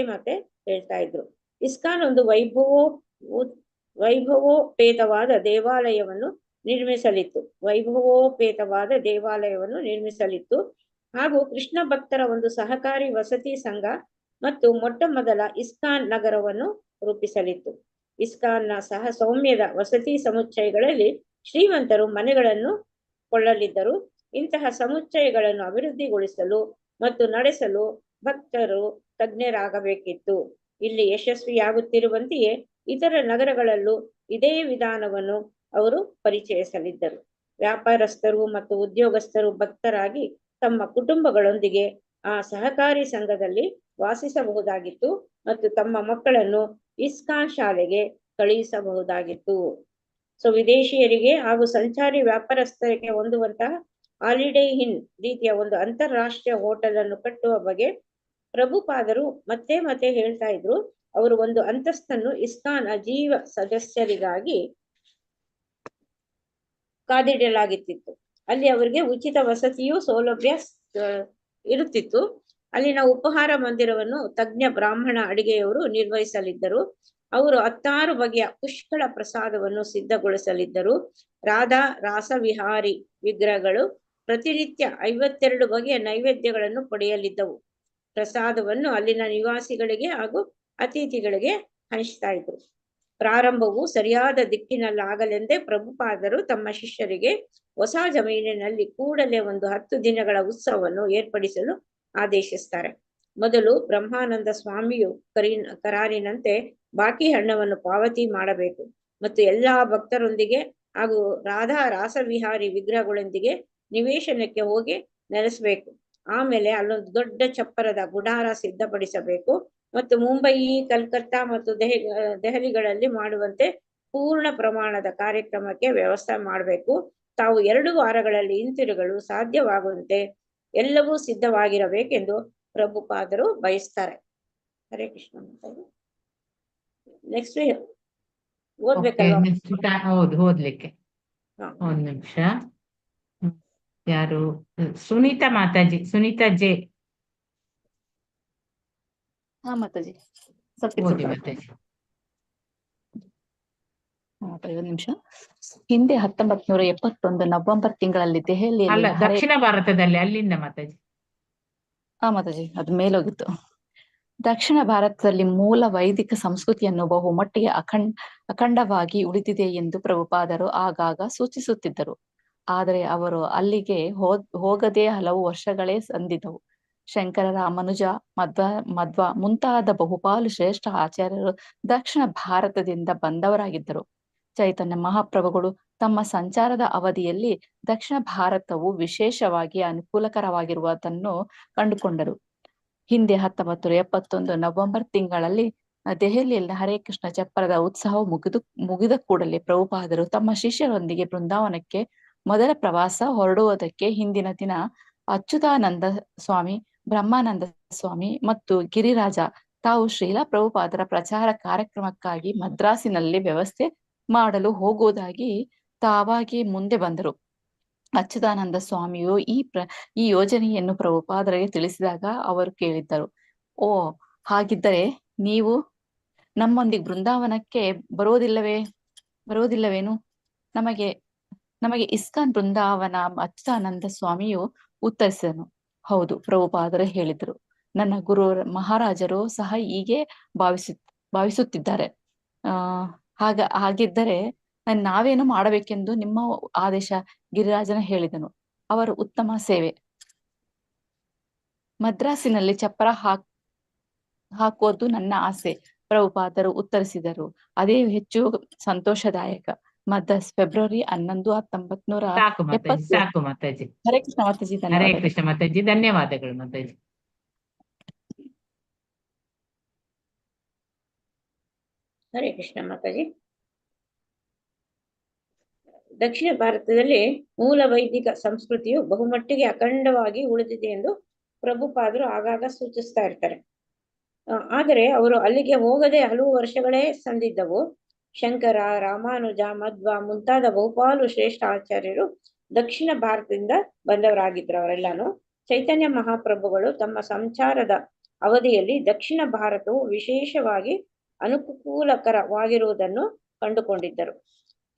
ಹೇಳ್ತಾ ಇದ್ರು. ಇಸ್ಕಾನ್ ಒಂದು ವೈಭವೋಪೇತವಾದ ದೇವಾಲಯವನ್ನು ನಿರ್ಮಿಸಲಿತ್ತು ಹಾಗೂ ಕೃಷ್ಣ ಭಕ್ತರ ಒಂದು ಸಹಕಾರಿ ವಸತಿ ಸಂಘ ಮತ್ತು ಮೊಟ್ಟ ಮೊದಲ ಇಸ್ಕಾನ್ ನಗರವನ್ನು ರೂಪಿಸಲಿತ್ತು. ಇಸ್ಕಾನ್ನ ಸಹ ಸೌಮ್ಯದ ವಸತಿ ಸಮುಚ್ಚಯಗಳಲ್ಲಿ ಶ್ರೀಮಂತರು ಮನೆಗಳನ್ನು ಕೊಳ್ಳಲಿದ್ದರು. ಇಂತಹ ಸಮುಚ್ಚಯಗಳನ್ನು ಅಭಿವೃದ್ಧಿಗೊಳಿಸಲು ಮತ್ತು ನಡೆಸಲು ಭಕ್ತರು ತಜ್ಞರಾಗಬೇಕಿತ್ತು. ಇಲ್ಲಿ ಯಶಸ್ವಿಯಾಗುತ್ತಿರುವಂತೆಯೇ ಇತರ ನಗರಗಳಲ್ಲೂ ಇದೇ ವಿಧಾನವನ್ನು ಅವರು ಪರಿಚಯಿಸಲಿದ್ದರು. ವ್ಯಾಪಾರಸ್ಥರು ಮತ್ತು ಉದ್ಯೋಗಸ್ಥರು ಭಕ್ತರಾಗಿ ತಮ್ಮ ಕುಟುಂಬಗಳೊಂದಿಗೆ ಆ ಸಹಕಾರಿ ಸಂಘದಲ್ಲಿ ವಾಸಿಸಬಹುದಾಗಿತ್ತು ಮತ್ತು ತಮ್ಮ ಮಕ್ಕಳನ್ನು ಇಸ್ಕಾನ್ ಶಾಲೆಗೆ ಕಳುಹಿಸಬಹುದಾಗಿತ್ತು. ಸೊ ವಿದೇಶಿಯರಿಗೆ ಹಾಗೂ ಸಂಚಾರಿ ವ್ಯಾಪಾರಸ್ಥರಿಗೆ ಹೊಂದುವಂತಹ ಹಾಲಿಡೇ ಇನ್ ರೀತಿಯ ಒಂದು ಅಂತಾರಾಷ್ಟ್ರೀಯ ಹೋಟೆಲ್ ಅನ್ನು ಕಟ್ಟುವ ಬಗ್ಗೆ ಪ್ರಭುಪಾದರು ಮತ್ತೆ ಹೇಳ್ತಾ ಇದ್ರು. ಅವರು ಒಂದು ಅಂತಸ್ತನ್ನು ಇಸ್ಕಾನ್ ಅಜೀವ ಸದಸ್ಯರಿಗಾಗಿ ಕಾದಿಡಲಾಗಿತ್ತು. ಅಲ್ಲಿ ಅವರಿಗೆ ಉಚಿತ ವಸತಿಯು ಸೌಲಭ್ಯ ಇರುತ್ತಿತ್ತು. ಅಲ್ಲಿನ ಉಪಹಾರ ಮಂದಿರವನ್ನು ತಜ್ಞ ಬ್ರಾಹ್ಮಣ ಅಡಿಗೆಯವರು ನಿರ್ವಹಿಸಲಿದ್ದರು. ಅವರು 16 ಬಗೆಯ ಪುಷ್ಕಳ ಪ್ರಸಾದವನ್ನು ಸಿದ್ಧಗೊಳಿಸಲಿದ್ದರು. ರಾಸವಿಹಾರಿ ವಿಗ್ರಹಗಳು ಪ್ರತಿನಿತ್ಯ 52 ಬಗೆಯ ನೈವೇದ್ಯಗಳನ್ನು ಪಡೆಯಲಿದ್ದವು. ಪ್ರಸಾದವನ್ನು ಅಲ್ಲಿನ ನಿವಾಸಿಗಳಿಗೆ ಹಾಗೂ ಅತಿಥಿಗಳಿಗೆ ಹಂಚ್ತಾ ಇದ್ರು. ಪ್ರಾರಂಭವು ಸರಿಯಾದ ದಿಕ್ಕಿನಲ್ಲಾಗಲೆಂದೇ ಪ್ರಭುಪಾದರು ತಮ್ಮ ಶಿಷ್ಯರಿಗೆ ಹೊಸ ಜಮೀನಿನಲ್ಲಿ ಕೂಡಲೇ ಒಂದು 10 ದಿನಗಳ ಉತ್ಸವವನ್ನು ಏರ್ಪಡಿಸಲು ಆದೇಶಿಸ್ತಾರೆ. ಮೊದಲು ಬ್ರಹ್ಮಾನಂದ ಸ್ವಾಮಿಯು ಕರಾರಿನಂತೆ ಬಾಕಿ ಹಣವನ್ನು ಪಾವತಿ ಮಾಡಬೇಕು ಮತ್ತು ಎಲ್ಲಾ ಭಕ್ತರೊಂದಿಗೆ ಹಾಗೂ ರಾಧಾ ರಾಸವಿಹಾರಿ ವಿಗ್ರಹಗಳೊಂದಿಗೆ ನಿವೇಶನಕ್ಕೆ ಹೋಗಿ ನೆಲೆಸಬೇಕು. ಆಮೇಲೆ ಅಲ್ಲೊಂದು ದೊಡ್ಡ ಚಪ್ಪರದ ಗುಡಾರ ಸಿದ್ಧಪಡಿಸಬೇಕು ಮತ್ತು ಮುಂಬಯಿ, ಕಲ್ಕತ್ತಾ ಮತ್ತು ದೆಹಲಿಗಳಲ್ಲಿ ಮಾಡುವಂತೆ ಪೂರ್ಣ ಪ್ರಮಾಣದ ಕಾರ್ಯಕ್ರಮಕ್ಕೆ ವ್ಯವಸ್ಥೆ ಮಾಡಬೇಕು. ತಾವು 2 ವಾರಗಳಲ್ಲಿ ಹಿಂತಿರುಗಲು ಸಾಧ್ಯವಾಗುವಂತೆ ಎಲ್ಲವೂ ಸಿದ್ಧವಾಗಿರಬೇಕೆಂದು ಪ್ರಭುಪಾದರು ಬಯಸ್ತಾರೆ. ಹರೇ ಕೃಷ್ಣ. ನೆಕ್ಸ್ಟ್ ಓದ್ಬೇಕಲ್ವಾ? ಹೌದು, ಓದ್ಲಿಕ್ಕೆ ಒಂದ್ ನಿಮಿಷ. ಯಾರು? ಸುನೀತಾ ಮಾತಾಜಿ, ಸುನೀತಾ ಜೆ. ಹಾ ಮಾತಾಜಿ, ಓದಿ ಮಾತಾಜಿ. ಒಂದು ನಿಮಿಷ. ಹಿಂದೆ 1971 ನವೆಂಬರ್ ತಿಂಗಳಲ್ಲಿ ಅಲ್ಲ, ದೆಹಲಿಯಲ್ಲಿ ದಕ್ಷಿಣ ಭಾರತದಲ್ಲಿ, ಅಲ್ಲಿಂದ ಮಾತಾಜಿ. ಹಾ ಮಾತಾಜಿ, ಅದು ಮೇಲೋಗಿತ್ತು. ದಕ್ಷಿಣ ಭಾರತದಲ್ಲಿ ಮೂಲ ವೈದಿಕ ಸಂಸ್ಕೃತಿಯನ್ನು ಬಹುಮಟ್ಟಿಗೆ ಅಖಂಡವಾಗಿ ಉಳಿದಿದೆ ಎಂದು ಪ್ರಭುಪಾದರು ಆಗಾಗ ಸೂಚಿಸುತ್ತಿದ್ದರು. ಆದರೆ ಅವರು ಅಲ್ಲಿಗೆ ಹೋಗದೆ ಹಲವು ವರ್ಷಗಳೇ ಸಂದಿದವು. ಶಂಕರ, ರಾಮಾನುಜ, ಮಧ್ವ ಮುಂತಾದ ಬಹುಪಾಲು ಶ್ರೇಷ್ಠ ಆಚಾರ್ಯರು ದಕ್ಷಿಣ ಭಾರತದಿಂದ ಬಂದವರಾಗಿದ್ದರು. ಚೈತನ್ಯ ಮಹಾಪ್ರಭುಗಳು ತಮ್ಮ ಸಂಚಾರದ ಅವಧಿಯಲ್ಲಿ ದಕ್ಷಿಣ ಭಾರತವು ವಿಶೇಷವಾಗಿ ಅನುಕೂಲಕರವಾಗಿರುವುದನ್ನು ಕಂಡುಕೊಂಡರು. ಹಿಂದೆ 1971 ನವೆಂಬರ್ ತಿಂಗಳಲ್ಲಿ ದೆಹಲಿಯಲ್ಲಿ ಹರೇ ಕೃಷ್ಣ ಚಪ್ಪರದ ಉತ್ಸವ ಮುಗಿದ ಕೂಡಲೇ ಪ್ರಭುಪಾದರು ತಮ್ಮ ಶಿಷ್ಯರೊಂದಿಗೆ ಬೃಂದಾವನಕ್ಕೆ ಮೊದಲ ಪ್ರವಾಸ ಹೊರಡುವುದಕ್ಕೆ ಹಿಂದಿನ ದಿನ ಅಚ್ಯುತಾನಂದ ಸ್ವಾಮಿ, ಬ್ರಹ್ಮಾನಂದ ಸ್ವಾಮಿ ಮತ್ತು ಗಿರಿರಾಜ ತಾವು ಶ್ರೀಲಾ ಪ್ರಭುಪಾದರ ಪ್ರಚಾರ ಕಾರ್ಯಕ್ರಮಕ್ಕಾಗಿ ಮದ್ರಾಸಿನಲ್ಲಿ ವ್ಯವಸ್ಥೆ ಮಾಡಲು ಹೋಗುವುದಾಗಿ ತಾವಾಗಿ ಮುಂದೆ ಬಂದರು. ಅಚ್ಯುತಾನಂದ ಸ್ವಾಮಿಯು ಈ ಯೋಜನೆಯನ್ನು ಪ್ರಭುಪಾದರಿಗೆ ತಿಳಿಸಿದಾಗ ಅವರು ಕೇಳಿದ್ದರು, ಓ, ಹಾಗಿದ್ದರೆ ನೀವು ನಮ್ಮೊಂದಿಗೆ ಬೃಂದಾವನಕ್ಕೆ ಬರೋದಿಲ್ಲವೇನು? ನಮಗೆ ಇಸ್ಕಾನ್ ಬೃಂದಾವನ. ಅಚ್ಯುತಾನಂದ ಸ್ವಾಮಿಯು ಉತ್ತರಿಸಿದನು, ಹೌದು, ಪ್ರಭುಪಾದರು ಹೇಳಿದರು. ನನ್ನ ಗುರು ಮಹಾರಾಜರು ಸಹ ಹೀಗೆ ಭಾವಿಸುತ್ತಿದ್ದಾರೆ. ಹಾಗಿದ್ದರೆ ನಾವೇನು ಮಾಡಬೇಕೆಂದು ನಿಮ್ಮ ಆದೇಶ? ಗಿರಿರಾಜನ ಹೇಳಿದನು. ಅವರು ಉತ್ತಮ ಸೇವೆ. ಮದ್ರಾಸಿನಲ್ಲಿ ಚಪ್ಪರ ಹಾಕೋದು ನನ್ನ ಆಸೆ, ಪ್ರಭುಪಾದರು ಉತ್ತರಿಸಿದರು. ಅದೇ ಹೆಚ್ಚು ಸಂತೋಷದಾಯಕ. ಮದ್ರಾಸ್ ಫೆಬ್ರವರಿ 11, 1970. ಸಾಕು ಮಾತಾಜಿ. ಹರೇ ಕೃಷ್ಣ ಮಾತಾಜಿ. ಹರೇ ಕೃಷ್ಣ ಮಾತಾಜಿ, ಧನ್ಯವಾದಗಳು ಮಾತಾಜಿ. ಹರೇ ಕೃಷ್ಣ ಮಾತಾಜಿ. ದಕ್ಷಿಣ ಭಾರತದಲ್ಲಿ ಮೂಲ ವೈದಿಕ ಸಂಸ್ಕೃತಿಯು ಬಹುಮಟ್ಟಿಗೆ ಅಖಂಡವಾಗಿ ಉಳಿದಿದೆ ಎಂದು ಪ್ರಭುಪಾದರು ಆಗಾಗ ಸೂಚಿಸ್ತಾ ಇರ್ತಾರೆ. ಆದರೆ ಅವರು ಅಲ್ಲಿಗೆ ಹೋಗದೆ ಹಲವು ವರ್ಷಗಳೇ ಸಂದಿದ್ದವು. ಶಂಕರ, ರಾಮಾನುಜ, ಮಧ್ವ ಮುಂತಾದ ಬಹುಪಾಲು ಶ್ರೇಷ್ಠ ಆಚಾರ್ಯರು ದಕ್ಷಿಣ ಭಾರತದಿಂದ ಬಂದವರಾಗಿದ್ರು. ಅವರೆಲ್ಲಾನು ಚೈತನ್ಯ ಮಹಾಪ್ರಭುಗಳು ತಮ್ಮ ಸಂಚಾರದ ಅವಧಿಯಲ್ಲಿ ದಕ್ಷಿಣ ಭಾರತವು ವಿಶೇಷವಾಗಿ ಅನುಕೂಲಕರವಾಗಿರುವುದನ್ನು ಕಂಡುಕೊಂಡಿದ್ದರು.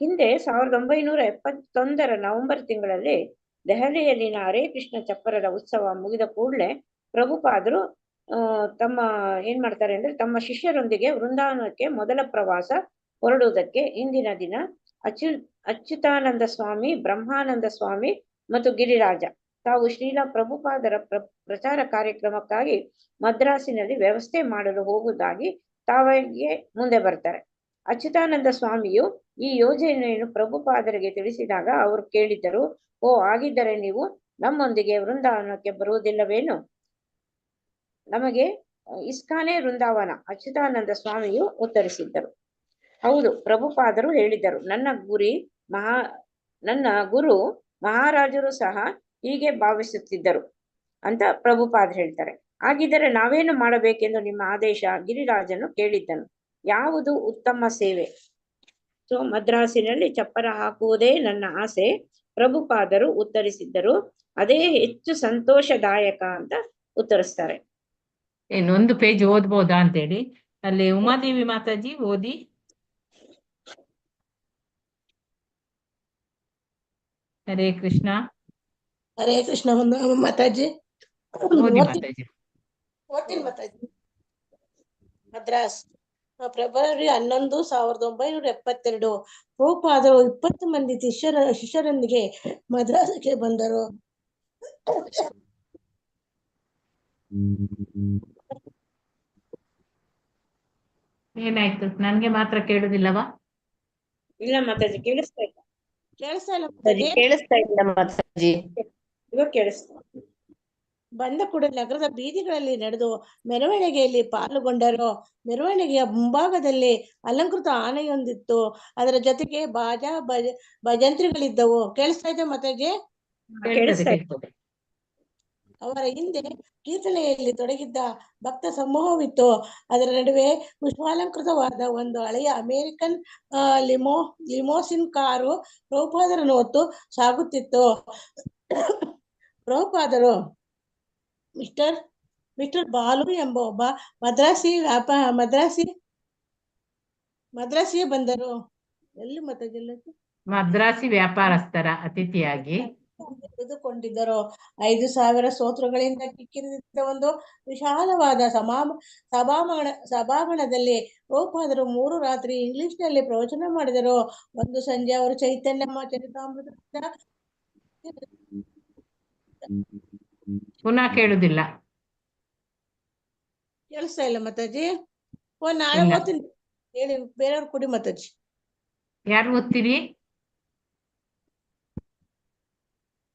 ಹಿಂದೆ 1971 ನವೆಂಬರ್ ತಿಂಗಳಲ್ಲಿ ದೆಹಲಿಯಲ್ಲಿನ ಹರೇ ಕೃಷ್ಣ ಚಪ್ಪರದ ಉತ್ಸವ ಮುಗಿದ ಕೂಡಲೇ ಪ್ರಭುಪಾದರು ಏನ್ ಮಾಡ್ತಾರೆ ಅಂದ್ರೆ ತಮ್ಮ ಶಿಷ್ಯರೊಂದಿಗೆ ವೃಂದಾವನಕ್ಕೆ ಮೊದಲ ಪ್ರವಾಸ ಹೊರಡುವುದಕ್ಕೆ ಹಿಂದಿನ ದಿನ ಅಚ್ಯುತಾನಂದ ಸ್ವಾಮಿ, ಬ್ರಹ್ಮಾನಂದ ಸ್ವಾಮಿ ಮತ್ತು ಗಿರಿರಾಜ ತಾವು ಶ್ರೀಲಾ ಪ್ರಭುಪಾದರ ಪ್ರಚಾರ ಕಾರ್ಯಕ್ರಮಕ್ಕಾಗಿ ಮದ್ರಾಸಿನಲ್ಲಿ ವ್ಯವಸ್ಥೆ ಮಾಡಲು ಹೋಗುವುದಾಗಿ ತಾವಾಗಿಯೇ ಮುಂದೆ ಬರ್ತಾರೆ. ಅಚ್ಯುತಾನಂದ ಸ್ವಾಮಿಯು ಈ ಯೋಜನೆಯನ್ನು ಪ್ರಭುಪಾದರಿಗೆ ತಿಳಿಸಿದಾಗ ಅವರು ಕೇಳಿದ್ದರು, ಓ, ಆಗಿದ್ದರೆ ನೀವು ನಮ್ಮೊಂದಿಗೆ ವೃಂದಾವನಕ್ಕೆ ಬರುವುದಿಲ್ಲವೇನು? ನಮಗೆ ಇಸ್ಕಾನೇ ವೃಂದಾವನ. ಅಚ್ಯುತಾನಂದ ಸ್ವಾಮಿಯು ಉತ್ತರಿಸಿದ್ದರು, ಹೌದು, ಪ್ರಭುಪಾದರು ಹೇಳಿದರು. ನನ್ನ ಗುರು ಮಹಾರಾಜರು ಸಹ ಹೀಗೆ ಭಾವಿಸುತ್ತಿದ್ದರು ಅಂತ ಪ್ರಭುಪಾದರು ಹೇಳ್ತಾರೆ. ಹಾಗಿದ್ದರೆ ನಾವೇನು ಮಾಡಬೇಕೆಂದು ನಿಮ್ಮ ಆದೇಶ? ಗಿರಿರಾಜನು ಕೇಳಿದ್ದನು. ಯಾವುದು ಉತ್ತಮ ಸೇವೆ? ಸೊ ಮದ್ರಾಸಿನಲ್ಲಿ ಚಪ್ಪರ ಹಾಕುವುದೇ ನನ್ನ ಆಸೆ, ಪ್ರಭುಪಾದರು ಉತ್ತರಿಸಿದ್ದರು. ಅದೇ ಹೆಚ್ಚು ಸಂತೋಷದಾಯಕ ಅಂತ ಉತ್ತರಿಸ್ತಾರೆ. ಇನ್ನೊಂದು ಪೇಜ್ ಓದ್ಬೋದಾ ಅಂತೇಳಿ ಅಲ್ಲಿ ಉಮಾದೇವಿ ಮಾತಾಜಿ ಓದಿ. ಹರೇ ಕೃಷ್ಣ. ಹರೇ ಕೃಷ್ಣ ಮಾತಾಜಿ. ಓದಿ ಮಾತಾಜಿ. ಓದ್ತೀನಿ ಮಾತಾಜಿ. ಮದ್ರಾಸ್, ಫೆಬ್ರವರಿ 11, 1972 ಪ್ರಭುಪಾದರು 20 ಮಂದಿ ಶಿಷ್ಯರೊಂದಿಗೆ ಮದ್ರಾಸ್ಗೆ ಬಂದರು. ಏನಾಯ್ತು? ನನ್ಗೆ ಮಾತ್ರ ಕೇಳುದಿಲ್ಲವಾ? ಇಲ್ಲ ಮಾತಾಜಿ, ಕೇಳಿಸ್ತಾ ಇಲ್ಲ ಮಾತಾಜಿ. ಕೇಳಿಸ್ತಾ ಇಲ್ಲ ಮಾತಾಜಿ. ಇವಾಗ ಕೇಳಿಸ್ತಾ. ಬಂದ ಕೂಡಲೇ ನಗರದ ಬೀದಿಗಳಲ್ಲಿ ನಡೆದು ಮೆರವಣಿಗೆಯಲ್ಲಿ ಪಾಲ್ಗೊಂಡರು. ಮೆರವಣಿಗೆಯ ಮುಂಭಾಗದಲ್ಲಿ ಅಲಂಕೃತ ಆನೆಯೊಂದಿತ್ತು. ಅದರ ಜೊತೆಗೆ ಬಾಜಾ ಭಜಂತ್ರಿಗಳಿದ್ದವು. ಕೇಳಿಸ್ತಾ ಇದೆ ಮಾತಾಜಿ? ಕೇಳ್ತದೆ. ಅವರ ಹಿಂದೆ ಕೀರ್ತನೆಯಲ್ಲಿ ತೊಡಗಿದ್ದ ಭಕ್ತ ಸಮೂಹವಿತ್ತು. ಅದರ ನಡುವೆ ಪುಷ್ಪಾಲಂಕೃತವಾದ ಒಂದು ಹಳೆಯ ಅಮೆರಿಕನ್ ಲಿಮೋಸಿನ್ ಕಾರು ಪ್ರಭುಪಾದರನ್ನು ಹೊತ್ತು ಸಾಗುತ್ತಿತ್ತು. ಪ್ರಭುಪಾದರು ಮಿಸ್ಟರ್ ಬಾಲು ಎಂಬ ಒಬ್ಬ ಮದ್ರಾಸಿಗೆ ಬಂದರು. ಎಲ್ಲಿ ಮಾತಾಜಿಲ್ಲ ಮದ್ರಾಸಿ ವ್ಯಾಪಾರಸ್ಥರ ಅತಿಥಿಯಾಗಿ ತೆಗೆದುಕೊಂಡಿದ್ದರು. 5,000 ಸ್ತೋತ್ರಗಳಿಂದ ಕಿಕ್ಕಿರಿದಿದ್ದ ಒಂದು ವಿಶಾಲವಾದ ಸಭಾಂಗಣದಲ್ಲಿ ಪ್ರಭುಪಾದರು 3 ರಾತ್ರಿ ಇಂಗ್ಲಿಷ್ನಲ್ಲಿ ಪ್ರವಚನ ಮಾಡಿದರು. ಒಂದು ಸಂಜೆ ಅವರು ಚೈತನ್ಯ ಚರಿತಾಮೃತದಿಂದ ಪುನಃ ಕೇಳುದಿಲ್ಲ. ಕೇಳಿಸ್ತಾ ಇಲ್ಲ ಮಾತಾಜಿ? ನಾಳೆ ಇಲ್ಲ. ಓದ್ತೀನಿ ಹೇಳಿ, ಬೇರೆಯವ್ರು ಕೊಡಿ ಮಾತಾಜಿ. ಯಾರು ಓದ್ತೀರಿ?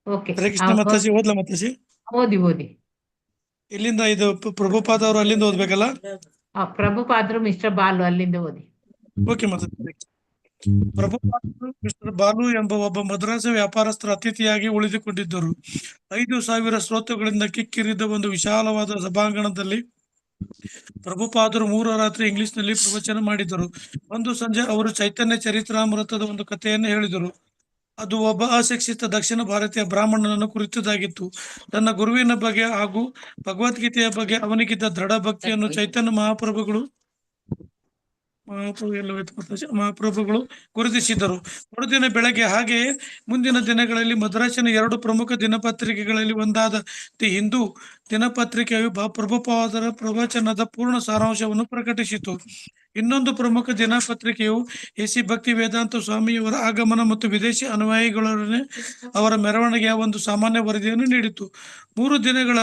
ಓಕೆ, ಹರೇ ಕೃಷ್ಣ ಮಾತಾಜಿ. ಓದ್ಲಾ ಮಾತಾಜಿ? ಓದಿ. ಇಲ್ಲಿಂದ ಇದು ಪ್ರಭುಪಾದ ಅವರು ಅಲ್ಲಿಂದ ಓದ್ಬೇಕಲ್ಲ? ಪ್ರಭುಪಾದರು ಮಿಸ್ಟರ್ ಬಾಲು ಅಲ್ಲಿಂದ ಓದಿ. ಓಕೆ ಮಾತಾಜಿ. ಪ್ರಭುಪಾದರು ಮಿಸ್ಟರ್ ಬಾಲು ಎಂಬ ಒಬ್ಬ ಮದ್ರಾಸ ವ್ಯಾಪಾರಸ್ಥರ ಅತಿಥಿಯಾಗಿ ಉಳಿದುಕೊಂಡಿದ್ದರು. 5,000 ಶ್ರೋತೃಗಳಿಂದ ಕಿಕ್ಕಿರಿದ ಒಂದು ವಿಶಾಲವಾದ ಸಭಾಂಗಣದಲ್ಲಿ ಪ್ರಭುಪಾದರು 3 ರಾತ್ರಿ ಇಂಗ್ಲಿಷ್ನಲ್ಲಿ ಪ್ರವಚನ ಮಾಡಿದರು. ಒಂದು ಸಂಜೆ ಅವರು ಚೈತನ್ಯ ಚರಿತ್ರಾಮೃತದ ಒಂದು ಕಥೆಯನ್ನು ಹೇಳಿದರು. ಅದು ಒಬ್ಬ ಅಶಿಕ್ಷಿತ ದಕ್ಷಿಣ ಭಾರತೀಯ ಬ್ರಾಹ್ಮಣನನ್ನು ಕುರಿತದಾಗಿತ್ತು. ತನ್ನ ಗುರುವಿನ ಬಗ್ಗೆ ಹಾಗೂ ಭಗವದ್ಗೀತೆಯ ಬಗ್ಗೆ ಅವನಿಗಿದ್ದ ದೃಢ ಭಕ್ತಿಯನ್ನು ಚೈತನ್ಯ ಮಹಾಪ್ರಭುಗಳು ಗುರುತಿಸಿದರು. ಮರುದಿನ ಬೆಳಗ್ಗೆ ಹಾಗೆಯೇ ಮುಂದಿನ ದಿನಗಳಲ್ಲಿ ಮದ್ರಾಸಿನ 2 ಪ್ರಮುಖ ದಿನಪತ್ರಿಕೆಗಳಲ್ಲಿ ಒಂದಾದ ದಿ ಹಿಂದೂ ದಿನಪತ್ರಿಕೆಯು ಪ್ರಭುಪಾದರ ಪ್ರವಚನದ ಪೂರ್ಣ ಸಾರಾಂಶವನ್ನು ಪ್ರಕಟಿಸಿತು. ಇನ್ನೊಂದು ಪ್ರಮುಖ ದಿನಪತ್ರಿಕೆಯು ಎಸಿ ಭಕ್ತಿ ವೇದಾಂತ ಸ್ವಾಮಿಯವರ ಆಗಮನ ಮತ್ತು ವಿದೇಶಿ ಅನುಯಾಯಿಗಳೊಡನೆ ಅವರ ಮೆರವಣಿಗೆಯ ಒಂದು ಸಾಮಾನ್ಯ ವರದಿಯನ್ನು ನೀಡಿತು. 3 ದಿನಗಳ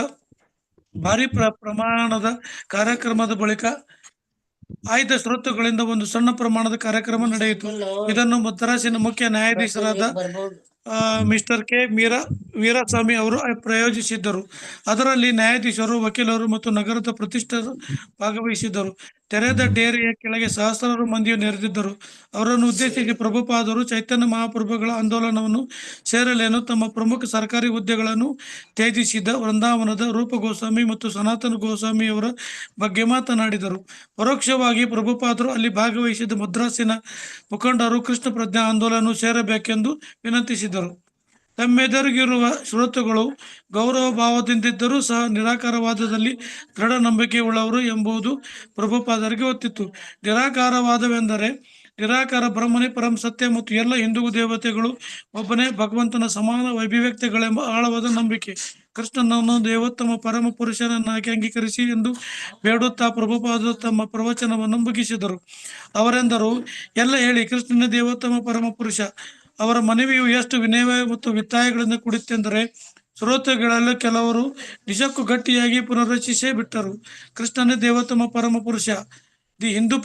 ಭಾರಿ ಪ್ರಮಾಣದ ಕಾರ್ಯಕ್ರಮದ ಬಳಿಕ ಆಯ್ದ ಶ್ರೋತೃಗಳಿಂದ ಒಂದು ಸಣ್ಣ ಪ್ರಮಾಣದ ಕಾರ್ಯಕ್ರಮ ನಡೆಯಿತು. ಇದನ್ನು ಮದ್ರಾಸಿನ ಮುಖ್ಯ ನ್ಯಾಯಾಧೀಶರಾದ ಮಿಸ್ಟರ್ ಕೆ ವೀರಸ್ವಾಮಿ ಅವರು ಪ್ರಾಯೋಜಿಸಿದ್ದರು. ಅದರಲ್ಲಿ ನ್ಯಾಯಾಧೀಶರು, ವಕೀಲರು ಮತ್ತು ನಗರದ ಪ್ರತಿಷ್ಠಿತರು ಭಾಗವಹಿಸಿದ್ದರು. ತೆರೆದ ಡೇರೆಯ ಕೆಳಗೆ ಸಹಸ್ರಾರು ಮಂದಿಯು ನೆರೆದಿದ್ದರು. ಅವರನ್ನು ಉದ್ದೇಶಿಸಿ ಪ್ರಭುಪಾದರು ಚೈತನ್ಯ ಮಹಾಪ್ರಭುಗಳ ಆಂದೋಲನವನ್ನು ಸೇರಲೇನು ತಮ್ಮ ಪ್ರಮುಖ ಸರ್ಕಾರಿ ಹುದ್ದೆಗಳನ್ನು ತ್ಯಜಿಸಿದ ವೃಂದಾವನದ ರೂಪ ಗೋಸ್ವಾಮಿ ಮತ್ತು ಸನಾತನ ಗೋಸ್ವಾಮಿಯವರ ಬಗ್ಗೆ ಮಾತನಾಡಿದರು. ಪರೋಕ್ಷವಾಗಿ ಪ್ರಭುಪಾದರು ಅಲ್ಲಿ ಭಾಗವಹಿಸಿದ ಮದ್ರಾಸಿನ ಮುಖಂಡರು ಕೃಷ್ಣ ಪ್ರಜ್ಞಾ ಆಂದೋಲನ ಸೇರಬೇಕೆಂದು ವಿನಂತಿಸಿದರು. ತಮ್ಮೆದುರಿಗಿರುವ ಶ್ರೋತೃಗಳು ಗೌರವ ಭಾವದಿಂದಿದ್ದರೂ ಸಹ ನಿರಾಕಾರವಾದದಲ್ಲಿ ದೃಢ ನಂಬಿಕೆ ಉಳ್ಳವರು ಎಂಬುದು ಪ್ರಭುಪಾದರಿಗೆ ಗೊತ್ತಿತ್ತು. ನಿರಾಕಾರವಾದವೆಂದರೆ ನಿರಾಕಾರ ಬ್ರಹ್ಮನೇ ಪರಂ ಸತ್ಯ ಮತ್ತು ಎಲ್ಲ ಹಿಂದೂ ದೇವತೆಗಳು ಒಬ್ಬನೇ ಭಗವಂತನ ಸಮಾನ ಅಭಿವ್ಯಕ್ತಿಗಳೆಂಬ ಆಳವಾದ ನಂಬಿಕೆ. ಕೃಷ್ಣನನ್ನು ದೇವೋತ್ತಮ ಪರಮ ಪುರುಷನನ್ನಾಗಿ ಅಂಗೀಕರಿಸಿ ಎಂದು ಬೇಡುತ್ತಾ ಪ್ರಭುಪಾದರು ತಮ್ಮ ಪ್ರವಚನವನ್ನು ಮುಗಿಸಿದರು. ಅವರೆಂದರು, ಎಲ್ಲ ಹೇಳಿ, ಕೃಷ್ಣನ ದೇವೋತ್ತಮ ಪರಮ ಪುರುಷ. ಅವರ ಮನವಿಯು ಎಷ್ಟು ವಿನಯ ಮತ್ತು ವಿತ್ತಾಯಗಳಿಂದ ಕೂಡಿತ್ತೆಂದರೆ ಶ್ರೋತೃಗಳಲ್ಲಿ ಕೆಲವರು ನಿಜಕ್ಕೂ ಗಟ್ಟಿಯಾಗಿ ಪುನರ್ರಚಿಸೇ ಬಿಟ್ಟರು. ಕೃಷ್ಣನೇ ದೇವೋತ್ತಮ ಪರಮ ಪುರುಷ. ದಿ ಹಿಂದೂ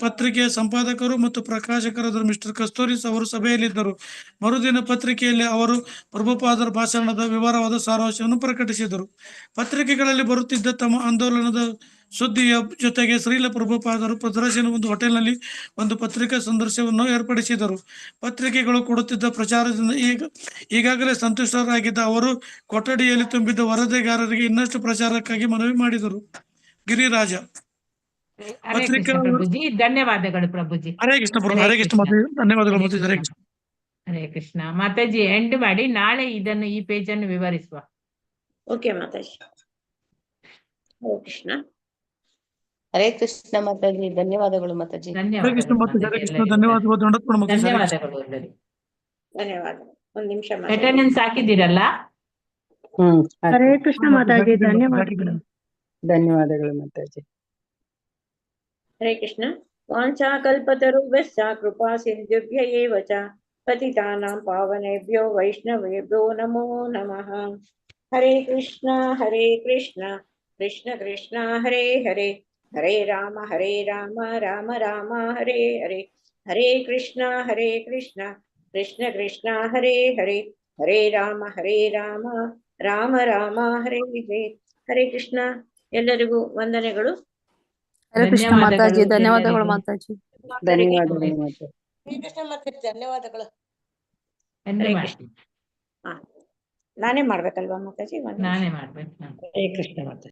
ಪತ್ರಿಕೆಯ ಸಂಪಾದಕರು ಮತ್ತು ಪ್ರಕಾಶಕರಾದ ಮಿಸ್ಟರ್ ಕಸ್ತೂರಿಸ್ ಅವರು ಸಭೆಯಲ್ಲಿದ್ದರು. ಮರುದಿನ ಪತ್ರಿಕೆಯಲ್ಲಿ ಅವರು ಪ್ರಭುಪಾದರ ಭಾಷಣದ ವಿವರವಾದ ಸಾರಾಂಶವನ್ನು ಪ್ರಕಟಿಸಿದರು. ಪತ್ರಿಕೆಗಳಲ್ಲಿ ಬರುತ್ತಿದ್ದ ತಮ್ಮ ಆಂದೋಲನದ ಸುದ್ದಿಯ ಜೊತೆಗೆ ಶ್ರೀಲ ಪ್ರಭುಪಾದರು ಮದ್ರಾಸಿನ ಒಂದು ಹೋಟೆಲ್ನಲ್ಲಿ ಒಂದು ಪತ್ರಿಕಾ ಸಂದರ್ಶನವನ್ನು ಏರ್ಪಡಿಸಿದರು. ಪತ್ರಿಕೆಗಳು ಕೊಡುತ್ತಿದ್ದ ಪ್ರಚಾರದಿಂದ ಈಗಾಗಲೇ ಸಂತುಷ್ಟರಾಗಿದ್ದ ಅವರು ಕೊಠಡಿಯಲ್ಲಿ ತುಂಬಿದ್ದ ವರದಿಗಾರರಿಗೆ ಇನ್ನಷ್ಟು ಪ್ರಚಾರಕ್ಕಾಗಿ ಮನವಿ ಮಾಡಿದರು. ಗಿರಿರಾಜ ಪ್ರಭುಜಿ, ಧನ್ಯವಾದಗಳು ಪ್ರಭುಜಿ. ಹರೇ ಕೃಷ್ಣ ಪ್ರಭು. ಹರೇ ಕೃಷ್ಣ ಮಾತಾಜಿ, ಧನ್ಯವಾದಗಳು ಮಾತಾಜಿ. ಹರೇ ಕೃಷ್ಣ. ಹರೇ ಕೃಷ್ಣ ಮಾತಾಜಿ. ಎಂಡ್ ಮಾಡಿ ನಾಳೆ ಈ ಪೇಜ್ ಅನ್ನು ವಿವರಿಸುವ. ಓಕೆ ಮಾತಾಜಿ. ಹರೇ ಕೃಷ್ಣ. ಹರೇ ಕೃಷ್ಣ ಮಾತಾಜಿ. ಧನ್ಯವಾದಗಳು ಮಾತಾಜಿ. ಹರೇ ಕೃಷ್ಣ ಮಾತಾಜಿ. ಹರೇ ಕೃಷ್ಣ. ಧನ್ಯವಾದಗಳು. ಧನ್ಯವಾದಗಳು ಎಲ್ಲರಿಗೂ. ಧನ್ಯವಾದಗಳು. ಒಂದ್ ನಿಮಿಷ ಅಟೆಂಡೆನ್ಸ್ ಹಾಕಿದ್ದೀರಲ್ಲ? ಹ್ಮ್. ಹರೇ ಕೃಷ್ಣ ಮಾತಾಜಿ. ಧನ್ಯವಾದಗಳು. ಧನ್ಯವಾದಗಳು ಮಾತಾಜಿ. ಹರೇ ಕೃಷ್ಣ. ವಾಂಛಾ ಕಲ್ಪತರುಭ್ಯಶ್ಚ ಕೃಪಾ ಸಿಂಧುಭ್ಯ ಏವ ಚ ಪತಿತಾನಾಂ ಪಾವನೇಭ್ಯೋ ವೈಷ್ಣವೇಭ್ಯೋ ನಮೋ ನಮಃ. ಹರೇ ಕೃಷ್ಣ ಕೃಷ್ಣ ಕೃಷ್ಣ ಹರೇ ಹರೇ, ಹರೇ ರಾಮ ರಾಮ ರಾಮ ಹರೇ ಹರೇ. ಹರೇ ಕೃಷ್ಣ ಕೃಷ್ಣ ಕೃಷ್ಣ ಹರೇ ಹರೇ, ಹರೇ ರಾಮ ರಾಮ ರಾಮ ಹರೇ ಹರೇ. ಹರೇ ಕೃಷ್ಣ. ಎಲ್ಲರಿಗೂ ವಂದನೆಗಳು. ಹರೇ ಕೃಷ್ಣ ಮಾತಾಜಿ, ಧನ್ಯವಾದಗಳು ಧನ್ಯವಾದಗಳು ಎಲ್ಲರಿಗೂ. ಮಾತಾಜಿ. ಧನ್ಯವಾದಗಳು ಮಾತಾಜಿ. ಧನ್ಯವಾದಗಳು. ಎಣ್ಣೆ ಮಾಡ್ತೀನಿ. ನಾನೇ ಮಾಡ್ಬೇಕಲ್ವಾ ಮಾತಾಜಿ? ನಾನೇ ಮಾಡ್ಬೇಕು. ಹರೇ ಕೃಷ್ಣ ಮಾತಾಜಿ.